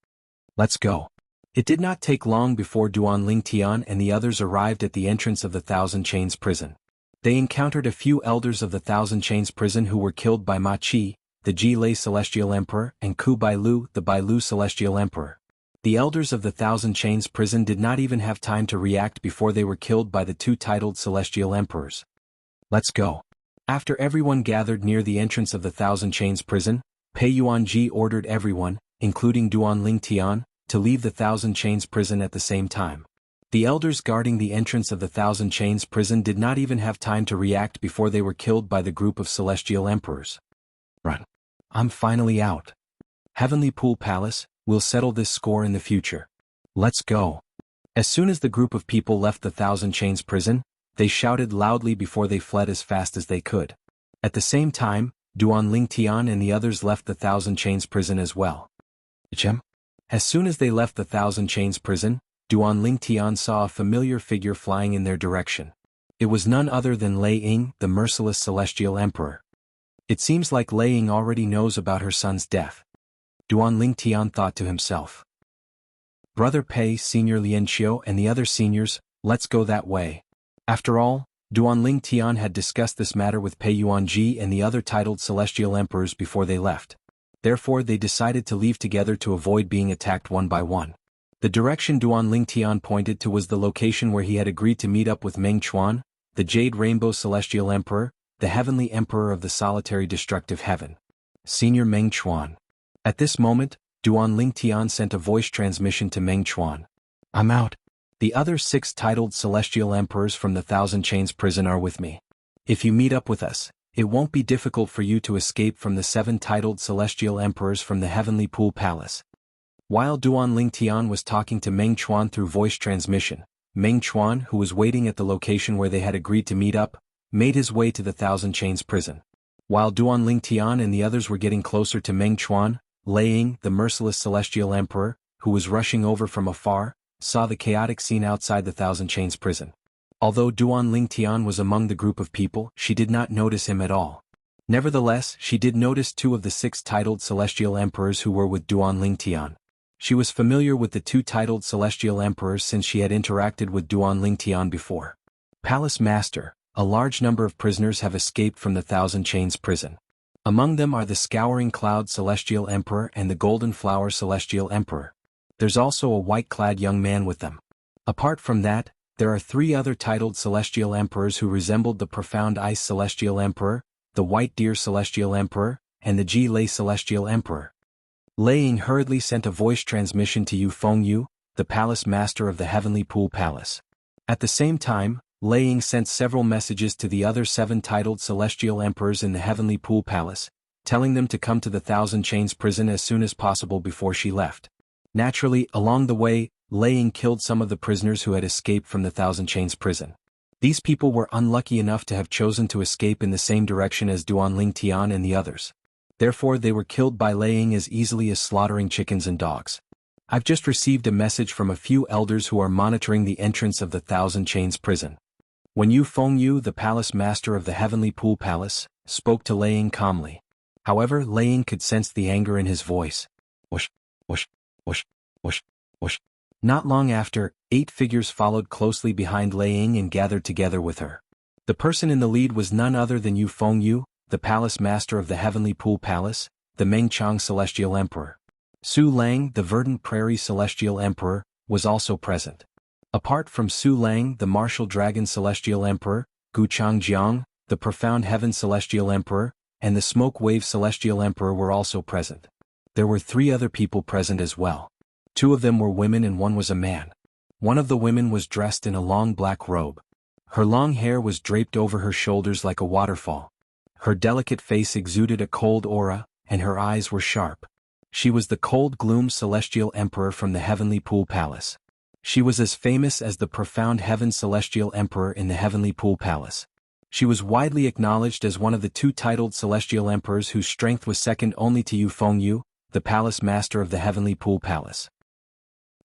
Let's go. It did not take long before Duanling Tian and the others arrived at the entrance of the Thousand Chains prison. They encountered a few elders of the Thousand Chains prison who were killed by Ma Qi, the Ji Lei Celestial Emperor, and Ku Bailu, the Bailu Celestial Emperor. The elders of the Thousand Chains prison did not even have time to react before they were killed by the two titled Celestial Emperors. Let's go. After everyone gathered near the entrance of the Thousand Chains prison, Pei Yuanji ordered everyone, including Duanling Tian, to leave the Thousand Chains prison at the same time. The elders guarding the entrance of the Thousand Chains prison did not even have time to react before they were killed by the group of Celestial Emperors. Run. I'm finally out. Heavenly Pool Palace, we'll settle this score in the future. Let's go. As soon as the group of people left the Thousand Chains prison, they shouted loudly before they fled as fast as they could. At the same time, Duanling Tian and the others left the Thousand Chains prison as well. As soon as they left the Thousand Chains prison, Duanling Tian saw a familiar figure flying in their direction. It was none other than Lei Ying, the merciless Celestial Emperor. It seems like Lei Ying already knows about her son's death. Duanling Tian thought to himself. Brother Pei, Senior Lien Qiu and the other seniors, let's go that way. After all, Duanling Tian had discussed this matter with Pei Yuanji and the other titled Celestial Emperors before they left. Therefore they decided to leave together to avoid being attacked one by one. The direction Duanling Tian pointed to was the location where he had agreed to meet up with Meng Chuan, the Jade Rainbow Celestial Emperor, the Heavenly Emperor of the Solitary Destructive Heaven. Senior Meng Chuan. At this moment, Duanling Tian sent a voice transmission to Meng Chuan. I'm out. The other 6 titled Celestial Emperors from the Thousand Chains prison are with me. If you meet up with us, it won't be difficult for you to escape from the 7 titled Celestial Emperors from the Heavenly Pool Palace. While Duanling Tian was talking to Meng Chuan through voice transmission, Meng Chuan, who was waiting at the location where they had agreed to meet up, made his way to the Thousand Chains prison. While Duanling Tian and the others were getting closer to Meng Chuan, Lei Ying, the merciless Celestial Emperor, who was rushing over from afar, saw the chaotic scene outside the Thousand Chains prison. Although Duanling Tian was among the group of people, she did not notice him at all. Nevertheless, she did notice 2 of the 6 titled Celestial Emperors who were with Duanling Tian. She was familiar with the 2 titled Celestial Emperors since she had interacted with Duanling Tian before. Palace Master, a large number of prisoners have escaped from the Thousand Chains prison. Among them are the Scouring Cloud Celestial Emperor and the Golden Flower Celestial Emperor. There's also a white-clad young man with them. Apart from that, there are 3 other titled Celestial Emperors who resembled the Profound Ice Celestial Emperor, the White Deer Celestial Emperor, and the Ji Lei Celestial Emperor. Lei Ying hurriedly sent a voice transmission to Yu Fengyu, the Palace Master of the Heavenly Pool Palace. At the same time, Lei Ying sent several messages to the other 7 titled Celestial Emperors in the Heavenly Pool Palace, telling them to come to the Thousand Chains prison as soon as possible before she left. Naturally, along the way, Lei Ying killed some of the prisoners who had escaped from the Thousand Chains prison. These people were unlucky enough to have chosen to escape in the same direction as Duanling Tian and the others. Therefore they were killed by Lei Ying as easily as slaughtering chickens and dogs. I've just received a message from a few elders who are monitoring the entrance of the Thousand Chains prison. When Yu Fengyu, the Palace Master of the Heavenly Pool Palace, spoke to Lei Ying calmly. However, Lei Ying could sense the anger in his voice. Whoosh, whoosh, whoosh, whoosh, whoosh. Not long after, 8 figures followed closely behind Lei Ying and gathered together with her. The person in the lead was none other than Yu Fengyu, the palace master of the Heavenly Pool Palace, the Mengchang Celestial Emperor. Su Lang, the Verdant Prairie Celestial Emperor, was also present. Apart from Su Lang, the Martial Dragon Celestial Emperor, Guchang Jiang, the Profound Heaven Celestial Emperor, and the Smoke Wave Celestial Emperor were also present. There were 3 other people present as well. 2 of them were women and 1 was a man. One of the women was dressed in a long black robe. Her long hair was draped over her shoulders like a waterfall. Her delicate face exuded a cold aura, and her eyes were sharp. She was the Cold Gloom Celestial Emperor from the Heavenly Pool Palace. She was as famous as the Profound Heaven Celestial Emperor in the Heavenly Pool Palace. She was widely acknowledged as one of the 2 titled Celestial Emperors whose strength was second only to Yu Fengyu, the Palace Master of the Heavenly Pool Palace.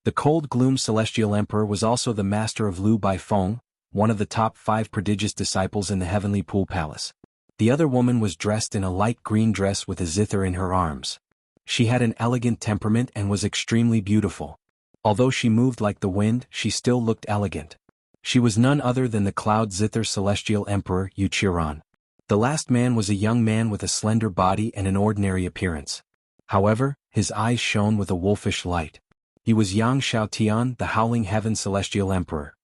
The Cold Gloom Celestial Emperor was also the master of Lu Baifeng, one of the top 5 prodigious disciples in the Heavenly Pool Palace. The other woman was dressed in a light green dress with a zither in her arms. She had an elegant temperament and was extremely beautiful. Although she moved like the wind, she still looked elegant. She was none other than the Cloud Zither Celestial Emperor Yu Qiran. The last man was a young man with a slender body and an ordinary appearance. However, his eyes shone with a wolfish light. He was Yang Shaotian, the Howling Heaven Celestial Emperor.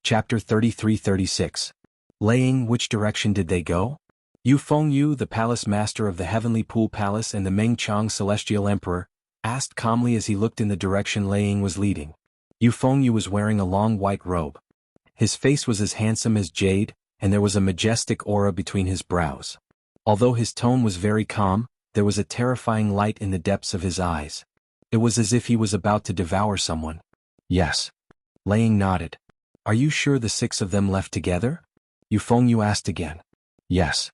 Chapter 33-36. Lei Ying, which direction did they go? Yu Fengyu, the Palace Master of the Heavenly Pool Palace and the Mengchang Celestial Emperor, asked calmly as he looked in the direction Lei Ying was leading. Yu Fengyu was wearing a long white robe. His face was as handsome as jade, and there was a majestic aura between his brows. Although his tone was very calm, there was a terrifying light in the depths of his eyes. It was as if he was about to devour someone. Yes. Lei Ying nodded. Are you sure the 6 of them left together? Yu Fengyu asked again. Yes.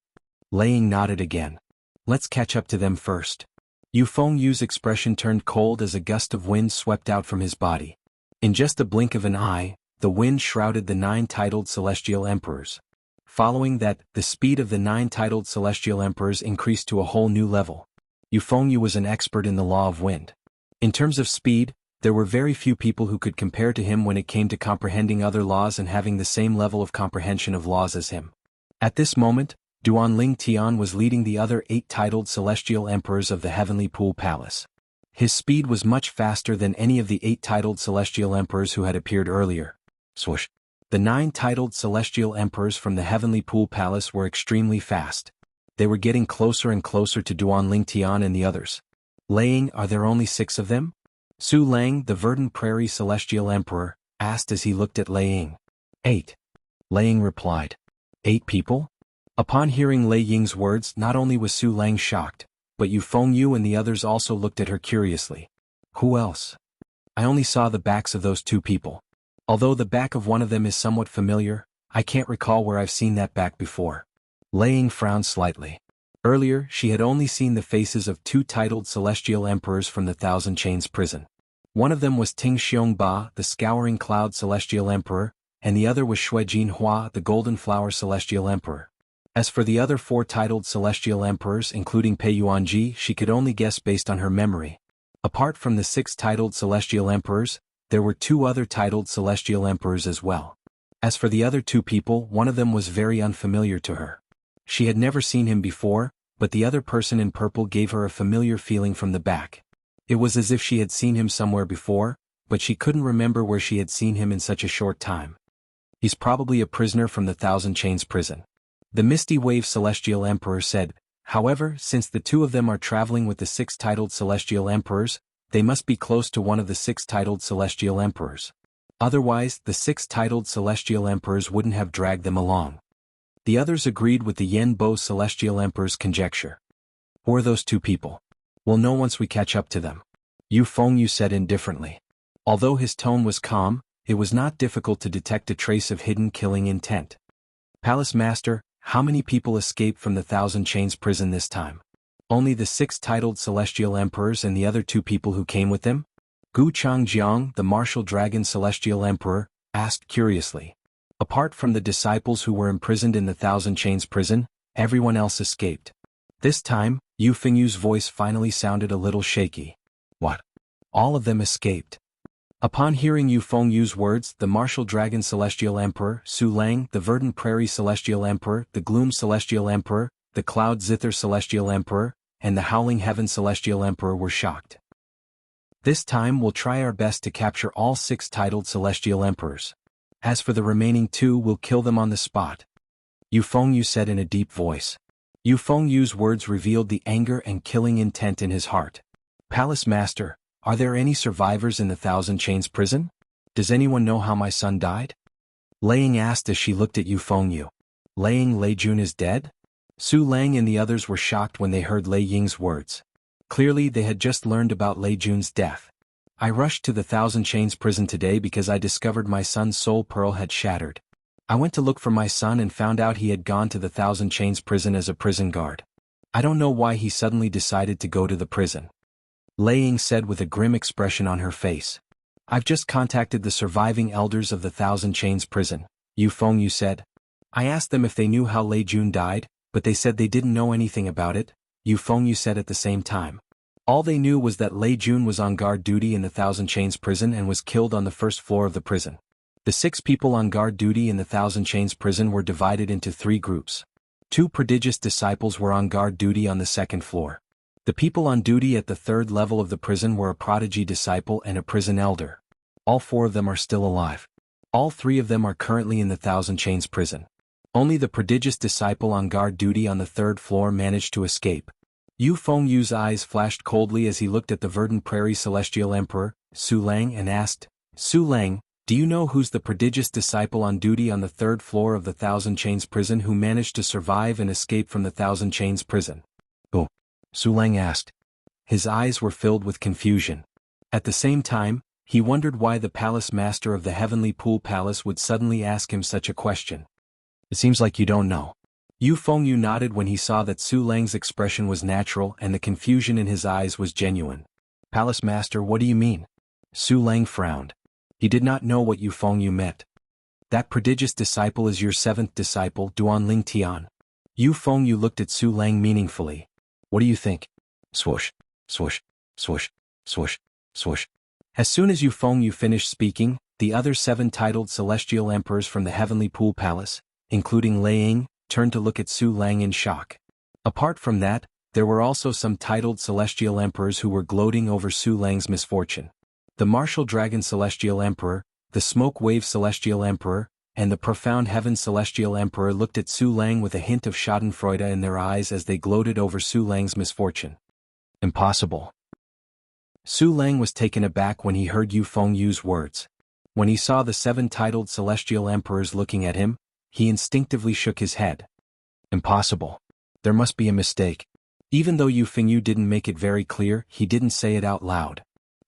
Lei Ying nodded again. Let's catch up to them first. Yu Fengyu's expression turned cold as a gust of wind swept out from his body. In just a blink of an eye, the wind shrouded the 9 titled Celestial Emperors. Following that, the speed of the 9 titled Celestial Emperors increased to a whole new level. Yu Fengyu was an expert in the law of wind. In terms of speed, there were very few people who could compare to him when it came to comprehending other laws and having the same level of comprehension of laws as him. At this moment, Duanling Tian was leading the other 8 titled Celestial Emperors of the Heavenly Pool Palace. His speed was much faster than any of the 8 titled Celestial Emperors who had appeared earlier. Swoosh. The 9 titled Celestial Emperors from the Heavenly Pool Palace were extremely fast. They were getting closer and closer to Duanling Tian and the others. Lei Ying, are there only 6 of them? Su Lang, the Verdant Prairie Celestial Emperor, asked as he looked at Lei Ying. 8. Lei Ying replied. 8 people? Upon hearing Lei Ying's words, not only was Su Lang shocked, but Yu Fengyu and the others also looked at her curiously. Who else? I only saw the backs of those 2 people. Although the back of one of them is somewhat familiar, I can't recall where I've seen that back before. Lei Ying frowned slightly. Earlier, she had only seen the faces of 2 titled Celestial Emperors from the Thousand Chains prison. One of them was Ting Xiongba, the Scouring Cloud Celestial Emperor, and the other was Shuijin Hua, the Golden Flower Celestial Emperor. As for the other 4 titled Celestial Emperors including Pei Yuanji, she could only guess based on her memory. Apart from the 6 titled Celestial Emperors, there were 2 other titled Celestial Emperors as well. As for the other 2 people, one of them was very unfamiliar to her. She had never seen him before, but the other person in purple gave her a familiar feeling from the back. It was as if she had seen him somewhere before, but she couldn't remember where she had seen him in such a short time. He's probably a prisoner from the Thousand Chains prison. The Misty Wave Celestial Emperor said. However, since the 2 of them are traveling with the 6 titled Celestial Emperors, they must be close to one of the 6 titled Celestial Emperors. Otherwise, the 6 titled Celestial Emperors wouldn't have dragged them along. The others agreed with the Yen Bo Celestial Emperor's conjecture. Who are those 2 people? We'll know once we catch up to them. Yu Fengyu said indifferently. Although his tone was calm, it was not difficult to detect a trace of hidden killing intent. Palace Master, how many people escaped from the Thousand Chains prison this time? Only the 6 titled Celestial Emperors and the other 2 people who came with them? Guchang Jiang, the Martial Dragon Celestial Emperor, asked curiously. Apart from the disciples who were imprisoned in the Thousand Chains prison, everyone else escaped. This time, Yu Fengyu's voice finally sounded a little shaky. What? All of them escaped. Upon hearing Yu Fengyu's words, the Martial Dragon Celestial Emperor, Su Lang, the Verdant Prairie Celestial Emperor, the Gloom Celestial Emperor, the Cloud Zither Celestial Emperor, and the Howling Heaven Celestial Emperor were shocked. This time we'll try our best to capture all 6 titled Celestial Emperors. As for the remaining 2, we'll kill them on the spot. Yu Fengyu said in a deep voice. Yu Fengyu's words revealed the anger and killing intent in his heart. Palace Master, are there any survivors in the Thousand Chains prison? Does anyone know how my son died? Lei Ying asked as she looked at Yu Fengyu. Lei Jun is dead? Su Lang and the others were shocked when they heard Lei Ying's words. Clearly they had just learned about Lei Jun's death. I rushed to the Thousand Chains prison today because I discovered my son's soul pearl had shattered. I went to look for my son and found out he had gone to the Thousand Chains prison as a prison guard. I don't know why he suddenly decided to go to the prison. Lei Ying said with a grim expression on her face. I've just contacted the surviving elders of the Thousand Chains prison, Yu Fengyu said. I asked them if they knew how Lei Jun died, but they said they didn't know anything about it, Yu Fengyu said at the same time. All they knew was that Lei Jun was on guard duty in the Thousand Chains prison and was killed on the first floor of the prison. The 6 people on guard duty in the Thousand Chains prison were divided into 3 groups. 2 prodigious disciples were on guard duty on the second floor. The people on duty at the 3rd level of the prison were a prodigy disciple and a prison elder. All 4 of them are still alive. All 3 of them are currently in the Thousand Chains prison. Only the prodigious disciple on guard duty on the 3rd floor managed to escape. Yu Fengyu's eyes flashed coldly as he looked at the Verdant Prairie Celestial Emperor, Su Lang, and asked, Su Lang, do you know who's the prodigious disciple on duty on the 3rd floor of the Thousand Chains prison who managed to survive and escape from the Thousand Chains prison? Oh, Su Lang asked. His eyes were filled with confusion. At the same time, he wondered why the palace master of the Heavenly Pool Palace would suddenly ask him such a question. It seems like you don't know. Yu Fengyu nodded when he saw that Su Lang's expression was natural and the confusion in his eyes was genuine. Palace Master, what do you mean? Su Lang frowned. He did not know what Yu Fengyu meant. That prodigious disciple is your 7th disciple, Duanling Tian. Yu Fengyu looked at Su Lang meaningfully. What do you think? Swoosh, swoosh, swoosh, swoosh, swoosh. As soon as Yu Fengyu finished speaking, the other 7 titled Celestial Emperors from the Heavenly Pool Palace, including Lei Ying, turned to look at Su Lang in shock. Apart from that, there were also some titled Celestial Emperors who were gloating over Su Lang's misfortune. The Martial Dragon Celestial Emperor, the Smoke Wave Celestial Emperor, and the Profound Heaven Celestial Emperor looked at Su Lang with a hint of schadenfreude in their eyes as they gloated over Su Lang's misfortune. Impossible. Su Lang was taken aback when he heard Yu Fengyu's words. When he saw the 7 titled Celestial Emperors looking at him, he instinctively shook his head. Impossible. There must be a mistake. Even though Yu Fengyu didn't make it very clear, he didn't say it out loud.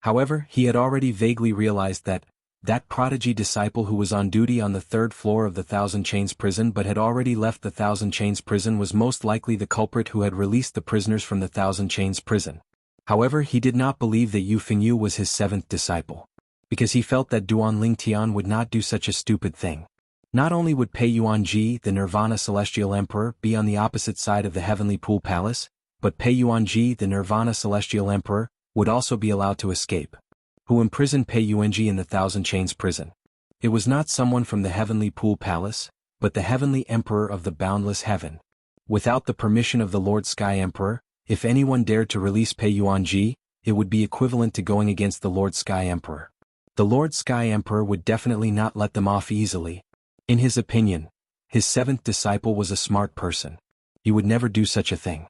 However, he had already vaguely realized that prodigy disciple who was on duty on the 3rd floor of the Thousand Chains prison but had already left the Thousand Chains prison was most likely the culprit who had released the prisoners from the Thousand Chains prison. However, he did not believe that Yu Fengyu was his 7th disciple. Because he felt that Duanling Tian would not do such a stupid thing. Not only would Pei Yuanji, the Nirvana Celestial Emperor, be on the opposite side of the Heavenly Pool Palace, but Pei Yuanji, the Nirvana Celestial Emperor, would also be allowed to escape. Who imprisoned Pei Yuanji in the Thousand Chains prison? It was not someone from the Heavenly Pool Palace, but the Heavenly Emperor of the Boundless Heaven. Without the permission of the Lord Sky Emperor, if anyone dared to release Pei Yuanji, it would be equivalent to going against the Lord Sky Emperor. The Lord Sky Emperor would definitely not let them off easily. In his opinion, his 7th disciple was a smart person. He would never do such a thing.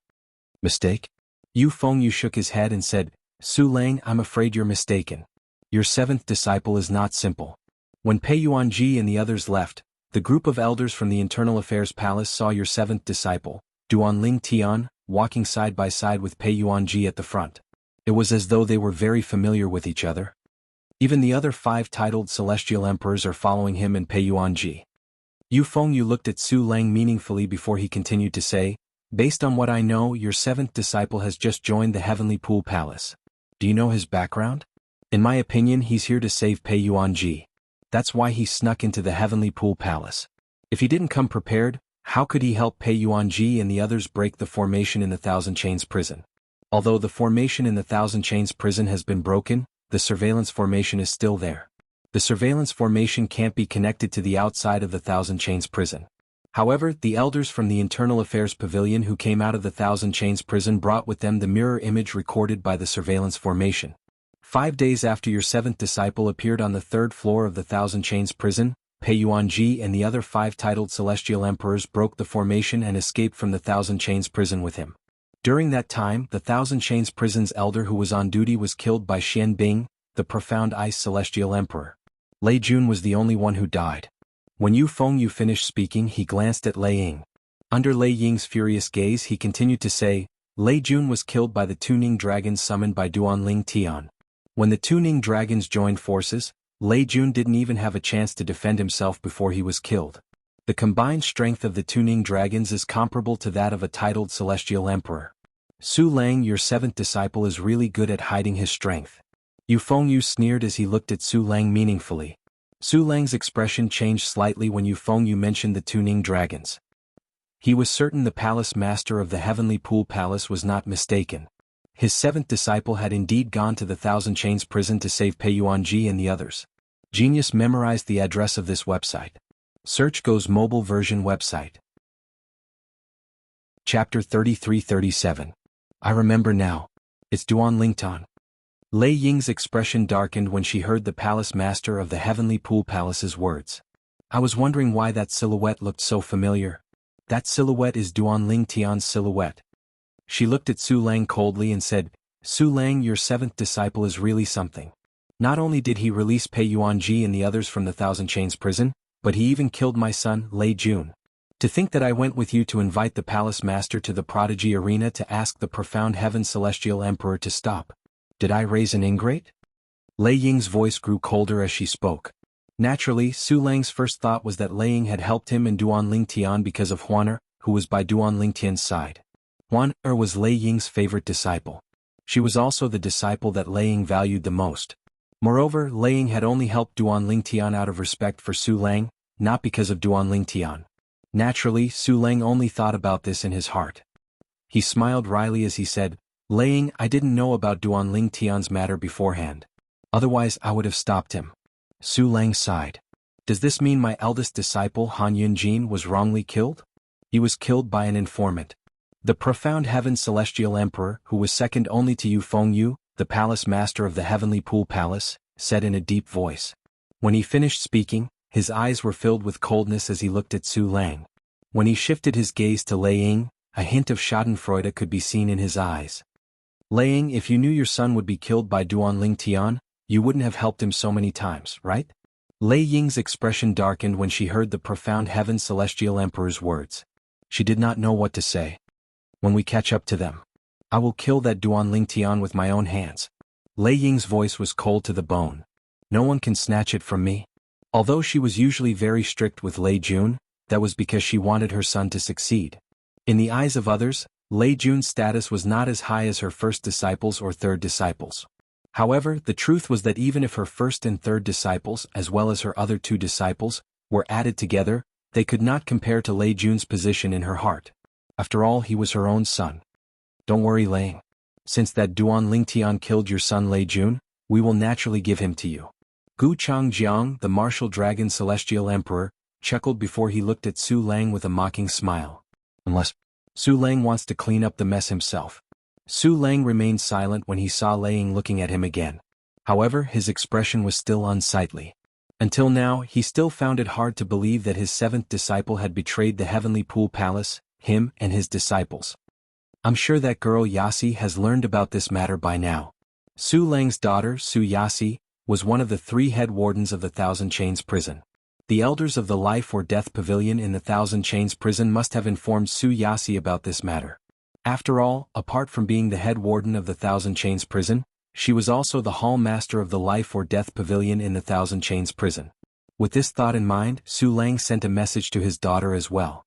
Mistake? Yu Fengyu shook his head and said, Su Lang, I'm afraid you're mistaken. Your 7th disciple is not simple. When Pei Yuanji and the others left, the group of elders from the Internal Affairs Palace saw your 7th disciple, Duanling Tian, walking side by side with Pei Yuanji at the front. It was as though they were very familiar with each other. Even the other 5 titled Celestial Emperors are following him and Pei Yuanji. Yu Fengyu looked at Su Lang meaningfully before he continued to say, Based on what I know, your 7th disciple has just joined the Heavenly Pool Palace. Do you know his background? In my opinion, he's here to save Pei Yuanji. That's why he snuck into the Heavenly Pool Palace. If he didn't come prepared, How could he help Pei Yuanji and the others break the formation in the Thousand Chains prison? Although the formation in the Thousand Chains prison has been broken, the surveillance formation is still there. The surveillance formation can't be connected to the outside of the Thousand Chains prison. However, the elders from the Internal Affairs Pavilion who came out of the Thousand Chains prison brought with them the mirror image recorded by the surveillance formation. 5 days after your 7th disciple appeared on the 3rd floor of the Thousand Chains prison, Pei Yuanji and the other 5 titled celestial emperors broke the formation and escaped from the Thousand Chains prison with him. During that time, the Thousand Chains prison's elder who was on duty was killed by Xian Bing, the Profound Ice Celestial Emperor. Lei Jun was the only one who died. When Yu Fengyu finished speaking, he glanced at Lei Ying. Under Lei Ying's furious gaze, he continued to say, Lei Jun was killed by the 2 Ning dragons summoned by Duanling Tian. When the 2 Ning dragons joined forces, Lei Jun didn't even have a chance to defend himself before he was killed. The combined strength of the 2 Ning dragons is comparable to that of a titled celestial emperor. Su Lang, your 7th disciple, is really good at hiding his strength. Yu Fengyu sneered as he looked at Su Lang meaningfully. Su Lang's expression changed slightly when Yu Fengyu mentioned the 2 Ning dragons. He was certain the palace master of the Heavenly Pool Palace was not mistaken. His 7th disciple had indeed gone to the Thousand Chains prison to save Pei Yuanji and the others. Genius memorized the address of this website. Search Go's mobile version website. Chapter 33-37. I remember now. It's Duanling Tian. Lei Ying's expression darkened when she heard the palace master of the Heavenly Pool Palace's words. I was wondering why that silhouette looked so familiar. That silhouette is Duanling Tian's silhouette. She looked at Su Lang coldly and said, Su Lang, your 7th disciple is really something. Not only did he release Pei Yuanji and the others from the Thousand Chains prison, but he even killed my son, Lei Jun. To think that I went with you to invite the palace master to the prodigy arena to ask the profound heaven celestial emperor to stop. Did I raise an ingrate? Lei Ying's voice grew colder as she spoke. Naturally, Su Lang's first thought was that Lei Ying had helped him and Duanling Tian because of Huaner, who was by Duanling Tian's side. Huaner was Lei Ying's favorite disciple. She was also the disciple that Lei Ying valued the most. Moreover, Lei Ying had only helped Duanling Tian out of respect for Su Lang, not because of Duanling Tian. Naturally, Su Lang only thought about this in his heart. He smiled wryly as he said, Lei Ying, I didn't know about Duanling Tian's matter beforehand. Otherwise I would have stopped him. Su Lang sighed. Does this mean my eldest disciple Han Yunjin was wrongly killed? He was killed by an informant. The profound heaven celestial emperor, who was second only to Yu Fengyu, the palace master of the Heavenly Pool Palace, said in a deep voice. When he finished speaking, his eyes were filled with coldness as he looked at Su Lang. When he shifted his gaze to Lei Ying, a hint of schadenfreude could be seen in his eyes. Lei Ying, if you knew your son would be killed by Duanling Tian, you wouldn't have helped him so many times, right? Lei Ying's expression darkened when she heard the profound heaven celestial emperor's words. She did not know what to say. When we catch up to them, I will kill that Duanling Tian with my own hands. Lei Ying's voice was cold to the bone. No one can snatch it from me. Although she was usually very strict with Lei Jun, that was because she wanted her son to succeed. In the eyes of others, Lei Jun's status was not as high as her first disciples or third disciples. However, the truth was that even if her first and third disciples, as well as her other 2 disciples, were added together, they could not compare to Lei Jun's position in her heart. After all, he was her own son. Don't worry, Lei Ying. Since that Duanling Tian killed your son Lei Jun, we will naturally give him to you. Gu Changjiang, the martial dragon celestial emperor, chuckled before he looked at Su Lang with a mocking smile. Unless Su Lang wants to clean up the mess himself. Su Lang remained silent when he saw Lei Ying looking at him again. However, his expression was still unsightly. Until now, he still found it hard to believe that his 7th disciple had betrayed the Heavenly Pool Palace, him and his disciples. I'm sure that girl Yasi has learned about this matter by now. Su Lang's daughter, Su Yasi, was one of the 3 head wardens of the Thousand Chains prison. The elders of the Life or Death Pavilion in the Thousand Chains prison must have informed Su Yasi about this matter. After all, apart from being the head warden of the Thousand Chains prison, she was also the hall master of the Life or Death Pavilion in the Thousand Chains prison. With this thought in mind, Su Lang sent a message to his daughter as well.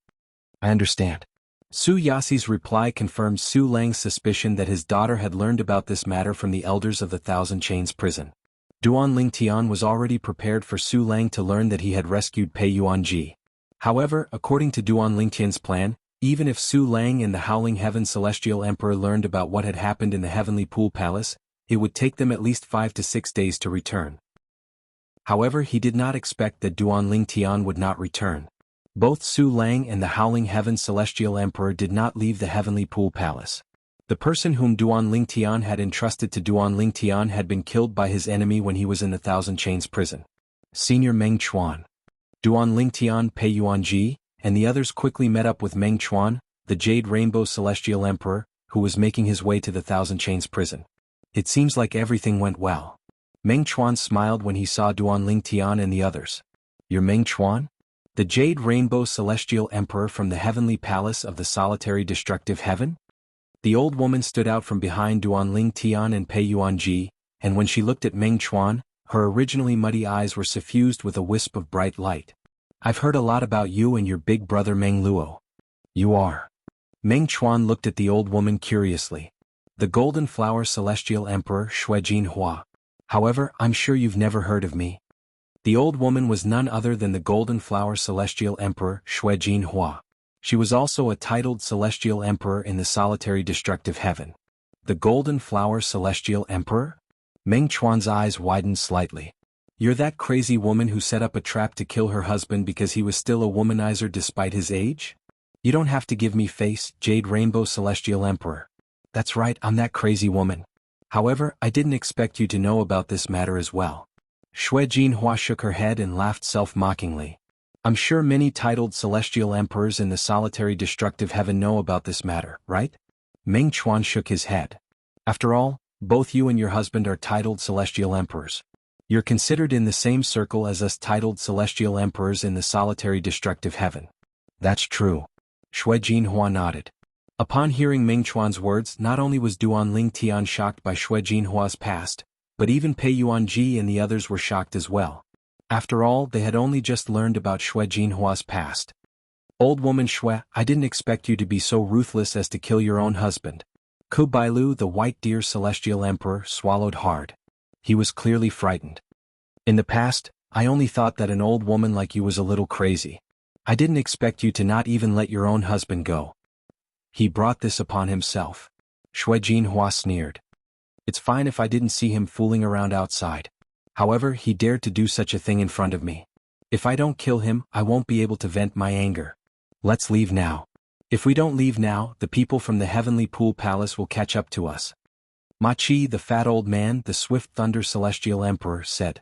I understand. Su Yasi's reply confirmed Su Lang's suspicion that his daughter had learned about this matter from the elders of the Thousand Chains prison. Duanling Tian was already prepared for Su Lang to learn that he had rescued Pei Yuanji. However, according to Duan Lingtian's plan, even if Su Lang and the Howling Heaven Celestial Emperor learned about what had happened in the Heavenly Pool Palace, it would take them at least 5 to 6 days to return. However, he did not expect that Duan Lingtian would not return. Both Su Lang and the Howling Heaven Celestial Emperor did not leave the Heavenly Pool Palace. The person whom Duan Lingtian had entrusted to Duan Lingtian had been killed by his enemy when he was in the Thousand Chains prison. Senior Meng Chuan, Duan Lingtian Pei Yuanji, and the others quickly met up with Meng Chuan, the Jade Rainbow Celestial Emperor, who was making his way to the Thousand Chains prison. It seems like everything went well. Meng Chuan smiled when he saw Duan Lingtian and the others. You're Meng Chuan? The Jade Rainbow Celestial Emperor from the Heavenly Palace of the Solitary Destructive Heaven? The old woman stood out from behind Duan Lingtian and Pei Yuanji, and when she looked at Meng Chuan, her originally muddy eyes were suffused with a wisp of bright light. I've heard a lot about you and your big brother Meng Luo. You are. Meng Chuan looked at the old woman curiously. The Golden Flower Celestial Emperor Shui Jinhua. However, I'm sure you've never heard of me. The old woman was none other than the Golden Flower Celestial Emperor Shui Jinhua. She was also a titled Celestial Emperor in the Solitary Destructive Heaven. The Golden Flower Celestial Emperor? Meng Chuan's eyes widened slightly. You're that crazy woman who set up a trap to kill her husband because he was still a womanizer despite his age? You don't have to give me face, Jade Rainbow Celestial Emperor. That's right, I'm that crazy woman. However, I didn't expect you to know about this matter as well. Shui Jinhua shook her head and laughed self-mockingly. I'm sure many titled Celestial Emperors in the Solitary Destructive Heaven know about this matter, right? Meng Chuan shook his head. After all, both you and your husband are titled Celestial Emperors. You're considered in the same circle as us titled Celestial Emperors in the Solitary Destructive Heaven. That's true. Shui Jinhua nodded. Upon hearing Meng Chuan's words, not only was Duan Lingtian shocked by Shui Jinhua's past, but even Pei Yuanji and the others were shocked as well. After all, they had only just learned about Shui Jinhua's past. Old woman Shui, I didn't expect you to be so ruthless as to kill your own husband. Ku Bailu, the White Deer Celestial Emperor, swallowed hard. He was clearly frightened. In the past, I only thought that an old woman like you was a little crazy. I didn't expect you to not even let your own husband go. He brought this upon himself. Shui Jinhua sneered. It's fine if I didn't see him fooling around outside. However, he dared to do such a thing in front of me. If I don't kill him, I won't be able to vent my anger. Let's leave now. If we don't leave now, the people from the Heavenly Pool Palace will catch up to us. Ma Chi, the fat old man, the Swift Thunder Celestial Emperor, said.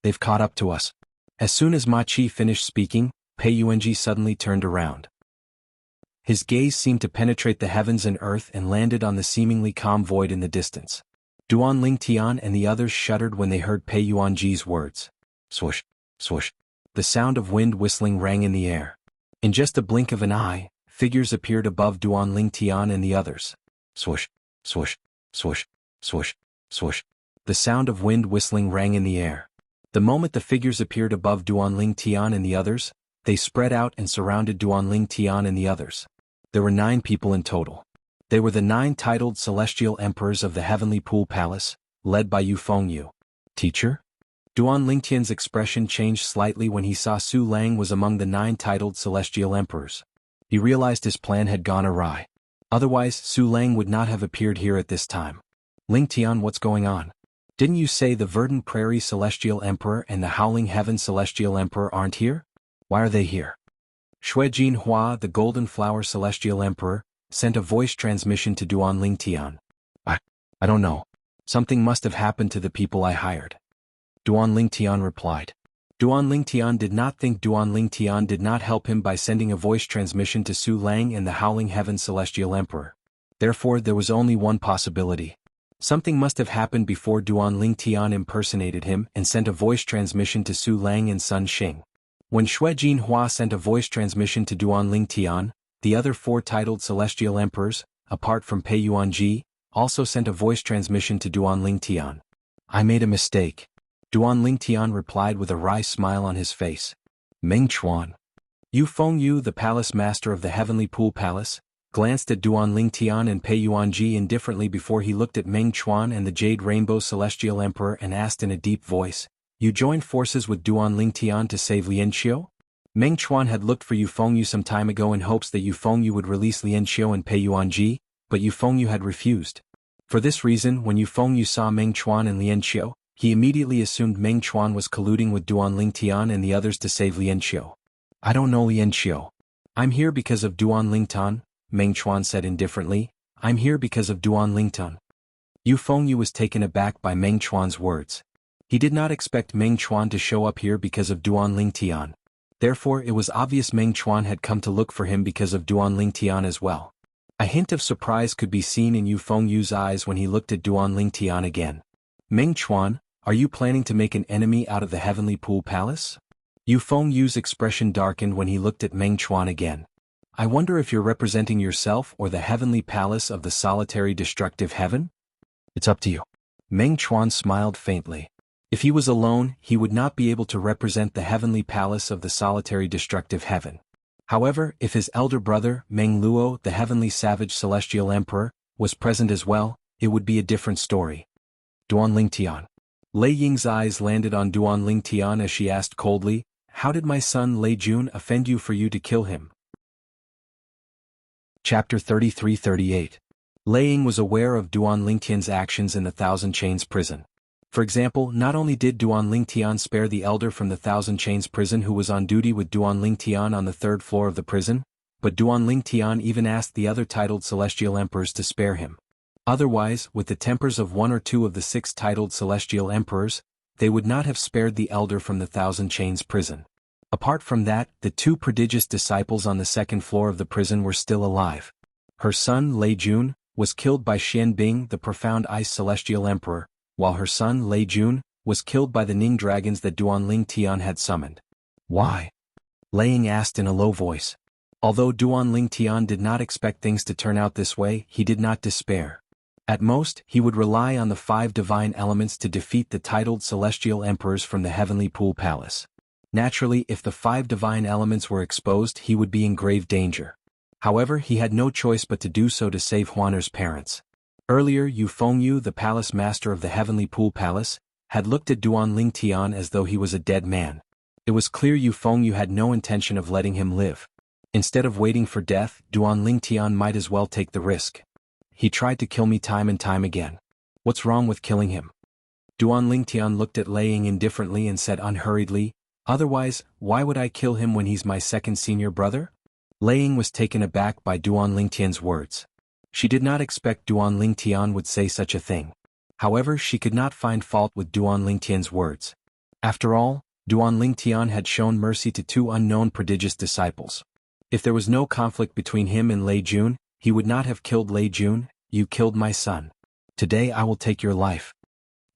They've caught up to us. As soon as Ma Chi finished speaking, Pei Yuanji suddenly turned around. His gaze seemed to penetrate the heavens and earth and landed on the seemingly calm void in the distance. Duan Lingtian and the others shuddered when they heard Pei Yuanji's words. Swoosh, swoosh. The sound of wind whistling rang in the air. In just a blink of an eye, figures appeared above Duan Lingtian and the others. Swoosh, swoosh, swoosh, swoosh, swoosh. The sound of wind whistling rang in the air. The moment the figures appeared above Duan Lingtian and the others, they spread out and surrounded Duan Lingtian and the others. There were 9 people in total. They were the 9 titled Celestial Emperors of the Heavenly Pool Palace, led by Yu Fengyu. Teacher? Duan Lingtian's expression changed slightly when he saw Su Lang was among the 9 titled Celestial Emperors. He realized his plan had gone awry. Otherwise, Su Lang would not have appeared here at this time. Lingtian, what's going on? Didn't you say the Verdant Prairie Celestial Emperor and the Howling Heaven Celestial Emperor aren't here? Why are they here? Shui Jinhua, the Golden Flower Celestial Emperor, sent a voice transmission to Duan Lingtian. I don't know. Something must have happened to the people I hired. Duan Lingtian replied. Duan Lingtian did not think Duan Lingtian did not help him by sending a voice transmission to Su Lang and the Howling Heaven Celestial Emperor. Therefore, there was only one possibility. Something must have happened before Duan Lingtian impersonated him and sent a voice transmission to Su Lang and Sun Xing. When Shui Jinhua sent a voice transmission to Duan Lingtian, the other 4 titled Celestial Emperors, apart from Pei Yuanji, also sent a voice transmission to Duan Lingtian. I made a mistake. Duan Lingtian replied with a wry smile on his face. Meng Chuan. Yu Fengyu, the palace master of the Heavenly Pool Palace, glanced at Duan Lingtian and Pei Yuanji indifferently before he looked at Meng Chuan and the Jade Rainbow Celestial Emperor and asked in a deep voice, You joined forces with Duan Lingtian to save Lianqiu? Meng Chuan had looked for Yu Fengyu some time ago in hopes that Yu Fengyu would release Lian Xiu and pay Yuan Ji, but Yu Fengyu had refused. For this reason, when Yu Fengyu saw Meng Chuan and Lian Xiu, he immediately assumed Meng Chuan was colluding with Duan Lingtian and the others to save Lian Xiu. I don't know Lian Xiu. I'm here because of Duan Lingtan, Meng Chuan said indifferently. I'm here because of Duan Lingtan. Yu Fengyu was taken aback by Meng Chuan's words. He did not expect Meng Chuan to show up here because of Duan Lingtian. Therefore it was obvious Meng Chuan had come to look for him because of Duan Lingtian as well. A hint of surprise could be seen in Yu Fengyu's eyes when he looked at Duan Lingtian again. Meng Chuan, are you planning to make an enemy out of the Heavenly Pool Palace? Yu Fengyu's expression darkened when he looked at Meng Chuan again. I wonder if you're representing yourself or the Heavenly Palace of the solitary destructive heaven? It's up to you. Meng Chuan smiled faintly. If he was alone, he would not be able to represent the heavenly palace of the solitary destructive heaven. However, if his elder brother, Meng Luo, the heavenly savage celestial emperor, was present as well, it would be a different story. Duan Lingtian. Lei Ying's eyes landed on Duan Lingtian as she asked coldly, how did my son Lei Jun offend you for you to kill him? Chapter 33-38. Lei Ying was aware of Duan Lingtian's actions in the Thousand Chains prison. For example, not only did Duan Lingtian spare the elder from the Thousand Chains prison who was on duty with Duan Lingtian on the third floor of the prison, but Duan Lingtian even asked the other titled celestial emperors to spare him. Otherwise, with the tempers of one or two of the 6 titled celestial emperors, they would not have spared the elder from the Thousand Chains prison. Apart from that, the 2 prodigious disciples on the second floor of the prison were still alive. Her son Lei Jun was killed by Xian Bing, the profound ice celestial emperor, while her son Lei Jun was killed by the Ning dragons that Duan Lingtian had summoned. Why? Lei Ying asked in a low voice. Although Duan Lingtian did not expect things to turn out this way, he did not despair. At most, he would rely on the 5 divine elements to defeat the titled celestial emperors from the Heavenly Pool Palace. Naturally, if the 5 divine elements were exposed, he would be in grave danger. However, he had no choice but to do so to save Huaner's parents. Earlier, Yu Fengyu, the palace master of the Heavenly Pool Palace, had looked at Duan Lingtian as though he was a dead man. It was clear Yu Fengyu had no intention of letting him live. Instead of waiting for death, Duan Lingtian might as well take the risk. He tried to kill me time and time again. What's wrong with killing him? Duan Lingtian looked at Lei Ying indifferently and said unhurriedly, otherwise, why would I kill him when he's my second senior brother? Lei Ying was taken aback by Duan Lingtian's words. She did not expect Duan Lingtian would say such a thing. However, she could not find fault with Duan Lingtian's words. After all, Duan Lingtian had shown mercy to 2 unknown prodigious disciples. If there was no conflict between him and Lei Jun, he would not have killed Lei Jun. You killed my son. Today I will take your life.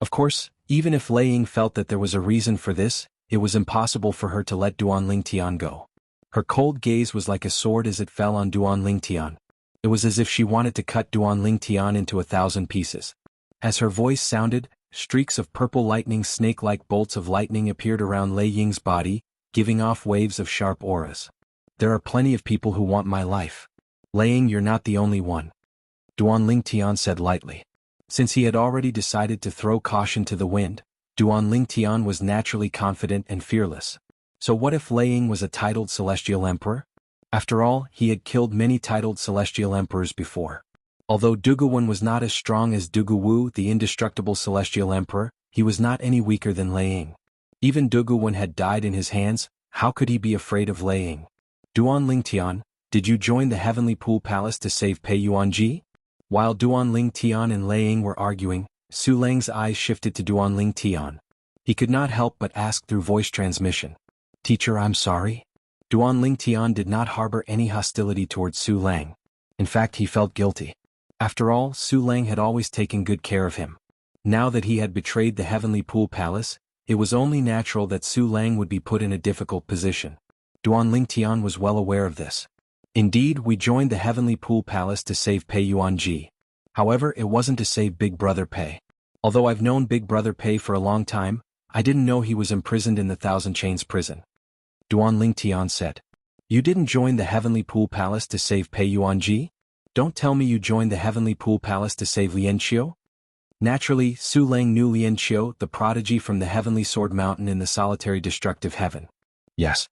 Of course, even if Lei Ying felt that there was a reason for this, it was impossible for her to let Duan Lingtian go. Her cold gaze was like a sword as it fell on Duan Lingtian. It was as if she wanted to cut Duan Lingtian into 1,000 pieces. As her voice sounded, streaks of purple lightning, snake-like bolts of lightning appeared around Lei Ying's body, giving off waves of sharp auras. There are plenty of people who want my life. Lei Ying, you're not the only one. Duan Lingtian said lightly. Since he had already decided to throw caution to the wind, Duan Lingtian was naturally confident and fearless. So what if Lei Ying was a titled celestial emperor? After all, he had killed many titled celestial emperors before. Although Duguwan was not as strong as Duguwu, the indestructible celestial emperor, he was not any weaker than Lei Ying. Even Duguwan had died in his hands, how could he be afraid of Lei Ying? Duan Lingtian, did you join the Heavenly Pool Palace to save Pei Yuanji? While Duan Lingtian and Lei Ying were arguing, Su Lang's eyes shifted to Duan Lingtian. He could not help but ask through voice transmission. Teacher, I'm sorry? Duan Lingtian did not harbor any hostility towards Su Lang. In fact, he felt guilty. After all, Su Lang had always taken good care of him. Now that he had betrayed the Heavenly Pool Palace, it was only natural that Su Lang would be put in a difficult position. Duan Lingtian was well aware of this. Indeed, we joined the Heavenly Pool Palace to save Pei Yuanji. However, it wasn't to save Big Brother Pei. Although I've known Big Brother Pei for a long time, I didn't know he was imprisoned in the Thousand Chains prison. Duan Lingtian said. You didn't join the Heavenly Pool Palace to save Pei Yuanji? Don't tell me you joined the Heavenly Pool Palace to save Lian Qiu? Naturally, Su Lang knew Lian Qiu, the prodigy from the Heavenly Sword Mountain in the solitary destructive heaven. Yes.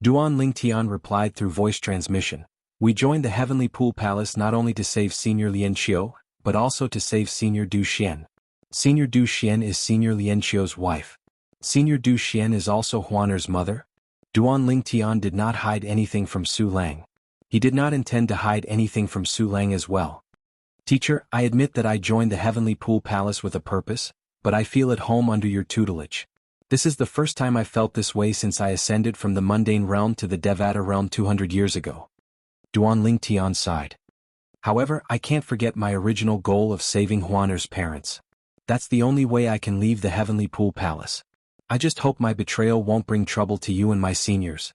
Duan Lingtian replied through voice transmission. We joined the Heavenly Pool Palace not only to save Senior Lien Qiu, but also to save Senior Du Xian. Senior Du Xian is Senior Lien Qiu's wife. Senior Du Xian is also Huaner's mother. Duan Lingtian did not hide anything from Su Lang. He did not intend to hide anything from Su Lang as well. Teacher, I admit that I joined the Heavenly Pool Palace with a purpose, but I feel at home under your tutelage. This is the first time I felt this way since I ascended from the mundane realm to the Devata realm 200 years ago. Duan Lingtian sighed. However, I can't forget my original goal of saving Huaner's parents. That's the only way I can leave the Heavenly Pool Palace. I just hope my betrayal won't bring trouble to you and my seniors.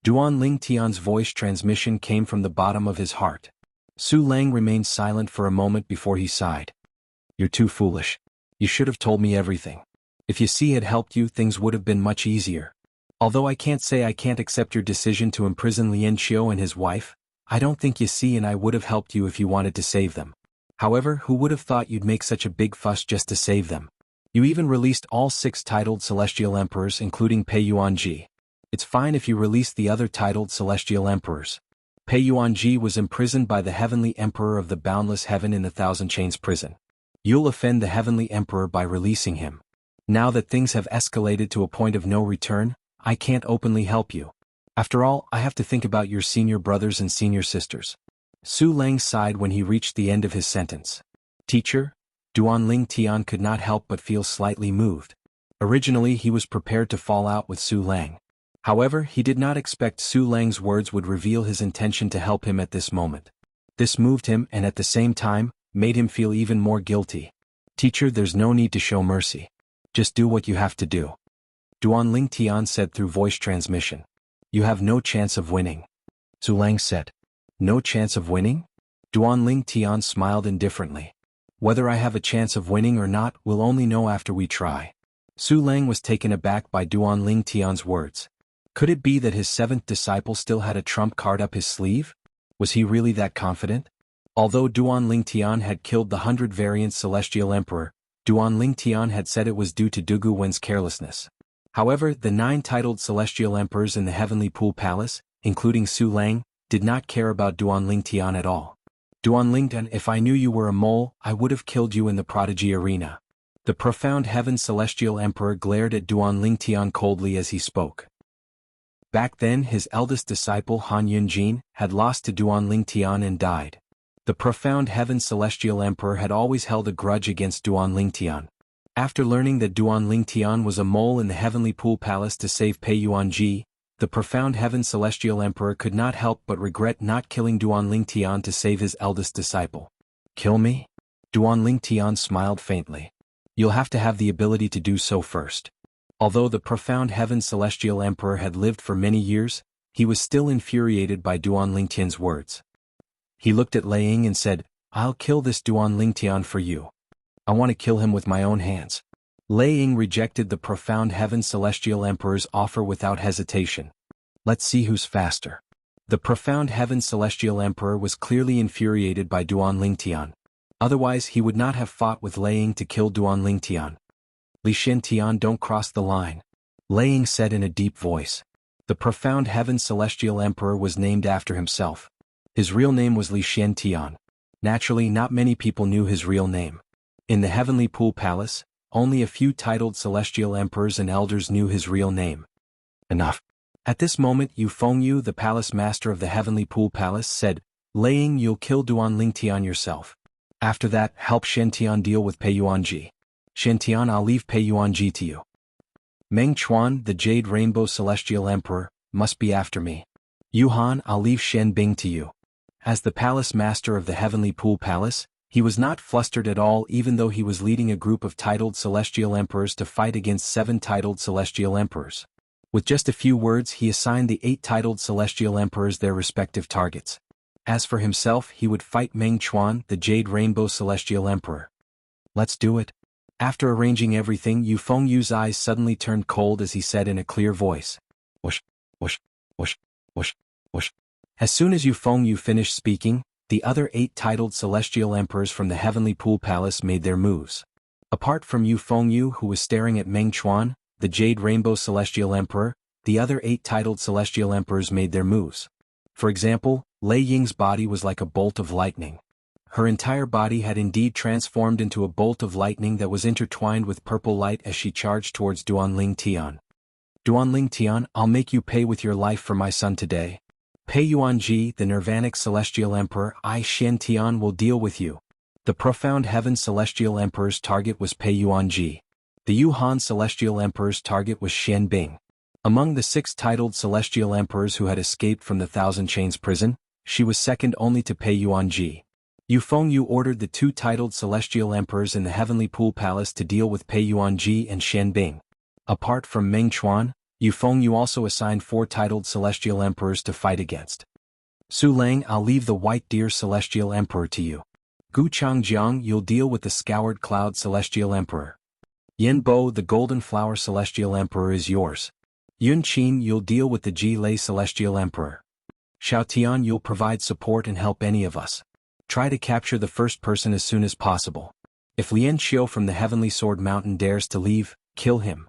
Duan Lingtian's voice transmission came from the bottom of his heart. Su Lang remained silent for a moment before he sighed. You're too foolish. You should have told me everything. If you see had helped you, things would have been much easier. Although I can't say I can't accept your decision to imprison Lien Qiu and his wife, I don't think you see and I would have helped you if you wanted to save them. However, who would have thought you'd make such a big fuss just to save them? You even released all 6 titled Celestial Emperors including Pei Yuanji. It's fine if you release the other titled Celestial Emperors. Pei Yuanji was imprisoned by the Heavenly Emperor of the Boundless Heaven in the Thousand Chains prison. You'll offend the Heavenly Emperor by releasing him. Now that things have escalated to a point of no return, I can't openly help you. After all, I have to think about your senior brothers and senior sisters. Su Lang sighed when he reached the end of his sentence. Teacher, Duan Lingtian could not help but feel slightly moved. Originally he was prepared to fall out with Su Lang. However, he did not expect Su Lang's words would reveal his intention to help him at this moment. This moved him and at the same time, made him feel even more guilty. Teacher, there's no need to show mercy. Just do what you have to do. Duan Lingtian said through voice transmission. You have no chance of winning. Su Lang said. No chance of winning? Duan Lingtian smiled indifferently. Whether I have a chance of winning or not, we'll only know after we try. Su Lang was taken aback by Duan Lingtian's words. Could it be that his 7th disciple still had a trump card up his sleeve? Was he really that confident? Although Duan Lingtian had killed the 100 variant Celestial Emperor, Duan Lingtian had said it was due to Dugu Wen's carelessness. However, the 9 titled Celestial Emperors in the Heavenly Pool Palace, including Su Lang, did not care about Duan Lingtian at all. Duan Lingtian, if I knew you were a mole, I would have killed you in the Prodigy Arena. The profound Heaven Celestial Emperor glared at Duan Lingtian coldly as he spoke. Back then his eldest disciple Han Yunjin had lost to Duan Lingtian and died. The profound Heaven Celestial Emperor had always held a grudge against Duan Lingtian. After learning that Duan Lingtian was a mole in the Heavenly Pool Palace to save Pei Yuanji, the profound Heaven Celestial Emperor could not help but regret not killing Duan Lingtian to save his eldest disciple. Kill me? Duan Lingtian smiled faintly. You'll have to have the ability to do so first. Although the profound Heaven Celestial Emperor had lived for many years, he was still infuriated by Duan Lingtian's words. He looked at Lei Ying and said, I'll kill this Duan Lingtian for you. I want to kill him with my own hands. Lei Ying rejected the profound Heaven Celestial Emperor's offer without hesitation. Let's see who's faster. The profound Heaven Celestial Emperor was clearly infuriated by Duan Lingtian. Otherwise he would not have fought with Lei Ying to kill Duan Lingtian. Li Xiantian, don't cross the line. Lei Ying said in a deep voice. The profound Heaven Celestial Emperor was named after himself. His real name was Li Xiantian. Naturally, not many people knew his real name. In the Heavenly Pool Palace, only a few titled Celestial Emperors and Elders knew his real name. Enough. At this moment Yu Fengyu, the Palace Master of the Heavenly Pool Palace, said, Lei Ying, you'll kill Duan Lingtian yourself. After that, help Shen deal with Pei Yuanji. Shen, I'll leave Pei Yuanji to you. Meng Chuan, the Jade Rainbow Celestial Emperor, must be after me. Yu Han, I'll leave Shen Bing to you. As the Palace Master of the Heavenly Pool Palace, he was not flustered at all even though he was leading a group of titled Celestial Emperors to fight against 7 titled Celestial Emperors. With just a few words he assigned the 8 titled Celestial Emperors their respective targets. As for himself, he would fight Meng Chuan, the Jade Rainbow Celestial Emperor. Let's do it. After arranging everything, Yu Fengyu's eyes suddenly turned cold as he said in a clear voice. Whoosh, whoosh, whoosh, whoosh, whoosh. As soon as Yu Fengyu finished speaking, the other 8 titled Celestial Emperors from the Heavenly Pool Palace made their moves. Apart from Yu Fengyu, who was staring at Meng Chuan, the Jade Rainbow Celestial Emperor, the other 8 titled celestial emperors made their moves. For example, Lei Ying's body was like a bolt of lightning. Her entire body had indeed transformed into a bolt of lightning that was intertwined with purple light as she charged towards Duanling Tian. Duanling Tian, I'll make you pay with your life for my son today. Pei Yuanji, the Nirvanic Celestial Emperor, I Xian Tian will deal with you. The Profound Heaven Celestial Emperor's target was Pei Yuanji. The Yuhan Celestial Emperor's target was Xian Bing. Among the 6 titled Celestial Emperors who had escaped from the Thousand Chains prison, she was second only to Pei Yuanji. Yu Fengyu ordered the 2 titled Celestial Emperors in the Heavenly Pool Palace to deal with Pei Yuanji and Xian Bing. Apart from Meng Chuan, Yu Fengyu also assigned 4 titled Celestial Emperors to fight against. Su Lang, I'll leave the White Deer Celestial Emperor to you. Gu Changjiang, you'll deal with the Scoured Cloud Celestial Emperor. Yen Bo, the Golden Flower Celestial Emperor is yours. Yun Qin, you'll deal with the Ji Lei Celestial Emperor. Xiao Tian, you'll provide support and help any of us. Try to capture the first person as soon as possible. If Lian Xiu from the Heavenly Sword Mountain dares to leave, kill him.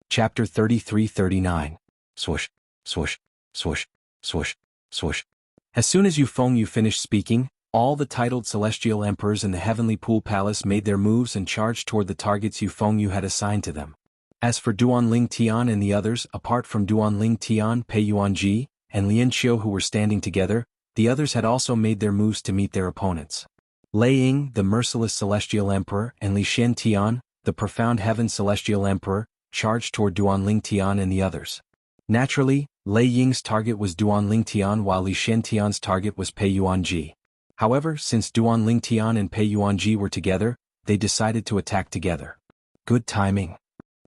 Chapter 33-39. Swoosh, swoosh, swoosh, swoosh, swoosh. As soon as Yu Fengyu finished speaking, all the titled Celestial Emperors in the Heavenly Pool Palace made their moves and charged toward the targets Yu Fengyu had assigned to them. As for Duanling Tian and the others, apart from Duanling Tian, Pei Yuanji, and Lian Xiu who were standing together, the others had also made their moves to meet their opponents. Lei Ying, the Merciless Celestial Emperor, and Li Xian Tian, the Profound Heaven Celestial Emperor, charged toward Duanling Tian and the others. Naturally, Lei Ying's target was Duanling Tian while Li Xian Tian's target was Pei Yuanji. However, since Duanling Tian and Pei Yuanji were together, they decided to attack together. Good timing.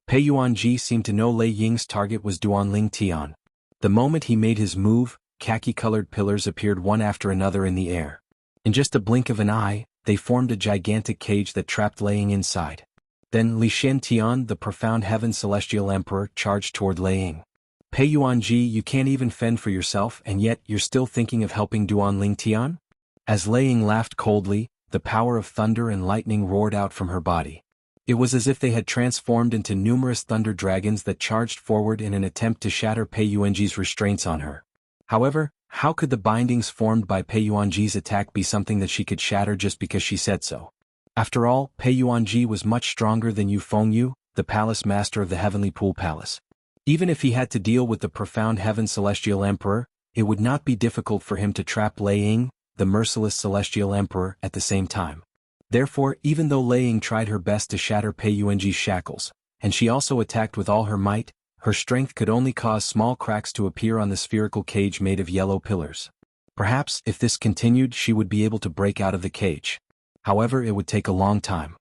Pei Yuanji seemed to know Lei Ying's target was Duanling Tian. The moment he made his move, khaki-colored pillars appeared one after another in the air. In just a blink of an eye, they formed a gigantic cage that trapped Lei Ying inside. Then Li Xian Tian, the Profound Heaven Celestial Emperor, charged toward Lei Ying. Pei Yuanji, you can't even fend for yourself and yet you're still thinking of helping Duanling Tian? As Lei Ying laughed coldly, the power of thunder and lightning roared out from her body. It was as if they had transformed into numerous thunder dragons that charged forward in an attempt to shatter Pei Yuanji's restraints on her. However, how could the bindings formed by Pei Yuanji's attack be something that she could shatter just because she said so? After all, Pei Yuanji was much stronger than Yu Fengyu, the palace master of the Heavenly Pool Palace. Even if he had to deal with the Profound Heaven Celestial Emperor, it would not be difficult for him to trap Lei Ying, the Merciless Celestial Emperor, at the same time. Therefore, even though Lei Ying tried her best to shatter Pei Yuanji's shackles, and she also attacked with all her might, her strength could only cause small cracks to appear on the spherical cage made of yellow pillars. Perhaps, if this continued, she would be able to break out of the cage. However, it would take a long time.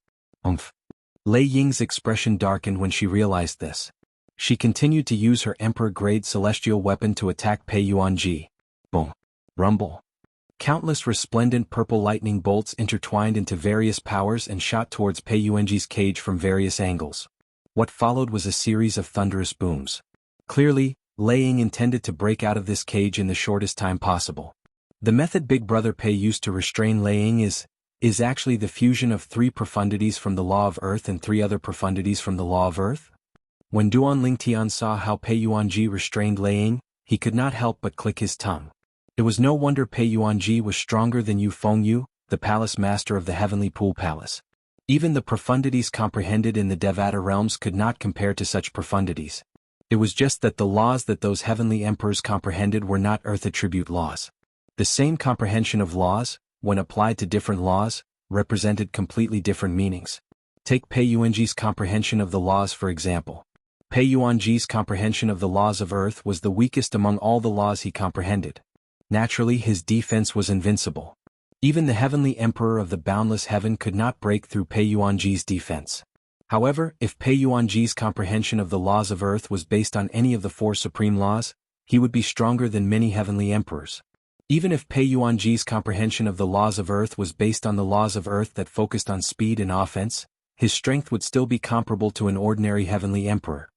Lei Ying's expression darkened when she realized this. She continued to use her Emperor-grade celestial weapon to attack Pei Yuanji. Boom. Rumble. Countless resplendent purple lightning bolts intertwined into various powers and shot towards Pei Yuanji's cage from various angles. What followed was a series of thunderous booms. Clearly, Lei Ying intended to break out of this cage in the shortest time possible. The method Big Brother Pei used to restrain Lei Ying is actually the fusion of 3 profundities from the Law of Earth and 3 other profundities from the Law of Earth. When Duanling Tian saw how Pei Yuanji restrained Lei Ying, he could not help but click his tongue. It was no wonder Pei Yuanji was stronger than Yu Fengyu, the palace master of the Heavenly Pool Palace. Even the profundities comprehended in the Devata realms could not compare to such profundities. It was just that the laws that those heavenly emperors comprehended were not earth attribute laws. The same comprehension of laws, when applied to different laws, represented completely different meanings. Take Pei Yuanji's comprehension of the laws for example. Pei Yuanji's comprehension of the laws of earth was the weakest among all the laws he comprehended. Naturally, his defense was invincible. Even the heavenly emperor of the boundless heaven could not break through Pei Yuanji's defense. However, if Pei Yuanji's comprehension of the laws of earth was based on any of the 4 supreme laws, he would be stronger than many heavenly emperors. Even if Pei Yuanji's comprehension of the laws of earth was based on the laws of earth that focused on speed and offense, his strength would still be comparable to an ordinary heavenly emperor.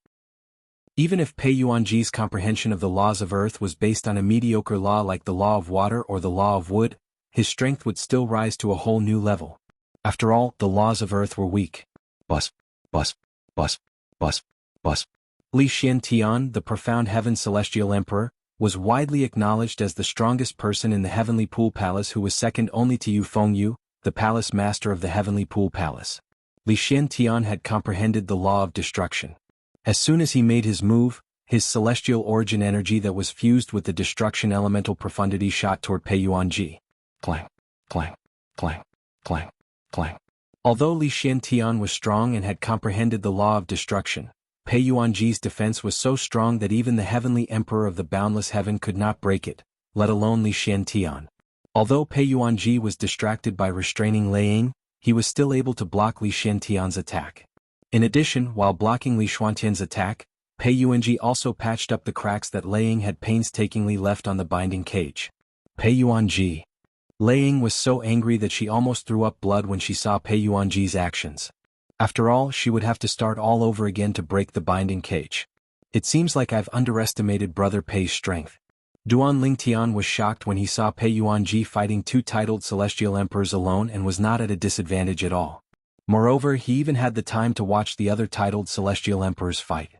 Even if Pei Yuanji's comprehension of the laws of earth was based on a mediocre law like the law of water or the law of wood, his strength would still rise to a whole new level. After all, the laws of earth were weak. Bus, bus, bus, bus, bus, Li Xiantian, the profound heaven celestial emperor, was widely acknowledged as the strongest person in the heavenly pool palace, who was second only to Yu Fengyu, the palace master of the heavenly pool palace. Li Xiantian had comprehended the law of destruction. As soon as he made his move, his celestial origin energy that was fused with the destruction elemental profundity shot toward Pei Yuanji. Clang, clang, clang, clang, clang. Although Li Xiantian was strong and had comprehended the law of destruction, Pei Yuanji's defense was so strong that even the heavenly emperor of the boundless heaven could not break it, let alone Li Xiantian. Although Pei Yuanji was distracted by restraining Lei Ying, he was still able to block Li Xiantian's attack. In addition, while blocking Li Xiantian's attack, Pei Yuanji also patched up the cracks that Lei Ying had painstakingly left on the binding cage. Pei Yuanji. Lei Ying was so angry that she almost threw up blood when she saw Pei Yuanji's actions. After all, she would have to start all over again to break the binding cage. It seems like I've underestimated Brother Pei's strength. Duan Lingtian was shocked when he saw Pei Yuanji fighting two titled celestial emperors alone and was not at a disadvantage at all. Moreover, he even had the time to watch the other titled celestial emperors fight.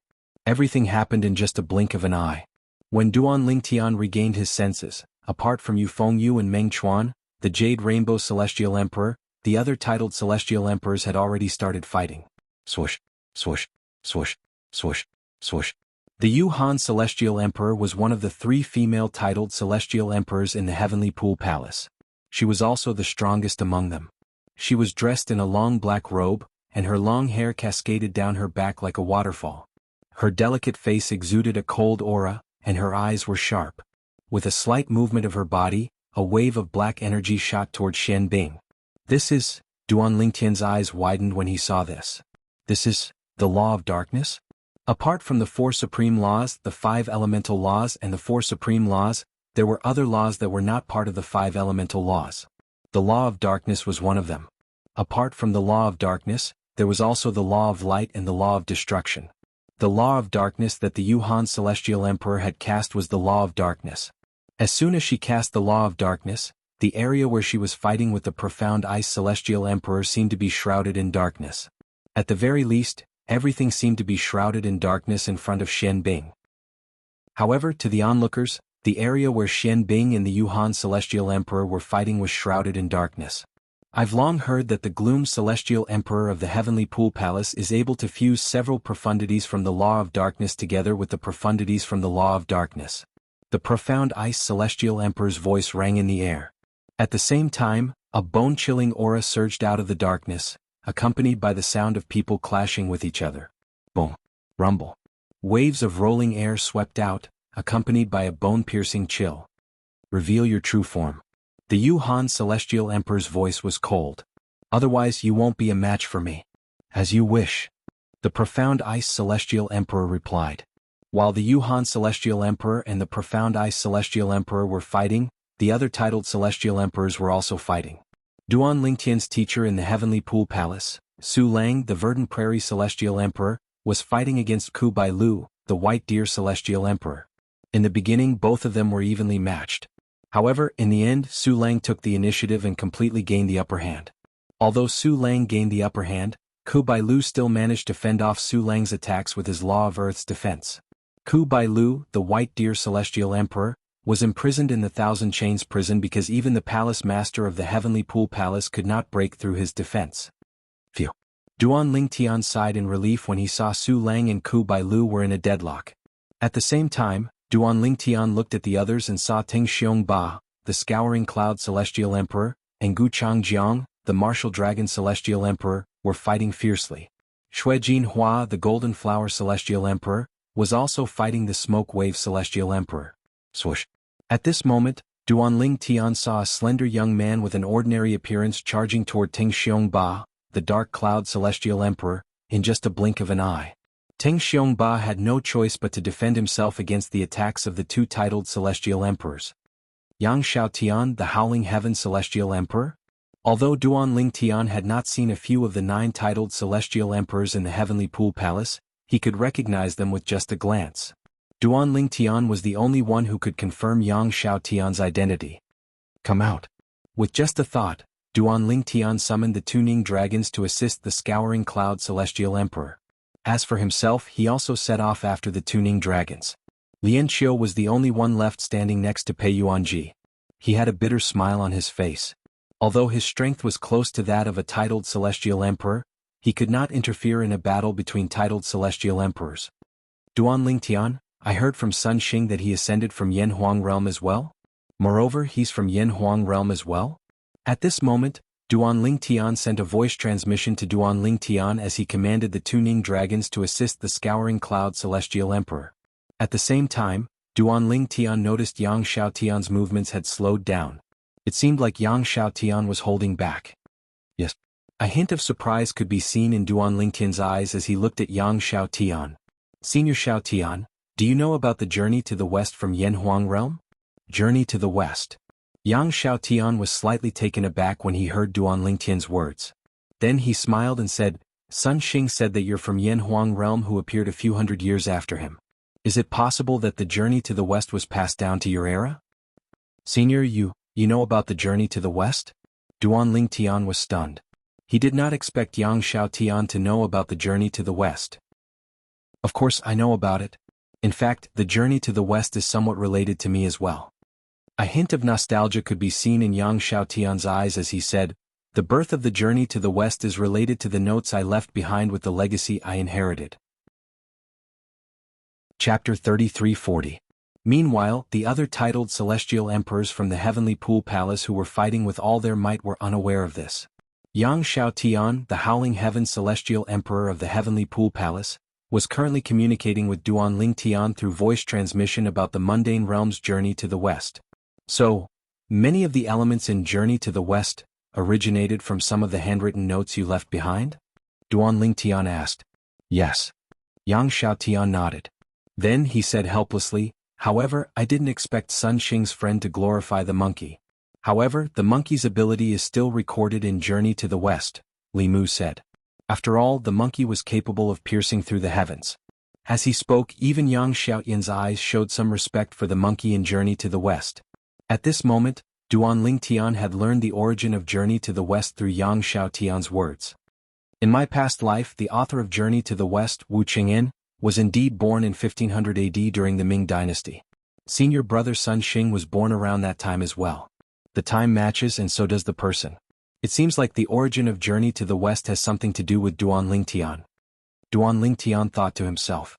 Everything happened in just a blink of an eye. When Duan Lingtian regained his senses, apart from Yu Fengyu and Meng Chuan, the Jade Rainbow Celestial Emperor, the other titled celestial emperors had already started fighting. Swoosh, swoosh, swoosh, swoosh, swoosh. The Yu Han Celestial Emperor was one of the three female titled celestial emperors in the Heavenly Pool Palace. She was also the strongest among them. She was dressed in a long black robe, and her long hair cascaded down her back like a waterfall. Her delicate face exuded a cold aura, and her eyes were sharp. With a slight movement of her body, a wave of black energy shot toward Shen Bing. This is, Duan Lingtian's eyes widened when he saw this. This is, the law of darkness? Apart from the four supreme laws, the five elemental laws and the four supreme laws, there were other laws that were not part of the five elemental laws. The law of darkness was one of them. Apart from the law of darkness, there was also the law of light and the law of destruction. The law of darkness that the Yu Han Celestial Emperor had cast was the law of darkness. As soon as she cast the law of darkness, the area where she was fighting with the profound ice celestial emperor seemed to be shrouded in darkness. At the very least, everything seemed to be shrouded in darkness in front of Shen Bing. However, to the onlookers, the area where Shen Bing and the Yu Han Celestial Emperor were fighting was shrouded in darkness. I've long heard that the Gloom Celestial Emperor of the Heavenly Pool Palace is able to fuse several profundities from the Law of Darkness together with the profundities from the Law of Darkness. The profound Ice Celestial Emperor's voice rang in the air. At the same time, a bone-chilling aura surged out of the darkness, accompanied by the sound of people clashing with each other. Boom. Rumble. Waves of rolling air swept out, accompanied by a bone-piercing chill. Reveal your true form. The Yu Han Celestial Emperor's voice was cold. Otherwise you won't be a match for me. As you wish. The profound Ice Celestial Emperor replied. While the Yu Han Celestial Emperor and the profound Ice Celestial Emperor were fighting, the other titled Celestial Emperors were also fighting. Duan Lingtian's teacher in the Heavenly Pool Palace, Su Lang, the Verdant Prairie Celestial Emperor, was fighting against Ku Bai Lu, the White Deer Celestial Emperor. In the beginning both of them were evenly matched. However, in the end, Su Lang took the initiative and completely gained the upper hand. Although Su Lang gained the upper hand, Ku Bai Lu still managed to fend off Su Lang's attacks with his Law of Earth's defense. Ku Bai Lu, the White Deer Celestial Emperor, was imprisoned in the Thousand Chains prison because even the palace master of the Heavenly Pool Palace could not break through his defense. Phew. Duan Lingtian sighed in relief when he saw Su Lang and Ku Bai Lu were in a deadlock. At the same time, Duan Lingtian looked at the others and saw Ting Xiong Ba, the Scouring Cloud Celestial Emperor, and Gu Changjiang, the Martial Dragon Celestial Emperor, were fighting fiercely. Xuejin Hua, the Golden Flower Celestial Emperor, was also fighting the Smoke Wave Celestial Emperor. Swoosh. At this moment, Duan Lingtian saw a slender young man with an ordinary appearance charging toward Ting Xiong Ba, the Dark Cloud Celestial Emperor, in just a blink of an eye. Ting Xiong Ba had no choice but to defend himself against the attacks of the two titled Celestial Emperors. Yang Xiaotian, the Howling Heaven Celestial Emperor? Although Duan Lingtian had not seen a few of the 9 titled Celestial Emperors in the Heavenly Pool Palace, he could recognize them with just a glance. Duan Lingtian was the only one who could confirm Yang Xiaotian's identity. Come out. With just a thought, Duan Lingtian summoned the Tuning Dragons to assist the Scouring Cloud Celestial Emperor. As for himself, he also set off after the tuning dragons. Lian Qiu was the only one left standing next to Pei Yuanji. He had a bitter smile on his face. Although his strength was close to that of a titled celestial emperor, he could not interfere in a battle between titled celestial emperors. Duan Lingtian, I heard from Sun Xing that he ascended from Yanhuang realm as well? Moreover, he's from Yanhuang realm as well? At this moment, Duan Lingtian sent a voice transmission to Duan Lingtian as he commanded the tuning dragons to assist the Scouring Cloud Celestial Emperor. At the same time, Duan Lingtian noticed Yang Xiaotian's movements had slowed down. It seemed like Yang Xiaotian was holding back. Yes. A hint of surprise could be seen in Duan Lingtian's eyes as he looked at Yang Xiaotian. Senior Xiaotian, do you know about the journey to the west from Yanhuang realm? Journey to the west. Yang Xiaotian was slightly taken aback when he heard Duan Lingtian's words. Then he smiled and said, Sun Xing said that you're from Yanhuang realm who appeared a few hundred years after him. Is it possible that the journey to the west was passed down to your era? Senior, you know about the journey to the west? Duan Lingtian was stunned. He did not expect Yang Xiaotian to know about the journey to the west. Of course I know about it. In fact, the journey to the west is somewhat related to me as well. A hint of nostalgia could be seen in Yang Xiaotian's eyes as he said, the birth of the journey to the west is related to the notes I left behind with the legacy I inherited. Chapter 3340. Meanwhile, the other titled celestial emperors from the Heavenly Pool Palace who were fighting with all their might were unaware of this. Yang Xiaotian, the Howling Heaven Celestial Emperor of the Heavenly Pool Palace, was currently communicating with Duan Lingtian through voice transmission about the mundane realm's journey to the west. So, many of the elements in Journey to the West originated from some of the handwritten notes you left behind? Duan Lingtian asked. Yes. Yang Xiaotian nodded. Then he said helplessly, however, I didn't expect Sun Xing's friend to glorify the monkey. However, the monkey's ability is still recorded in Journey to the West, Li Mu said. After all, the monkey was capable of piercing through the heavens. As he spoke, even Yang Xiaotian's eyes showed some respect for the monkey in Journey to the West. At this moment, Duan Lingtian had learned the origin of Journey to the West through Yang Xiaotian's words. In my past life, the author of Journey to the West, Wu Qing'an, was indeed born in 1500 AD during the Ming dynasty. Senior brother Sun Xing was born around that time as well. The time matches and so does the person. It seems like the origin of Journey to the West has something to do with Duan Lingtian. Duan Lingtian thought to himself.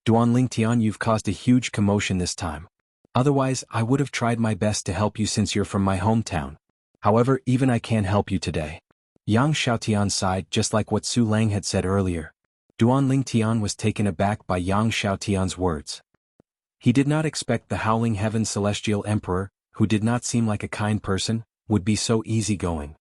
Duan Lingtian, you've caused a huge commotion this time. Otherwise, I would have tried my best to help you since you're from my hometown. However, even I can't help you today. Yang Xiaotian sighed just like what Su Lang had said earlier. Duan Lingtian was taken aback by Yang Xiaotian's words. He did not expect the Howling Heaven Celestial Emperor, who did not seem like a kind person, would be so easygoing.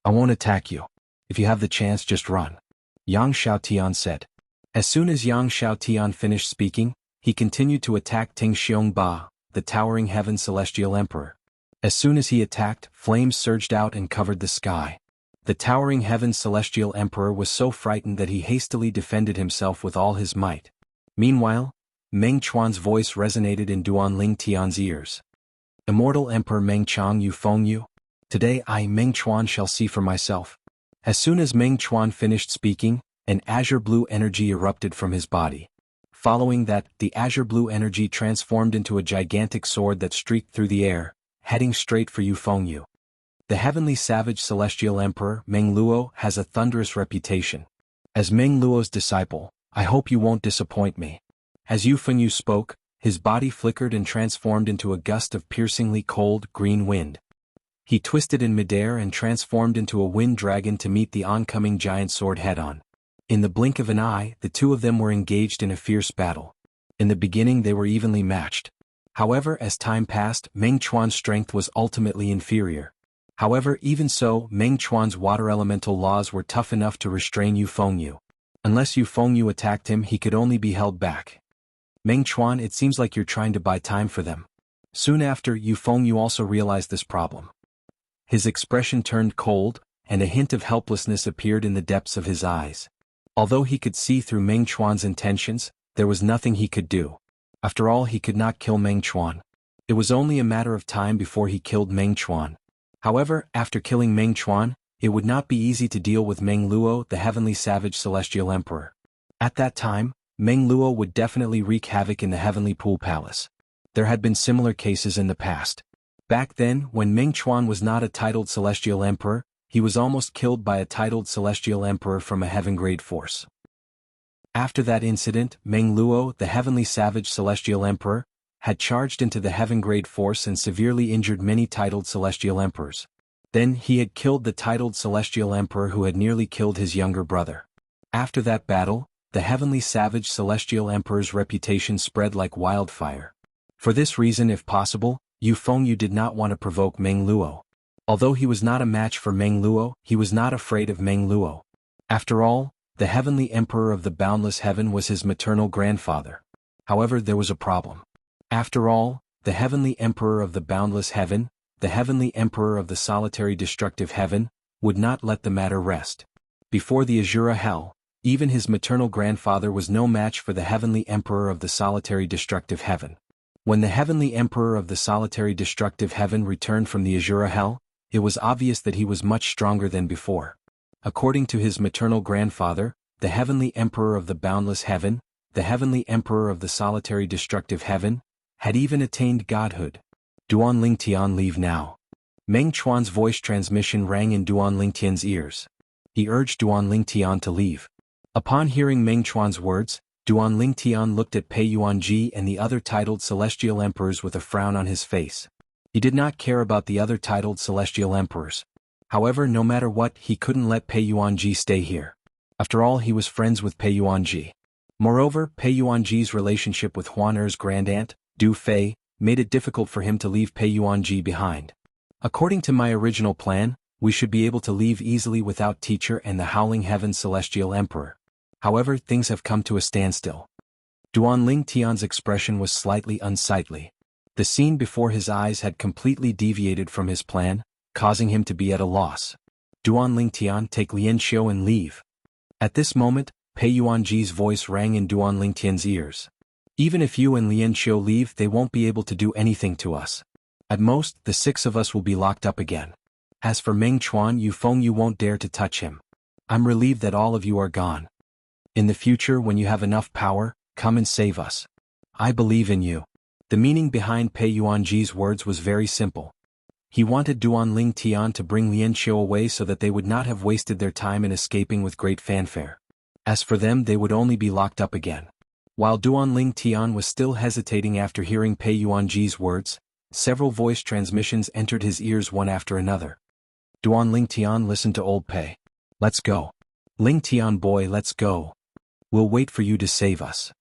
I won't attack you. If you have the chance, just run. Yang Xiaotian said. As soon as Yang Xiaotian finished speaking, he continued to attack Ting Xiongba, the Towering Heaven Celestial Emperor. As soon as he attacked, flames surged out and covered the sky. The Towering Heaven Celestial Emperor was so frightened that he hastily defended himself with all his might. Meanwhile, Meng Chuan's voice resonated in Duan Lingtian's ears. Immortal Emperor Meng Chang Yu Feng Yu. Today I, Meng Chuan, shall see for myself. As soon as Meng Chuan finished speaking, an azure blue energy erupted from his body. Following that, the azure blue energy transformed into a gigantic sword that streaked through the air, heading straight for Yu Feng Yu. The Heavenly Savage Celestial Emperor, Meng Luo, has a thunderous reputation. As Meng Luo's disciple, I hope you won't disappoint me. As Yu Feng Yu spoke, his body flickered and transformed into a gust of piercingly cold, green wind. He twisted in midair and transformed into a wind dragon to meet the oncoming giant sword head-on. In the blink of an eye, the two of them were engaged in a fierce battle. In the beginning they were evenly matched. However, as time passed, Meng Chuan's strength was ultimately inferior. However, even so, Meng Chuan's water elemental laws were tough enough to restrain Yu Feng Yu. Unless Yu Feng Yu attacked him, he could only be held back. Meng Chuan, it seems like you're trying to buy time for them. Soon after, Yu Feng Yu also realized this problem. His expression turned cold, and a hint of helplessness appeared in the depths of his eyes. Although he could see through Meng Chuan's intentions, there was nothing he could do. After all, he could not kill Meng Chuan. It was only a matter of time before he killed Meng Chuan. However, after killing Meng Chuan, it would not be easy to deal with Meng Luo, the Heavenly Savage Celestial Emperor. At that time, Meng Luo would definitely wreak havoc in the Heavenly Pool Palace. There had been similar cases in the past. Back then, when Meng Chuan was not a titled Celestial Emperor, he was almost killed by a titled Celestial Emperor from a Heaven-grade force. After that incident, Meng Luo, the Heavenly Savage Celestial Emperor, had charged into the Heaven-grade force and severely injured many titled Celestial Emperors. Then he had killed the titled Celestial Emperor who had nearly killed his younger brother. After that battle, the Heavenly Savage Celestial Emperor's reputation spread like wildfire. For this reason, if possible, Yu Fengyu did not want to provoke Meng Luo. Although he was not a match for Meng Luo, he was not afraid of Meng Luo. After all, the Heavenly Emperor of the Boundless Heaven was his maternal grandfather. However, there was a problem. After all, the Heavenly Emperor of the Boundless Heaven, the Heavenly Emperor of the Solitary Destructive Heaven, would not let the matter rest. Before the Azura Hell, even his maternal grandfather was no match for the Heavenly Emperor of the Solitary Destructive Heaven. When the Heavenly Emperor of the Solitary Destructive Heaven returned from the Azura Hell, it was obvious that he was much stronger than before. According to his maternal grandfather, the Heavenly Emperor of the Boundless Heaven, the Heavenly Emperor of the Solitary Destructive Heaven, had even attained godhood. Duan Lingtian, leave now. Meng Chuan's voice transmission rang in Duan Lingtian's ears. He urged Duan Lingtian to leave. Upon hearing Meng Chuan's words, Duan Lingtian looked at Pei Yuanji and the other titled Celestial Emperors with a frown on his face. He did not care about the other titled Celestial Emperors. However, no matter what, he couldn't let Pei Yuanji stay here. After all, he was friends with Pei Yuanji. Moreover, Pei Yuanji's relationship with Huan Er's grandaunt, Du Fei, made it difficult for him to leave Pei Yuanji behind. According to my original plan, we should be able to leave easily without Teacher and the Howling Heaven Celestial Emperor. However, things have come to a standstill. Duan Lingtian's expression was slightly unsightly. The scene before his eyes had completely deviated from his plan, causing him to be at a loss. Duan Lingtian, take Lian Xiu and leave. At this moment, Pei Yuanji's voice rang in Duan Lingtian's ears. Even if you and Lian Xiu leave, they won't be able to do anything to us. At most, the 6 of us will be locked up again. As for Meng Chuan, Yu Fengyu won't dare to touch him. I'm relieved that all of you are gone. In the future, when you have enough power, come and save us. I believe in you. The meaning behind Pei Yuanji's words was very simple. He wanted Duan Lingtian to bring Lian Xiu away so that they would not have wasted their time in escaping with great fanfare. As for them, they would only be locked up again. While Duan Lingtian was still hesitating after hearing Pei Yuanji's words, several voice transmissions entered his ears one after another. Duan Lingtian, listen to old Pei. Let's go. Lingtian boy, let's go. We'll wait for you to save us.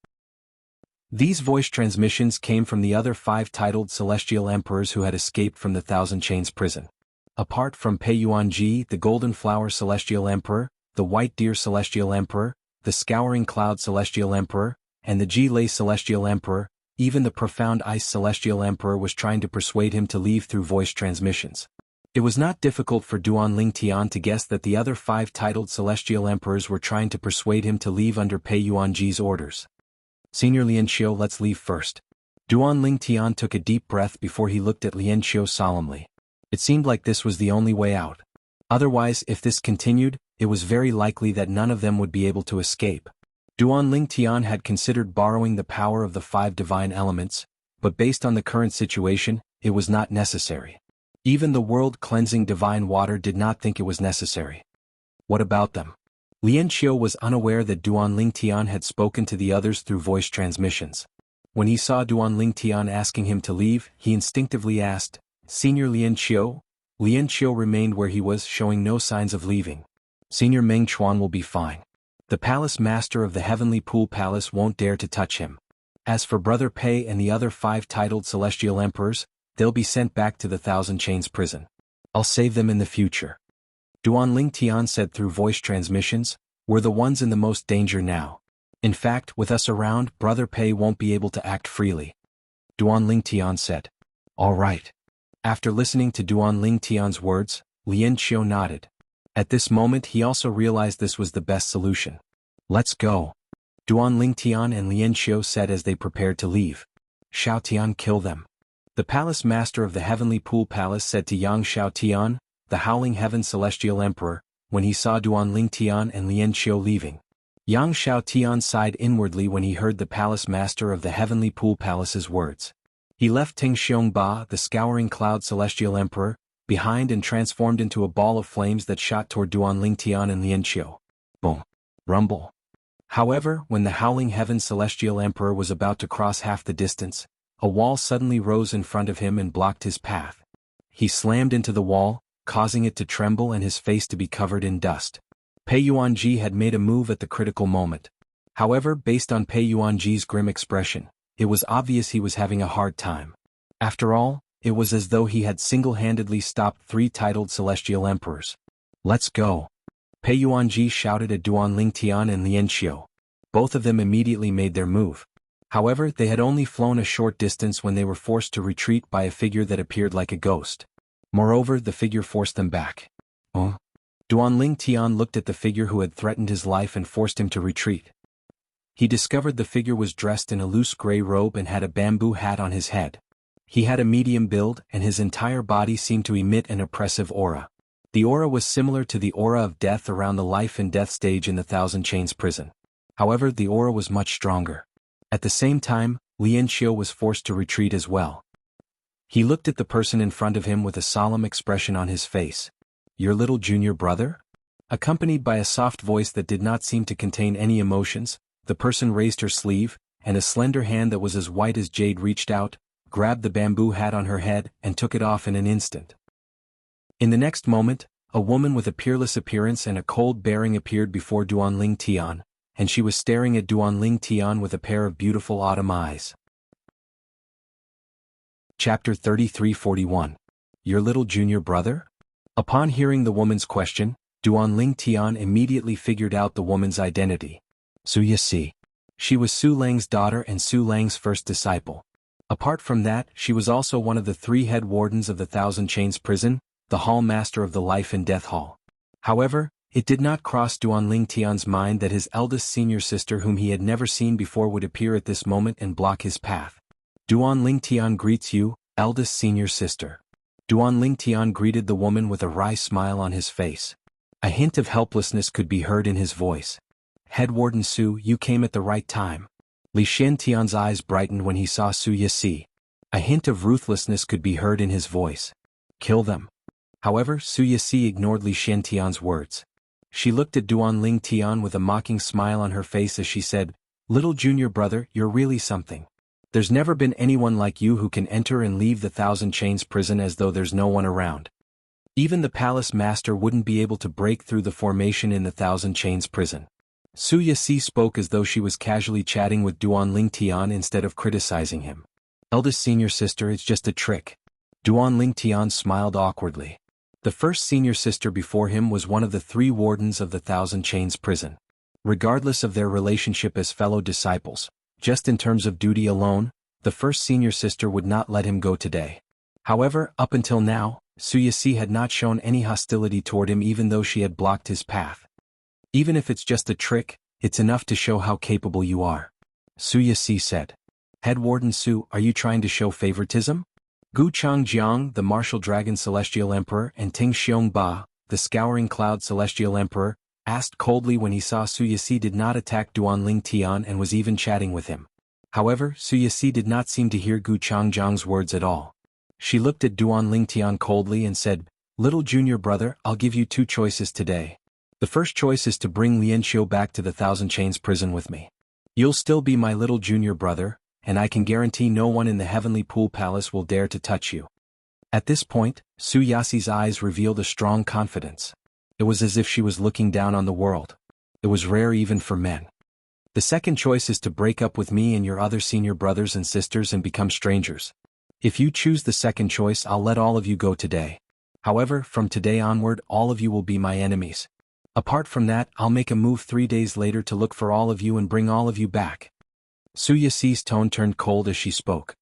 These voice transmissions came from the other 5 titled Celestial Emperors who had escaped from the Thousand Chains prison. Apart from Pei Yuanji, the Golden Flower Celestial Emperor, the White Deer Celestial Emperor, the Scouring Cloud Celestial Emperor, and the Ji-Lei Celestial Emperor, even the Profound Ice Celestial Emperor was trying to persuade him to leave through voice transmissions. It was not difficult for Duan Lingtian to guess that the other 5 titled Celestial Emperors were trying to persuade him to leave under Pei Yuanji's orders. Senior Lian Xiu, let's leave first. Duan Lingtian took a deep breath before he looked at Lian Xiu solemnly. It seemed like this was the only way out. Otherwise, if this continued, it was very likely that none of them would be able to escape. Duan Lingtian had considered borrowing the power of the 5 divine elements, but based on the current situation, it was not necessary. Even the world-cleansing divine water did not think it was necessary. What about them? Lian Xiu was unaware that Duan Lingtian had spoken to the others through voice transmissions. When he saw Duan Lingtian asking him to leave, he instinctively asked, Senior Lian Xiu? Lian Xiu remained where he was, showing no signs of leaving. Senior Meng Chuan will be fine. The palace master of the Heavenly Pool Palace won't dare to touch him. As for Brother Pei and the other 5 titled Celestial Emperors, they'll be sent back to the Thousand Chains prison. I'll save them in the future. Duan Lingtian said through voice transmissions, we're the ones in the most danger now. In fact, with us around, Brother Pei won't be able to act freely. Duan Lingtian said. All right. After listening to Duan Lingtian's words, Lian Xiu nodded. At this moment he also realized this was the best solution. Let's go. Duan Lingtian and Lian Xiu said as they prepared to leave. Xiaotian, kill them. The palace master of the Heavenly Pool Palace said to Yang Xiaotian, the Howling Heaven Celestial Emperor, when he saw Duan Lingtian and Lian Xiu leaving. Yang Xiaotian sighed inwardly when he heard the palace master of the Heavenly Pool Palace's words. He left Ting Xiongba, the Scouring Cloud Celestial Emperor, behind and transformed into a ball of flames that shot toward Duan Tian and Lianqiu. Boom. Rumble. However, when the Howling Heaven Celestial Emperor was about to cross half the distance, a wall suddenly rose in front of him and blocked his path. He slammed into the wall, causing it to tremble and his face to be covered in dust. Pei Yuanji had made a move at the critical moment. However, based on Pei Yuanji's grim expression, it was obvious he was having a hard time. After all, it was as though he had single-handedly stopped 3 titled celestial emperors. Let's go. Pei Yuanji shouted at Duan Lingtian and Lianqiu. Both of them immediately made their move. However, they had only flown a short distance when they were forced to retreat by a figure that appeared like a ghost. Moreover, the figure forced them back. Oh? Duan Lingtian looked at the figure who had threatened his life and forced him to retreat. He discovered the figure was dressed in a loose gray robe and had a bamboo hat on his head. He had a medium build and his entire body seemed to emit an oppressive aura. The aura was similar to the aura of death around the life and death stage in the Thousand Chains prison. However, the aura was much stronger. At the same time, Lianqiu was forced to retreat as well. He looked at the person in front of him with a solemn expression on his face. Your little junior brother? Accompanied by a soft voice that did not seem to contain any emotions, the person raised her sleeve, and a slender hand that was as white as jade reached out, grabbed the bamboo hat on her head, and took it off in an instant. In the next moment, a woman with a peerless appearance and a cold bearing appeared before Duan Lingtian, and she was staring at Duan Lingtian with a pair of beautiful autumn eyes. Chapter 3341. Your little junior brother? Upon hearing the woman's question, Duan Lingtian immediately figured out the woman's identity. Su Yixi. She was Su Lang's daughter and Su Lang's first disciple. Apart from that, she was also one of the 3 head wardens of the Thousand Chains prison, the hall master of the Life and Death Hall. However, it did not cross Duan Lingtian's mind that his eldest senior sister whom he had never seen before would appear at this moment and block his path. Duan Lingtian greets you, eldest senior sister. Duan Lingtian greeted the woman with a wry smile on his face. A hint of helplessness could be heard in his voice. Head Warden Su, you came at the right time. Li Xiantian's eyes brightened when he saw Su Yixi. A hint of ruthlessness could be heard in his voice. Kill them. However, Su Yixi ignored Li Xiantian's words. She looked at Duan Lingtian with a mocking smile on her face as she said, Little junior brother, you're really something. There's never been anyone like you who can enter and leave the Thousand Chains prison as though there's no one around. Even the palace master wouldn't be able to break through the formation in the Thousand Chains prison. Su Yixi spoke as though she was casually chatting with Duan Lingtian instead of criticizing him. Eldest senior sister, it's just a trick. Duan Lingtian smiled awkwardly. The first senior sister before him was one of the 3 wardens of the Thousand Chains prison. Regardless of their relationship as fellow disciples, just in terms of duty alone, the first senior sister would not let him go today. However, up until now, Su Yixi had not shown any hostility toward him even though she had blocked his path. Even if it's just a trick, it's enough to show how capable you are. Su Yixi said. Head Warden Su, are you trying to show favoritism? Gu Changjiang, the Martial Dragon Celestial Emperor, and Ting Xiongba, the Scouring Cloud Celestial Emperor, asked coldly when he saw Su Yixi did not attack Duan Lingtian and was even chatting with him. However, Su Yixi did not seem to hear Gu Changjiang's words at all. She looked at Duan Lingtian coldly and said, Little junior brother, I'll give you 2 choices today. The first choice is to bring Lianqiu back to the Thousand Chains prison with me. You'll still be my little junior brother, and I can guarantee no one in the Heavenly Pool Palace will dare to touch you. At this point, Su Yassi's eyes revealed a strong confidence. It was as if she was looking down on the world. It was rare even for men. The second choice is to break up with me and your other senior brothers and sisters and become strangers. If you choose the second choice, I'll let all of you go today. However, from today onward, all of you will be my enemies. Apart from that, I'll make a move 3 days later to look for all of you and bring all of you back. Su Yassi's tone turned cold as she spoke.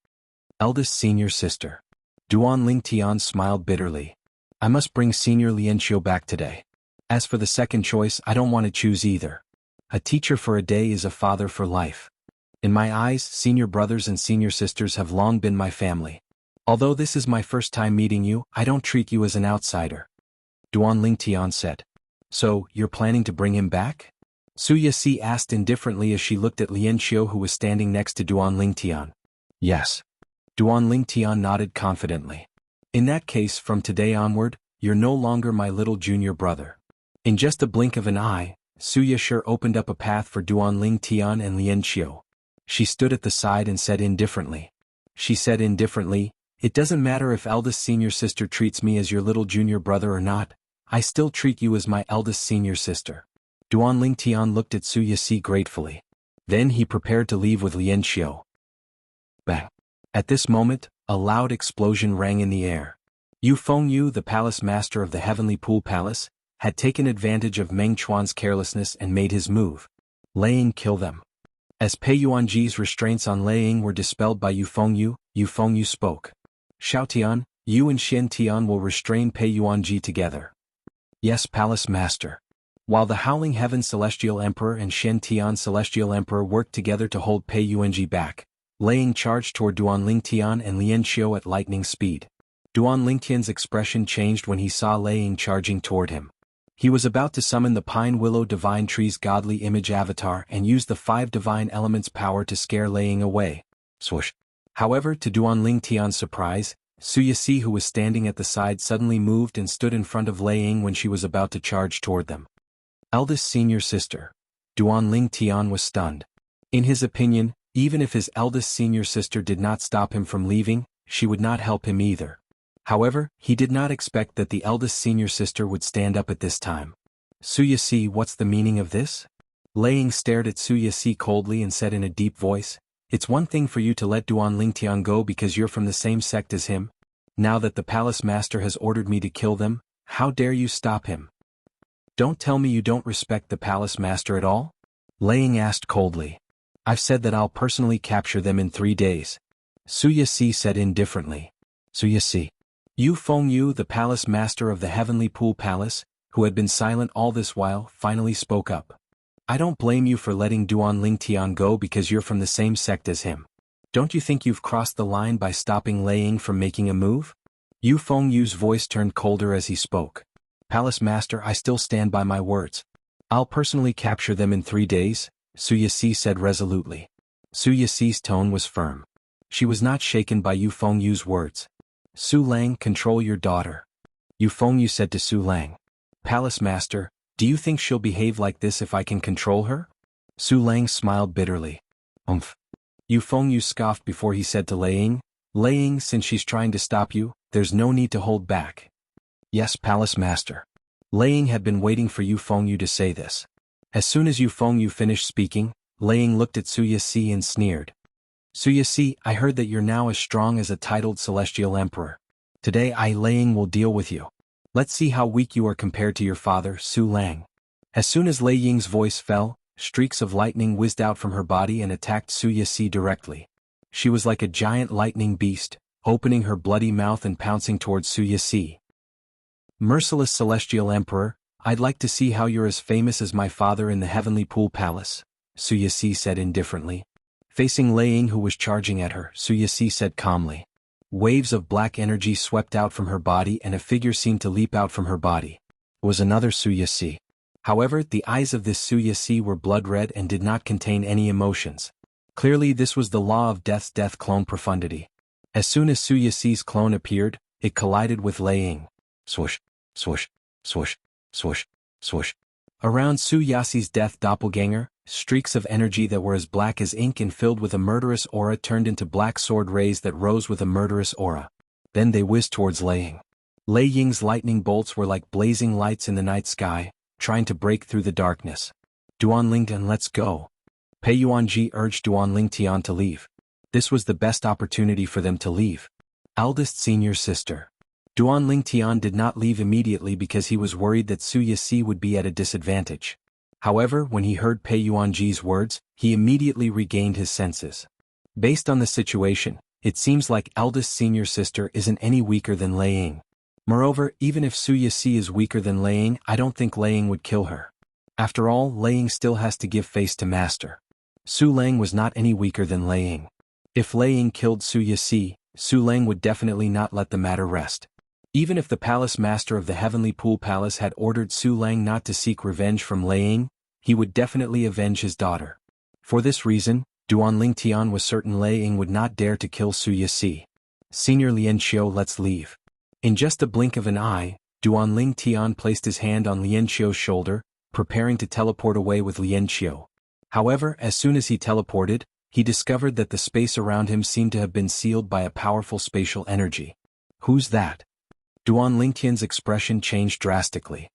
Eldest senior sister. Duan Lingtian smiled bitterly. I must bring Senior Lianqiu back today. As for the second choice, I don't want to choose either. A teacher for a day is a father for life. In my eyes, senior brothers and senior sisters have long been my family. Although this is my first time meeting you, I don't treat you as an outsider. Duan Lingtian said. So, you're planning to bring him back? Su Yasi asked indifferently as she looked at Lian Xiu, who was standing next to Duan Lingtian. Yes. Duan Lingtian nodded confidently. In that case, from today onward, you're no longer my little junior brother. In just a blink of an eye, Su Yashir opened up a path for Duan Lingtian and Lian Xiu. She stood at the side and said indifferently. It doesn't matter if eldest senior sister treats me as your little junior brother or not, I still treat you as my eldest senior sister. Duan Lingtian looked at Su Yasi gratefully. Then he prepared to leave with Lian Xiu. Bang! At this moment, a loud explosion rang in the air. Yu Fengyu, the palace master of the Heavenly Pool Palace, had taken advantage of Meng Chuan's carelessness and made his move. Laying, kill them. As Pei Yuanji's restraints on Laying were dispelled by Yu Fengyu spoke. Xiaotian, you and Xian Tian will restrain Pei Yuanji together. Yes, Palace Master. While the Howling Heaven Celestial Emperor and Xian Tian Celestial Emperor worked together to hold Pei Yuanji back, Laying charged toward Duan Lingtian and Lian Xiu at lightning speed. Duan Lingtian's expression changed when he saw Laying charging toward him. He was about to summon the Pine Willow Divine Tree's godly image avatar and use the 5 divine elements' power to scare Laying away. Swoosh. However, to Duan Lingtian's surprise, Su Yasi, who was standing at the side, suddenly moved and stood in front of Laying when she was about to charge toward them. Eldest senior sister. Duan Lingtian was stunned. In his opinion, even if his eldest senior sister did not stop him from leaving, she would not help him either. However, he did not expect that the eldest senior sister would stand up at this time. Su Yasi, what's the meaning of this? Laying stared at Su Yasi coldly and said in a deep voice, it's one thing for you to let Duan Lingtian go because you're from the same sect as him. Now that the palace master has ordered me to kill them, how dare you stop him? Don't tell me you don't respect the palace master at all? Laying asked coldly. I've said that I'll personally capture them in 3 days. Su Yasi said indifferently. Su Yasi. Yu Fengyu, the palace master of the Heavenly Pool Palace, who had been silent all this while, finally spoke up. I don't blame you for letting Duan Lingtian go because you're from the same sect as him. Don't you think you've crossed the line by stopping Laying from making a move? Yu Fengyu's voice turned colder as he spoke. Palace master, I still stand by my words. I'll personally capture them in 3 days, Su Yasi said resolutely. Su Yasi's tone was firm. She was not shaken by Yu Fengyu's words. Su Lang, control your daughter. Yu Fengyu said to Su Lang. Palace master, do you think she'll behave like this if I can control her? Su Lang smiled bitterly. Yu Fengyu scoffed before he said to Laying, since she's trying to stop you, there's no need to hold back. Yes, Palace master. Laying had been waiting for Yu Fengyu to say this. As soon as Yu Fengyu finished speaking, Laying looked at Su Yasi and sneered. Su Yasi, I heard that you're now as strong as a titled celestial emperor. Today Laying will deal with you. Let's see how weak you are compared to your father, Su Lang. As soon as Lei Ying's voice fell, streaks of lightning whizzed out from her body and attacked Su Yasi directly. She was like a giant lightning beast, opening her bloody mouth and pouncing towards Su Yasi. Merciless celestial emperor, I'd like to see how you're as famous as my father in the Heavenly Pool Palace, Su Yasi said indifferently. Facing Lei Ying, who was charging at her, Su Yasi said calmly. Waves of black energy swept out from her body and a figure seemed to leap out from her body. It was another Su Yasi. However, the eyes of this Su Yasi were blood red and did not contain any emotions. Clearly this was the law of death's death clone profundity. As soon as Su Yasi's clone appeared, it collided with Lei Ying. Swoosh, swoosh, swoosh, swoosh, swoosh. Around Su Yasi's death doppelganger, streaks of energy that were as black as ink and filled with a murderous aura turned into black sword rays that rose with a murderous aura. Then they whizzed towards Lei Ying. Lei Ying's lightning bolts were like blazing lights in the night sky, trying to break through the darkness. Duan Lingtian, let's go. Pei Yuanji urged Duan Lingtian to leave. This was the best opportunity for them to leave. Eldest senior sister. Duan Lingtian did not leave immediately because he was worried that Su Yasi would be at a disadvantage. However, when he heard Pei Yuanji's words, he immediately regained his senses. Based on the situation, it seems like eldest senior sister isn't any weaker than Lei Ying. Moreover, even if Su Yasi is weaker than Lei Ying, I don't think Lei Ying would kill her. After all, Lei Ying still has to give face to master. Su Lang was not any weaker than Lei Ying. If Lei Ying killed Su Yasi, Su Lang would definitely not let the matter rest. Even if the palace master of the Heavenly Pool Palace had ordered Su Lang not to seek revenge from Lei Ying, he would definitely avenge his daughter. For this reason, Duan Lingtian was certain Lei Ying would not dare to kill Su Yixi. Senior Lien Xiu, let's leave. In just a blink of an eye, Duan Lingtian placed his hand on Lien Xiu's shoulder, preparing to teleport away with Lien Xiu. However, as soon as he teleported, he discovered that the space around him seemed to have been sealed by a powerful spatial energy. Who's that? Duan Lingtian's expression changed drastically.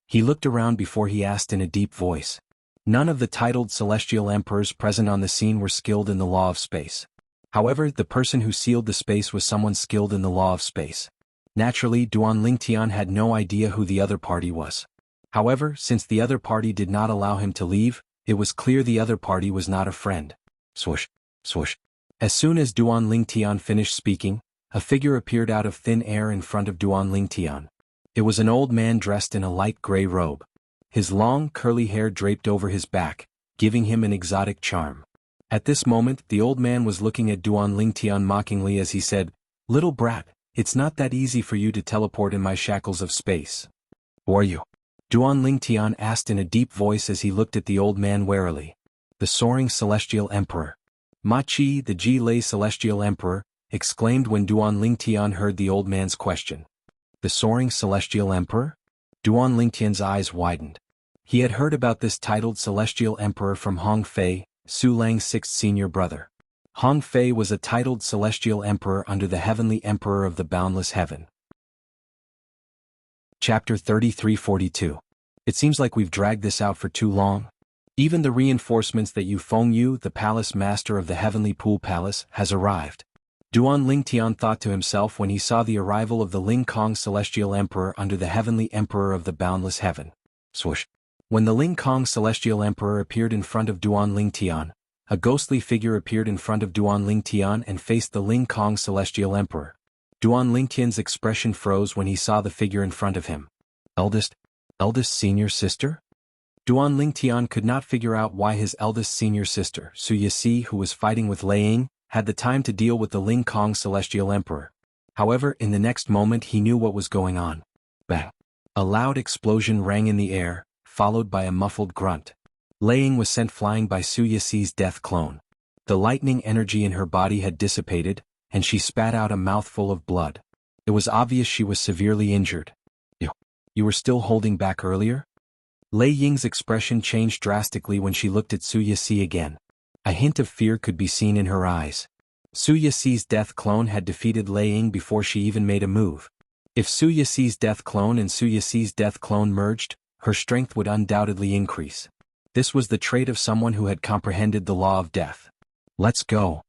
He looked around before he asked in a deep voice. None of the titled celestial emperors present on the scene were skilled in the law of space. However, the person who sealed the space was someone skilled in the law of space. Naturally, Duan Lingtian had no idea who the other party was. However, since the other party did not allow him to leave, it was clear the other party was not a friend. Swoosh, swoosh. As soon as Duan Lingtian finished speaking, a figure appeared out of thin air in front of Duan Lingtian. It was an old man dressed in a light gray robe. His long, curly hair draped over his back, giving him an exotic charm. At this moment, the old man was looking at Duan Lingtian mockingly as he said, "Little brat, it's not that easy for you to teleport in my shackles of space." "Who are you?" Duan Lingtian asked in a deep voice as he looked at the old man warily. "The soaring celestial emperor." "Ma Qi, the Ji Lei celestial emperor," exclaimed when Duan Lingtian heard the old man's question. "The soaring celestial emperor?" Duan Lingtian's eyes widened. He had heard about this titled celestial emperor from Hong Fei, Su Lang's sixth senior brother. Hong Fei was a titled celestial emperor under the heavenly emperor of the boundless heaven. Chapter 3342. It seems like we've dragged this out for too long. Even the reinforcements that Yu Fengyu, the palace master of the heavenly pool palace, has arrived. Duan Lingtian thought to himself when he saw the arrival of the Ling Kong celestial emperor under the heavenly emperor of the boundless heaven. Swoosh. When the Ling Kong celestial emperor appeared in front of Duan Lingtian, a ghostly figure appeared in front of Duan Lingtian and faced the Ling Kong celestial emperor. Duan Lingtian's expression froze when he saw the figure in front of him. Eldest senior sister? Duan Lingtian could not figure out why his eldest senior sister, Su Yixi, who was fighting with Lei Ying, had the time to deal with the Ling Kong celestial emperor. However, in the next moment he knew what was going on. Bang! A loud explosion rang in the air, followed by a muffled grunt. Lei Ying was sent flying by Su Yixi's death clone. The lightning energy in her body had dissipated, and she spat out a mouthful of blood. It was obvious she was severely injured. You were still holding back earlier? Lei Ying's expression changed drastically when she looked at Su Yixi again. A hint of fear could be seen in her eyes. Su Yixi's death clone had defeated Lei Ying before she even made a move. If Su Yixi's death clone and Su Yixi's death clone merged, her strength would undoubtedly increase. This was the trait of someone who had comprehended the law of death. "Let's go,"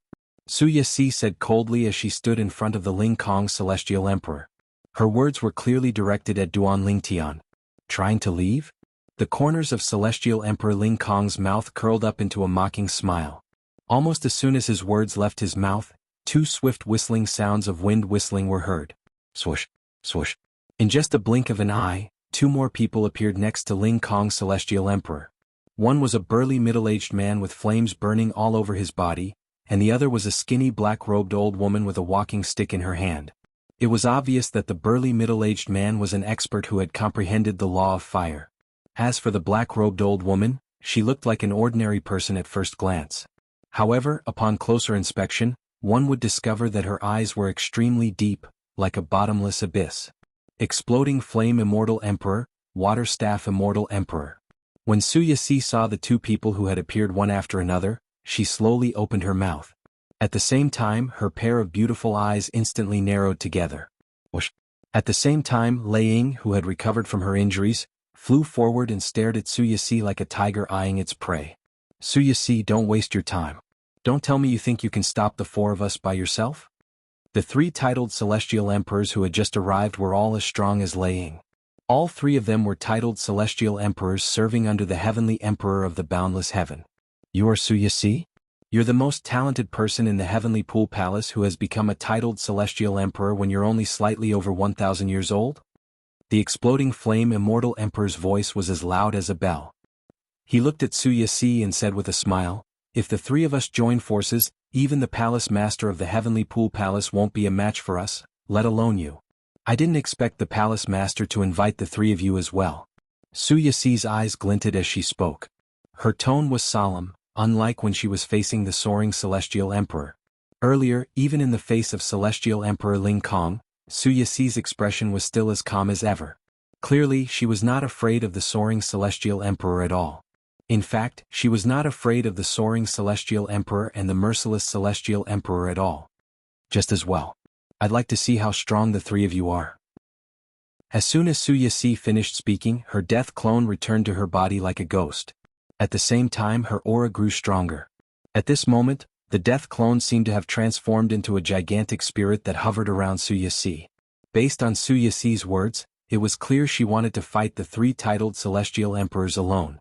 Su Yixi said coldly as she stood in front of the Ling Kong celestial emperor. Her words were clearly directed at Duan Lingtian. Trying to leave? The corners of celestial emperor Ling Kong's mouth curled up into a mocking smile. Almost as soon as his words left his mouth, two swift whistling sounds of wind whistling were heard. Swoosh, swoosh. In just a blink of an eye, two more people appeared next to Ling Kong celestial emperor. One was a burly middle-aged man with flames burning all over his body, and the other was a skinny black-robed old woman with a walking stick in her hand. It was obvious that the burly middle-aged man was an expert who had comprehended the law of fire. As for the black-robed old woman, she looked like an ordinary person at first glance. However, upon closer inspection, one would discover that her eyes were extremely deep, like a bottomless abyss. Exploding Flame Immortal Emperor, Water Staff Immortal Emperor. When Su Yixi saw the two people who had appeared one after another, she slowly opened her mouth. At the same time, her pair of beautiful eyes instantly narrowed together. Whoosh. At the same time, Lei Ying, who had recovered from her injuries, flew forward and stared at Su Yixi like a tiger eyeing its prey. "Su Yixi, don't waste your time. Don't tell me you think you can stop the four of us by yourself?" The three titled celestial emperors who had just arrived were all as strong as Lei Ying. All three of them were titled celestial emperors serving under the heavenly emperor of the boundless heaven. "You are Su Yixi? You're the most talented person in the heavenly pool palace who has become a titled celestial emperor when you're only slightly over 1,000 years old?" The exploding flame immortal emperor's voice was as loud as a bell. He looked at Su Yixi and said with a smile, "If the three of us join forces, even the palace master of the heavenly pool palace won't be a match for us, let alone you. I didn't expect the palace master to invite the three of you as well." Su Yixi's eyes glinted as she spoke. Her tone was solemn, unlike when she was facing the soaring Celestial Emperor. Earlier, even in the face of Celestial Emperor Ling Kong, Su Yixi's expression was still as calm as ever. Clearly, she was not afraid of the soaring Celestial Emperor at all. In fact, she was not afraid of the soaring Celestial Emperor and the merciless Celestial Emperor at all. Just as well. I'd like to see how strong the three of you are. As soon as Su Yixi finished speaking, her death clone returned to her body like a ghost. At the same time, her aura grew stronger. At this moment, the death clone seemed to have transformed into a gigantic spirit that hovered around Su Yixi. Based on Su Yixi's words, it was clear she wanted to fight the three titled Celestial Emperors alone.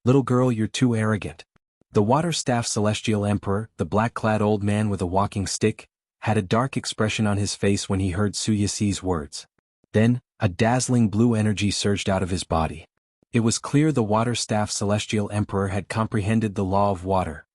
Little girl, you're too arrogant. The water-staff Celestial Emperor, the black-clad old man with a walking stick, had a dark expression on his face when he heard Su Yixi's words. Then, a dazzling blue energy surged out of his body. It was clear the water-staff Celestial Emperor had comprehended the law of water.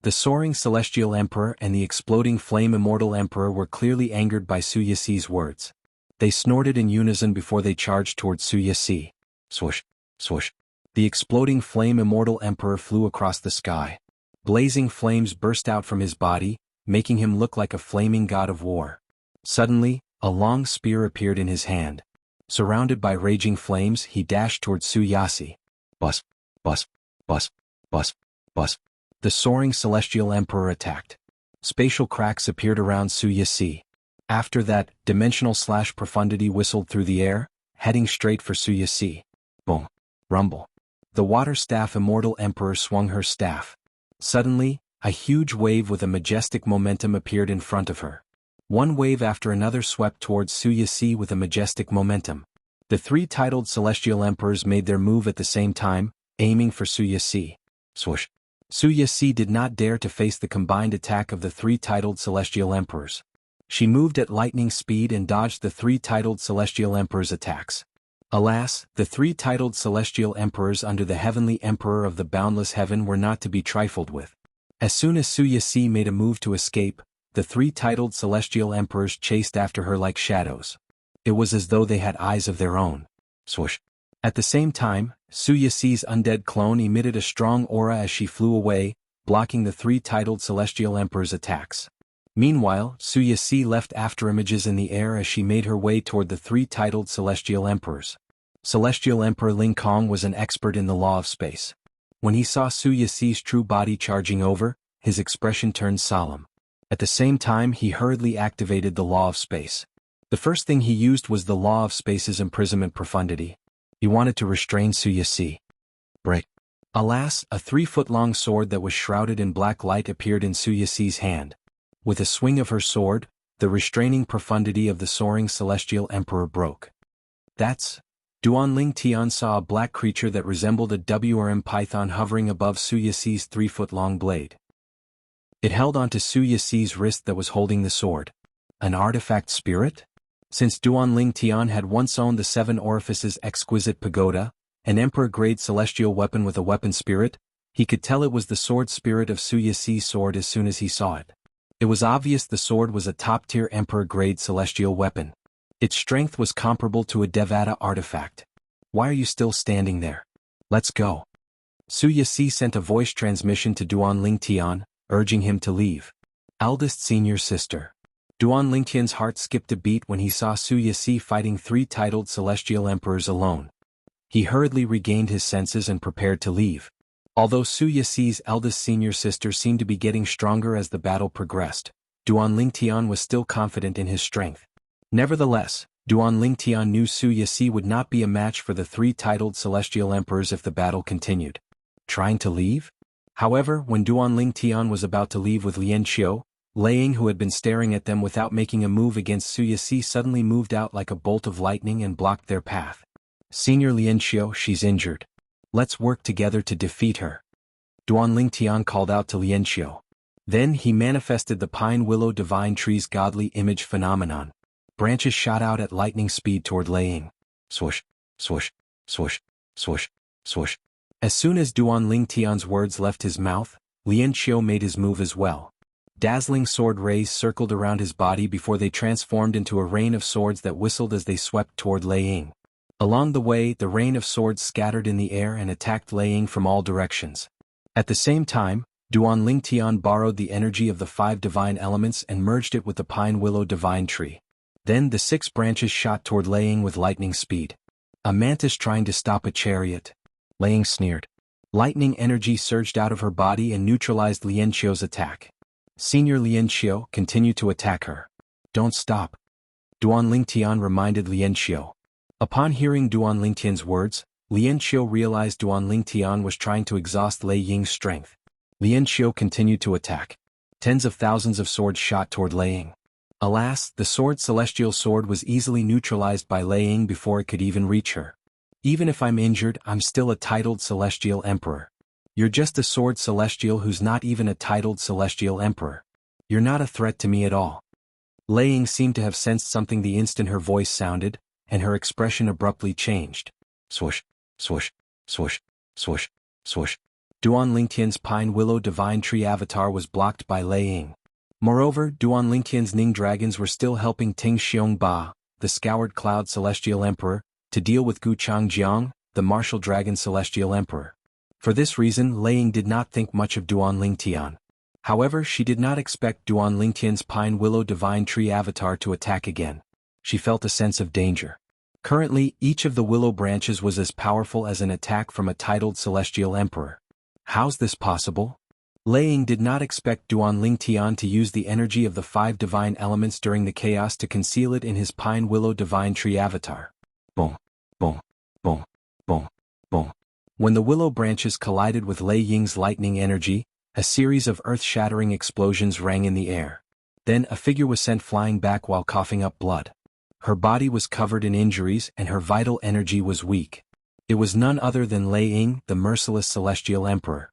The soaring Celestial Emperor and the exploding flame Immortal Emperor were clearly angered by Su Yixi's words. They snorted in unison before they charged towards Su Yixi. Swoosh, swoosh. The exploding flame Immortal Emperor flew across the sky. Blazing flames burst out from his body, making him look like a flaming god of war. Suddenly, a long spear appeared in his hand. Surrounded by raging flames, he dashed towards Su Yixi. Bus, bus, bus, bus, bus. The soaring Celestial Emperor attacked. Spatial cracks appeared around Su Yixi. After that, dimensional/profundity whistled through the air, heading straight for Su Yixi. Boom. Rumble. The water-staff Immortal Emperor swung her staff. Suddenly, a huge wave with a majestic momentum appeared in front of her. One wave after another swept towards Su Yixi with a majestic momentum. The three titled Celestial Emperors made their move at the same time, aiming for Su Yixi. Swoosh. Su Yixi did not dare to face the combined attack of the three titled Celestial Emperors. She moved at lightning speed and dodged the three titled Celestial Emperors' attacks. Alas, the three titled Celestial Emperors under the Heavenly Emperor of the Boundless Heaven were not to be trifled with. As soon as Su Yixi made a move to escape, the three titled Celestial Emperors chased after her like shadows. It was as though they had eyes of their own. Swoosh. At the same time, Su Yixi's undead clone emitted a strong aura as she flew away, blocking the three titled Celestial Emperors' attacks. Meanwhile, Su Yixi left afterimages in the air as she made her way toward the three titled Celestial Emperors. Celestial Emperor Ling Kong was an expert in the law of space. When he saw Su Yixi's true body charging over, his expression turned solemn. At the same time, he hurriedly activated the law of space. The first thing he used was the law of space's imprisonment profundity. He wanted to restrain Su Yixi. Break. Alas, a 3-foot-long sword that was shrouded in black light appeared in Su Yixi's hand. With a swing of her sword, the restraining profundity of the soaring Celestial Emperor broke. That's... Duanling Tian saw a black creature that resembled a WRM python hovering above Su Yixi's 3-foot-long blade. It held onto Su Yixi's wrist that was holding the sword. An artifact spirit? Since Duanling Tian had once owned the Seven Orifices Exquisite Pagoda, an Emperor-grade celestial weapon with a weapon spirit, he could tell it was the sword spirit of Su Yixi's sword as soon as he saw it. It was obvious the sword was a top-tier Emperor-grade celestial weapon. Its strength was comparable to a Devata artifact. Why are you still standing there? Let's go. Su Yixi sent a voice transmission to Duanling Tian, urging him to leave. Eldest senior sister. Duanling Tian's heart skipped a beat when he saw Su Yixi fighting three titled Celestial Emperors alone. He hurriedly regained his senses and prepared to leave. Although Su Yixi's eldest senior sister seemed to be getting stronger as the battle progressed, Duanling Tian was still confident in his strength. Nevertheless, Duanling Tian knew Su Yixi would not be a match for the three titled Celestial Emperors if the battle continued. Trying to leave? However, when Duanling Tian was about to leave with Lian Qiu, Liang, who had been staring at them without making a move against Su Yixi, suddenly moved out like a bolt of lightning and blocked their path. Senior Lian Qiu, she's injured. Let's work together to defeat her. Duanling Tian called out to Lian Qiu. Then he manifested the Pine Willow Divine Tree's godly image phenomenon. Branches shot out at lightning speed toward Liang. Swoosh, swoosh, swoosh, swoosh, swoosh. As soon as Duanling Tian's words left his mouth, Lian Qiu made his move as well. Dazzling sword rays circled around his body before they transformed into a rain of swords that whistled as they swept toward Liang. Along the way, the rain of swords scattered in the air and attacked Lei Ying from all directions. At the same time, Duan Lingtian borrowed the energy of the 5 divine elements and merged it with the pine willow divine tree. Then the 6 branches shot toward Lei Ying with lightning speed. A mantis trying to stop a chariot. Lei Ying sneered. Lightning energy surged out of her body and neutralized Lian Qiu's attack. Senior Lian Qiu continued to attack her. Don't stop. Duan Lingtian reminded Lian Qiu. Upon hearing Duan Lingtian's words, Lian Qiu realized Duan Lingtian was trying to exhaust Lei Ying's strength. Lian Qiu continued to attack. Tens of thousands of swords shot toward Lei Ying. Alas, the celestial sword was easily neutralized by Lei Ying before it could even reach her. Even if I'm injured, I'm still a titled celestial emperor. You're just a sword celestial who's not even a titled celestial emperor. You're not a threat to me at all. Lei Ying seemed to have sensed something the instant her voice sounded, and her expression abruptly changed. Swoosh, swoosh, swoosh, swoosh, swoosh. Duan Lingtian's pine willow divine tree avatar was blocked by Lei Ying. Moreover, Duan Lingtian's Ning dragons were still helping Ting Xiong Ba, the scoured cloud celestial emperor, to deal with Guchang Jiang, the martial dragon celestial emperor. For this reason, Lei Ying did not think much of Duan Lingtian. However, she did not expect Duan Lingtian's pine willow divine tree avatar to attack again. She felt a sense of danger. Currently, each of the willow branches was as powerful as an attack from a titled celestial emperor. How's this possible? Lei Ying did not expect Duan Lingtian to use the energy of the 5 divine elements during the chaos to conceal it in his pine willow divine tree avatar. Boom, boom, boom, boom, boom. When the willow branches collided with Lei Ying's lightning energy, a series of earth-shattering explosions rang in the air. Then a figure was sent flying back while coughing up blood. Her body was covered in injuries and her vital energy was weak. It was none other than Lei Ying, the merciless celestial emperor.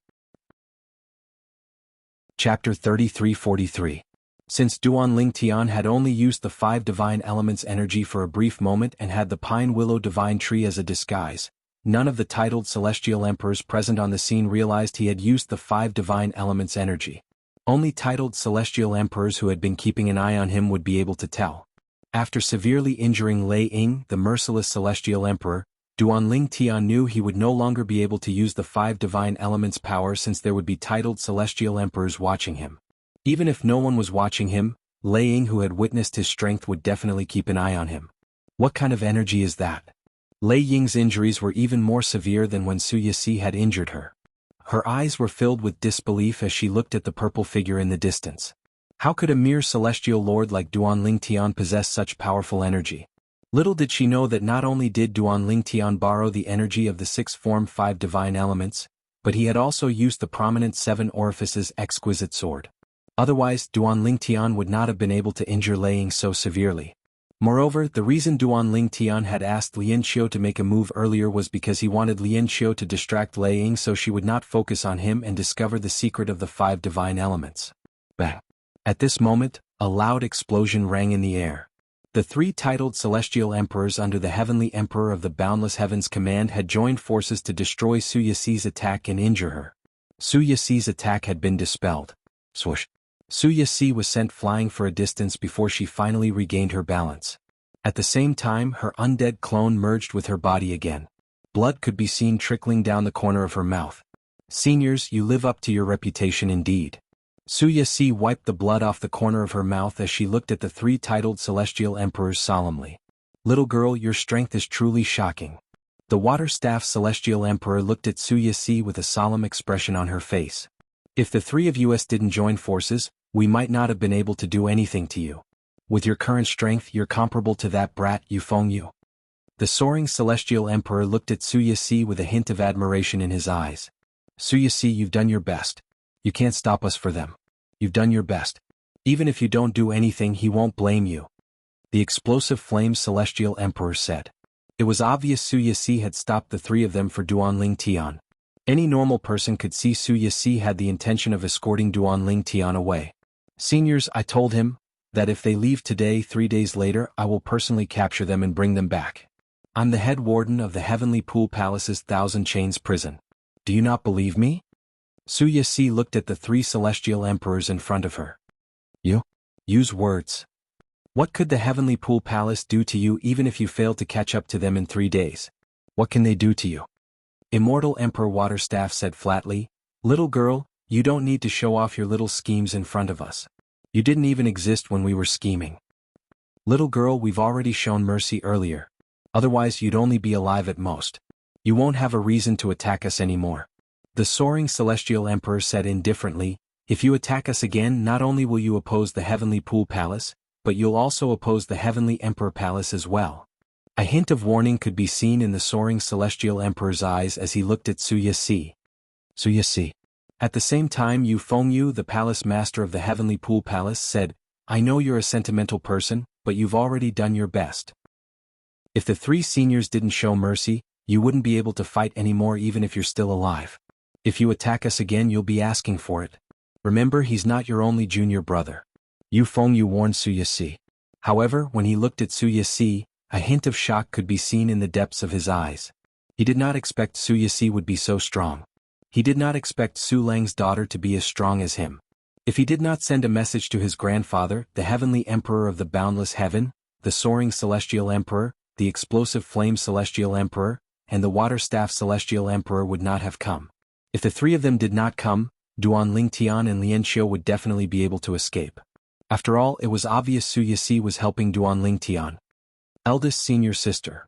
Chapter 33-43. Since Duan Lingtian had only used the 5 divine elements' energy for a brief moment and had the pine willow divine tree as a disguise, none of the titled celestial emperors present on the scene realized he had used the 5 divine elements' energy. Only titled celestial emperors who had been keeping an eye on him would be able to tell. After severely injuring Lei Ying, the merciless celestial emperor, Duan Lingtian knew he would no longer be able to use the 5 divine elements' power since there would be titled celestial emperors watching him. Even if no one was watching him, Lei Ying, who had witnessed his strength, would definitely keep an eye on him. What kind of energy is that? Lei Ying's injuries were even more severe than when Su Yixi had injured her. Her eyes were filled with disbelief as she looked at the purple figure in the distance. How could a mere celestial lord like Duan Lingtian possess such powerful energy? Little did she know that not only did Duan Lingtian borrow the energy of the 6-form 5 divine elements, but he had also used the prominent 7 orifices exquisite sword. Otherwise, Duan Lingtian would not have been able to injure Lei Ying so severely. Moreover, the reason Duan Lingtian had asked Lian Qiu to make a move earlier was because he wanted Lian Qiu to distract Lei Ying so she would not focus on him and discover the secret of the 5 divine elements. Bang! At this moment, a loud explosion rang in the air. The 3 titled celestial emperors under the heavenly emperor of the boundless heavens command had joined forces to destroy Su Yixi's attack and injure her. Su Yixi's attack had been dispelled. Swoosh. Su Yixi was sent flying for a distance before she finally regained her balance. At the same time, her undead clone merged with her body again. Blood could be seen trickling down the corner of her mouth. Seniors, you live up to your reputation indeed. Su Yixi wiped the blood off the corner of her mouth as she looked at the 3 titled celestial emperors solemnly. Little girl, your strength is truly shocking. The water staff celestial emperor looked at Su Yixi with a solemn expression on her face. If the 3 of us didn't join forces, we might not have been able to do anything to you. With your current strength, you're comparable to that brat Yufeng Yu. The soaring celestial emperor looked at Su Yixi with a hint of admiration in his eyes. Su Yixi, you've done your best. You can't stop us for them. You've done your best. Even if you don't do anything, he won't blame you. The explosive flame celestial emperor said. It was obvious Su Yixi had stopped the 3 of them for Duan Lingtian. Any normal person could see Su Yixi had the intention of escorting Duan Lingtian away. Seniors, I told him that if they leave today, 3 days later, I will personally capture them and bring them back. I'm the head warden of the Heavenly Pool Palace's Thousand Chains prison. Do you not believe me? Su Yixi looked at the 3 celestial emperors in front of her. You? Use words. What could the Heavenly Pool Palace do to you even if you failed to catch up to them in 3 days? What can they do to you? Immortal Emperor Waterstaff said flatly, "Little girl, you don't need to show off your little schemes in front of us. You didn't even exist when we were scheming. Little girl, we've already shown mercy earlier. Otherwise you'd only be alive at most. You won't have a reason to attack us anymore." The soaring Celestial Emperor said indifferently, "If you attack us again, not only will you oppose the Heavenly Pool Palace, but you'll also oppose the Heavenly Emperor Palace as well." A hint of warning could be seen in the soaring Celestial Emperor's eyes as he looked at Suyasi. Suyasi. At the same time, Yu Fengyu, the Palace Master of the Heavenly Pool Palace, said, "I know you're a sentimental person, but you've already done your best. If the 3 seniors didn't show mercy, you wouldn't be able to fight anymore even if you're still alive. If you attack us again, you'll be asking for it. Remember, he's not your only junior brother." Yu Fengyu warned Suyasi. However, when he looked at Suyasi, a hint of shock could be seen in the depths of his eyes. He did not expect Suyasi would be so strong. He did not expect Su Lang's daughter to be as strong as him. If he did not send a message to his grandfather, the Heavenly Emperor of the Boundless Heaven, the Soaring Celestial Emperor, the Explosive Flame Celestial Emperor, and the Water Staff Celestial Emperor would not have come. If the 3 of them did not come, Duan Lingtian and Lian Xiu would definitely be able to escape. After all, it was obvious Suyasi was helping Duan Lingtian, eldest senior sister.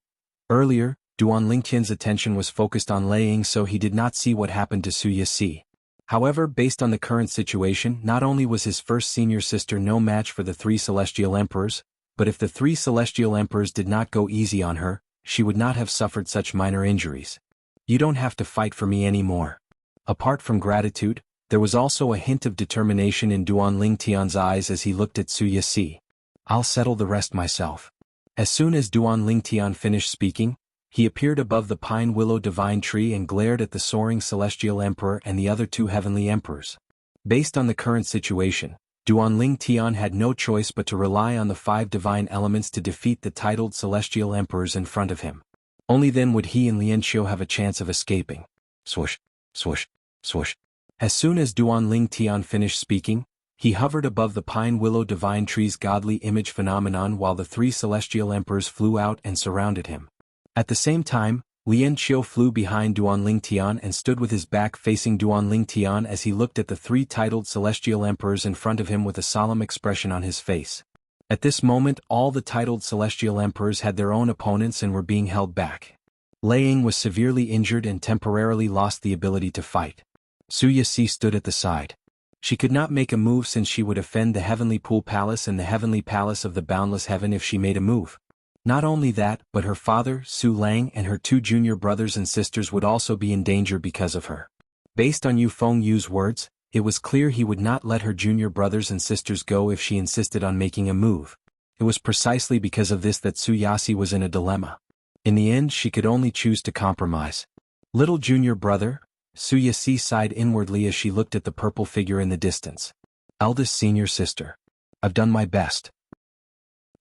Earlier, Duan Lingtian's attention was focused on Lei Ying, so he did not see what happened to Suyasi. However, based on the current situation, not only was his first senior sister no match for the 3 Celestial Emperors, but if the 3 Celestial Emperors did not go easy on her, she would not have suffered such minor injuries. "You don't have to fight for me anymore." Apart from gratitude, there was also a hint of determination in Duan Lingtian's eyes as he looked at Suyasi. "I'll settle the rest myself." As soon as Duan Lingtian finished speaking, he appeared above the pine willow divine tree and glared at the soaring Celestial Emperor and the other 2 Heavenly Emperors. Based on the current situation, Duan Lingtian had no choice but to rely on the 5 divine elements to defeat the titled Celestial Emperors in front of him. Only then would he and Lian Xiu have a chance of escaping. Swoosh, swoosh, swoosh. As soon as Duan Lingtian finished speaking, he hovered above the pine willow divine tree's godly image phenomenon while the 3 Celestial Emperors flew out and surrounded him. At the same time, Lian Xiu flew behind Duan Lingtian and stood with his back facing Duan Lingtian as he looked at the 3 titled Celestial Emperors in front of him with a solemn expression on his face. At this moment, all the titled Celestial Emperors had their own opponents and were being held back. Lei Ying was severely injured and temporarily lost the ability to fight. Suyasi stood at the side. She could not make a move since she would offend the Heavenly Pool Palace and the Heavenly Palace of the Boundless Heaven if she made a move. Not only that, but her father, Su Lang, and her 2 junior brothers and sisters would also be in danger because of her. Based on Yu Fengyu's words, it was clear he would not let her junior brothers and sisters go if she insisted on making a move. It was precisely because of this that Suyasi was in a dilemma. In the end, she could only choose to compromise. "Little junior brother," Suyasi sighed inwardly as she looked at the purple figure in the distance. "Eldest senior sister. I've done my best.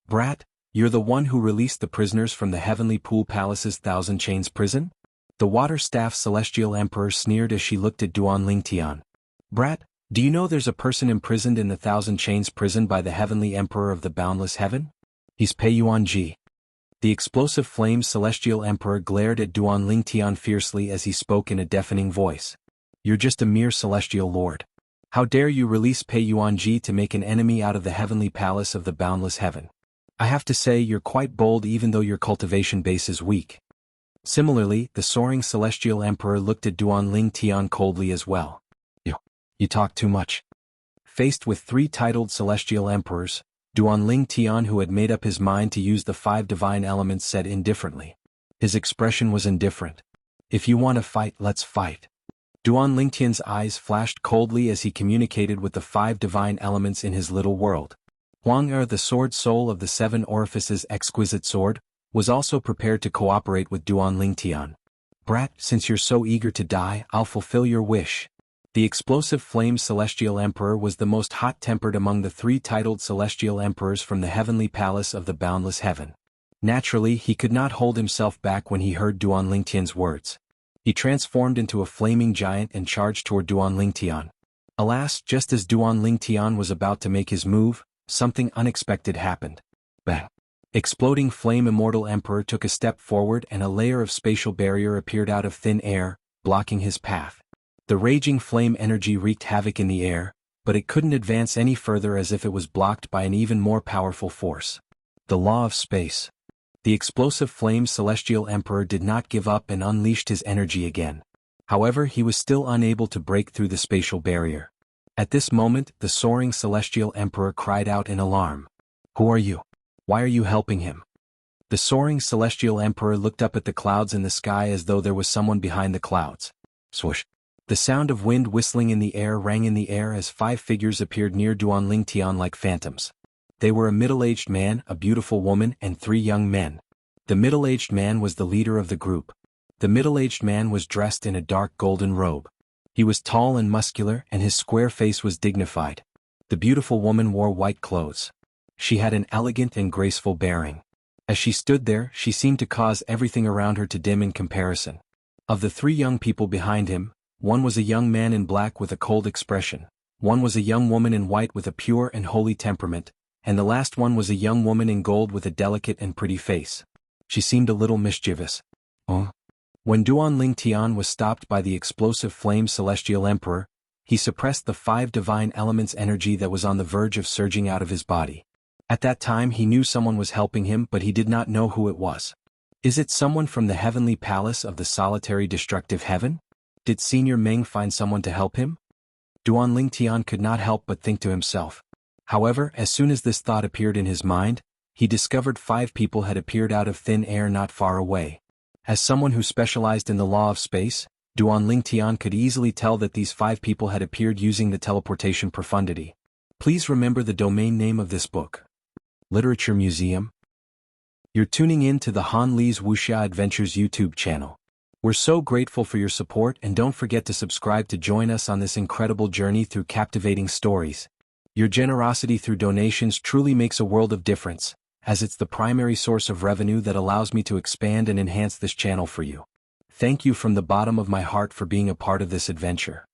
Brat, you're the one who released the prisoners from the Heavenly Pool Palace's Thousand Chains prison?" The Water Staff Celestial Emperor sneered as she looked at Duan Lingtian. "Brat, do you know there's a person imprisoned in the Thousand Chains prison by the Heavenly Emperor of the Boundless Heaven? He's Pei Yuanji." The Explosive Flame Celestial Emperor glared at Duan Lingtian fiercely as he spoke in a deafening voice. "You're just a mere Celestial Lord. How dare you release Pei Yuanji to make an enemy out of the Heavenly Palace of the Boundless Heaven? I have to say you're quite bold even though your cultivation base is weak." Similarly, the soaring Celestial Emperor looked at Duan Lingtian coldly as well. You talk too much." Faced with 3 titled Celestial Emperors, Duan Lingtian, who had made up his mind to use the 5 divine elements, said indifferently. His expression was indifferent. "If you want to fight, let's fight." Duan Lingtian's eyes flashed coldly as he communicated with the 5 divine elements in his little world. Huang Er, the sword soul of the 7 orifices exquisite sword, was also prepared to cooperate with Duan Lingtian. "Brat, since you're so eager to die, I'll fulfill your wish." The Explosive Flame Celestial Emperor was the most hot-tempered among the 3 titled Celestial Emperors from the Heavenly Palace of the Boundless Heaven. Naturally, he could not hold himself back when he heard Duan Lingtian's words. He transformed into a flaming giant and charged toward Duan Lingtian. Alas, just as Duan Lingtian was about to make his move, something unexpected happened. Bang! Exploding flame Immortal Emperor took a step forward and a layer of spatial barrier appeared out of thin air, blocking his path. The raging flame energy wreaked havoc in the air, but it couldn't advance any further as if it was blocked by an even more powerful force. The law of space. The explosive flame Celestial Emperor did not give up and unleashed his energy again. However, he was still unable to break through the spatial barrier. At this moment, the soaring Celestial Emperor cried out in alarm. "Who are you? Why are you helping him?" The soaring Celestial Emperor looked up at the clouds in the sky as though there was someone behind the clouds. Swoosh! The sound of wind whistling in the air rang in the air as 5 figures appeared near Duanling Tian like phantoms. They were a middle-aged man, a beautiful woman, and 3 young men. The middle-aged man was the leader of the group. The middle-aged man was dressed in a dark golden robe. He was tall and muscular, and his square face was dignified. The beautiful woman wore white clothes. She had an elegant and graceful bearing. As she stood there, she seemed to cause everything around her to dim in comparison. Of the 3 young people behind him, one was a young man in black with a cold expression, one was a young woman in white with a pure and holy temperament, and the last one was a young woman in gold with a delicate and pretty face. She seemed a little mischievous. Oh. When Duanling Tian was stopped by the explosive flame Celestial Emperor, he suppressed the 5 divine elements energy that was on the verge of surging out of his body. At that time he knew someone was helping him, but he did not know who it was. Is it someone from the heavenly palace of the solitary destructive heaven? Did Senior Meng find someone to help him? Duanling Tian could not help but think to himself. However, as soon as this thought appeared in his mind, he discovered 5 people had appeared out of thin air not far away. As someone who specialized in the law of space, Duanling Tian could easily tell that these 5 people had appeared using the teleportation profundity. Please remember the domain name of this book. Literature Museum. You're tuning in to the Han Li's Wuxia Adventures YouTube channel. We're so grateful for your support, and don't forget to subscribe to join us on this incredible journey through captivating stories. Your generosity through donations truly makes a world of difference, as it's the primary source of revenue that allows me to expand and enhance this channel for you. Thank you from the bottom of my heart for being a part of this adventure.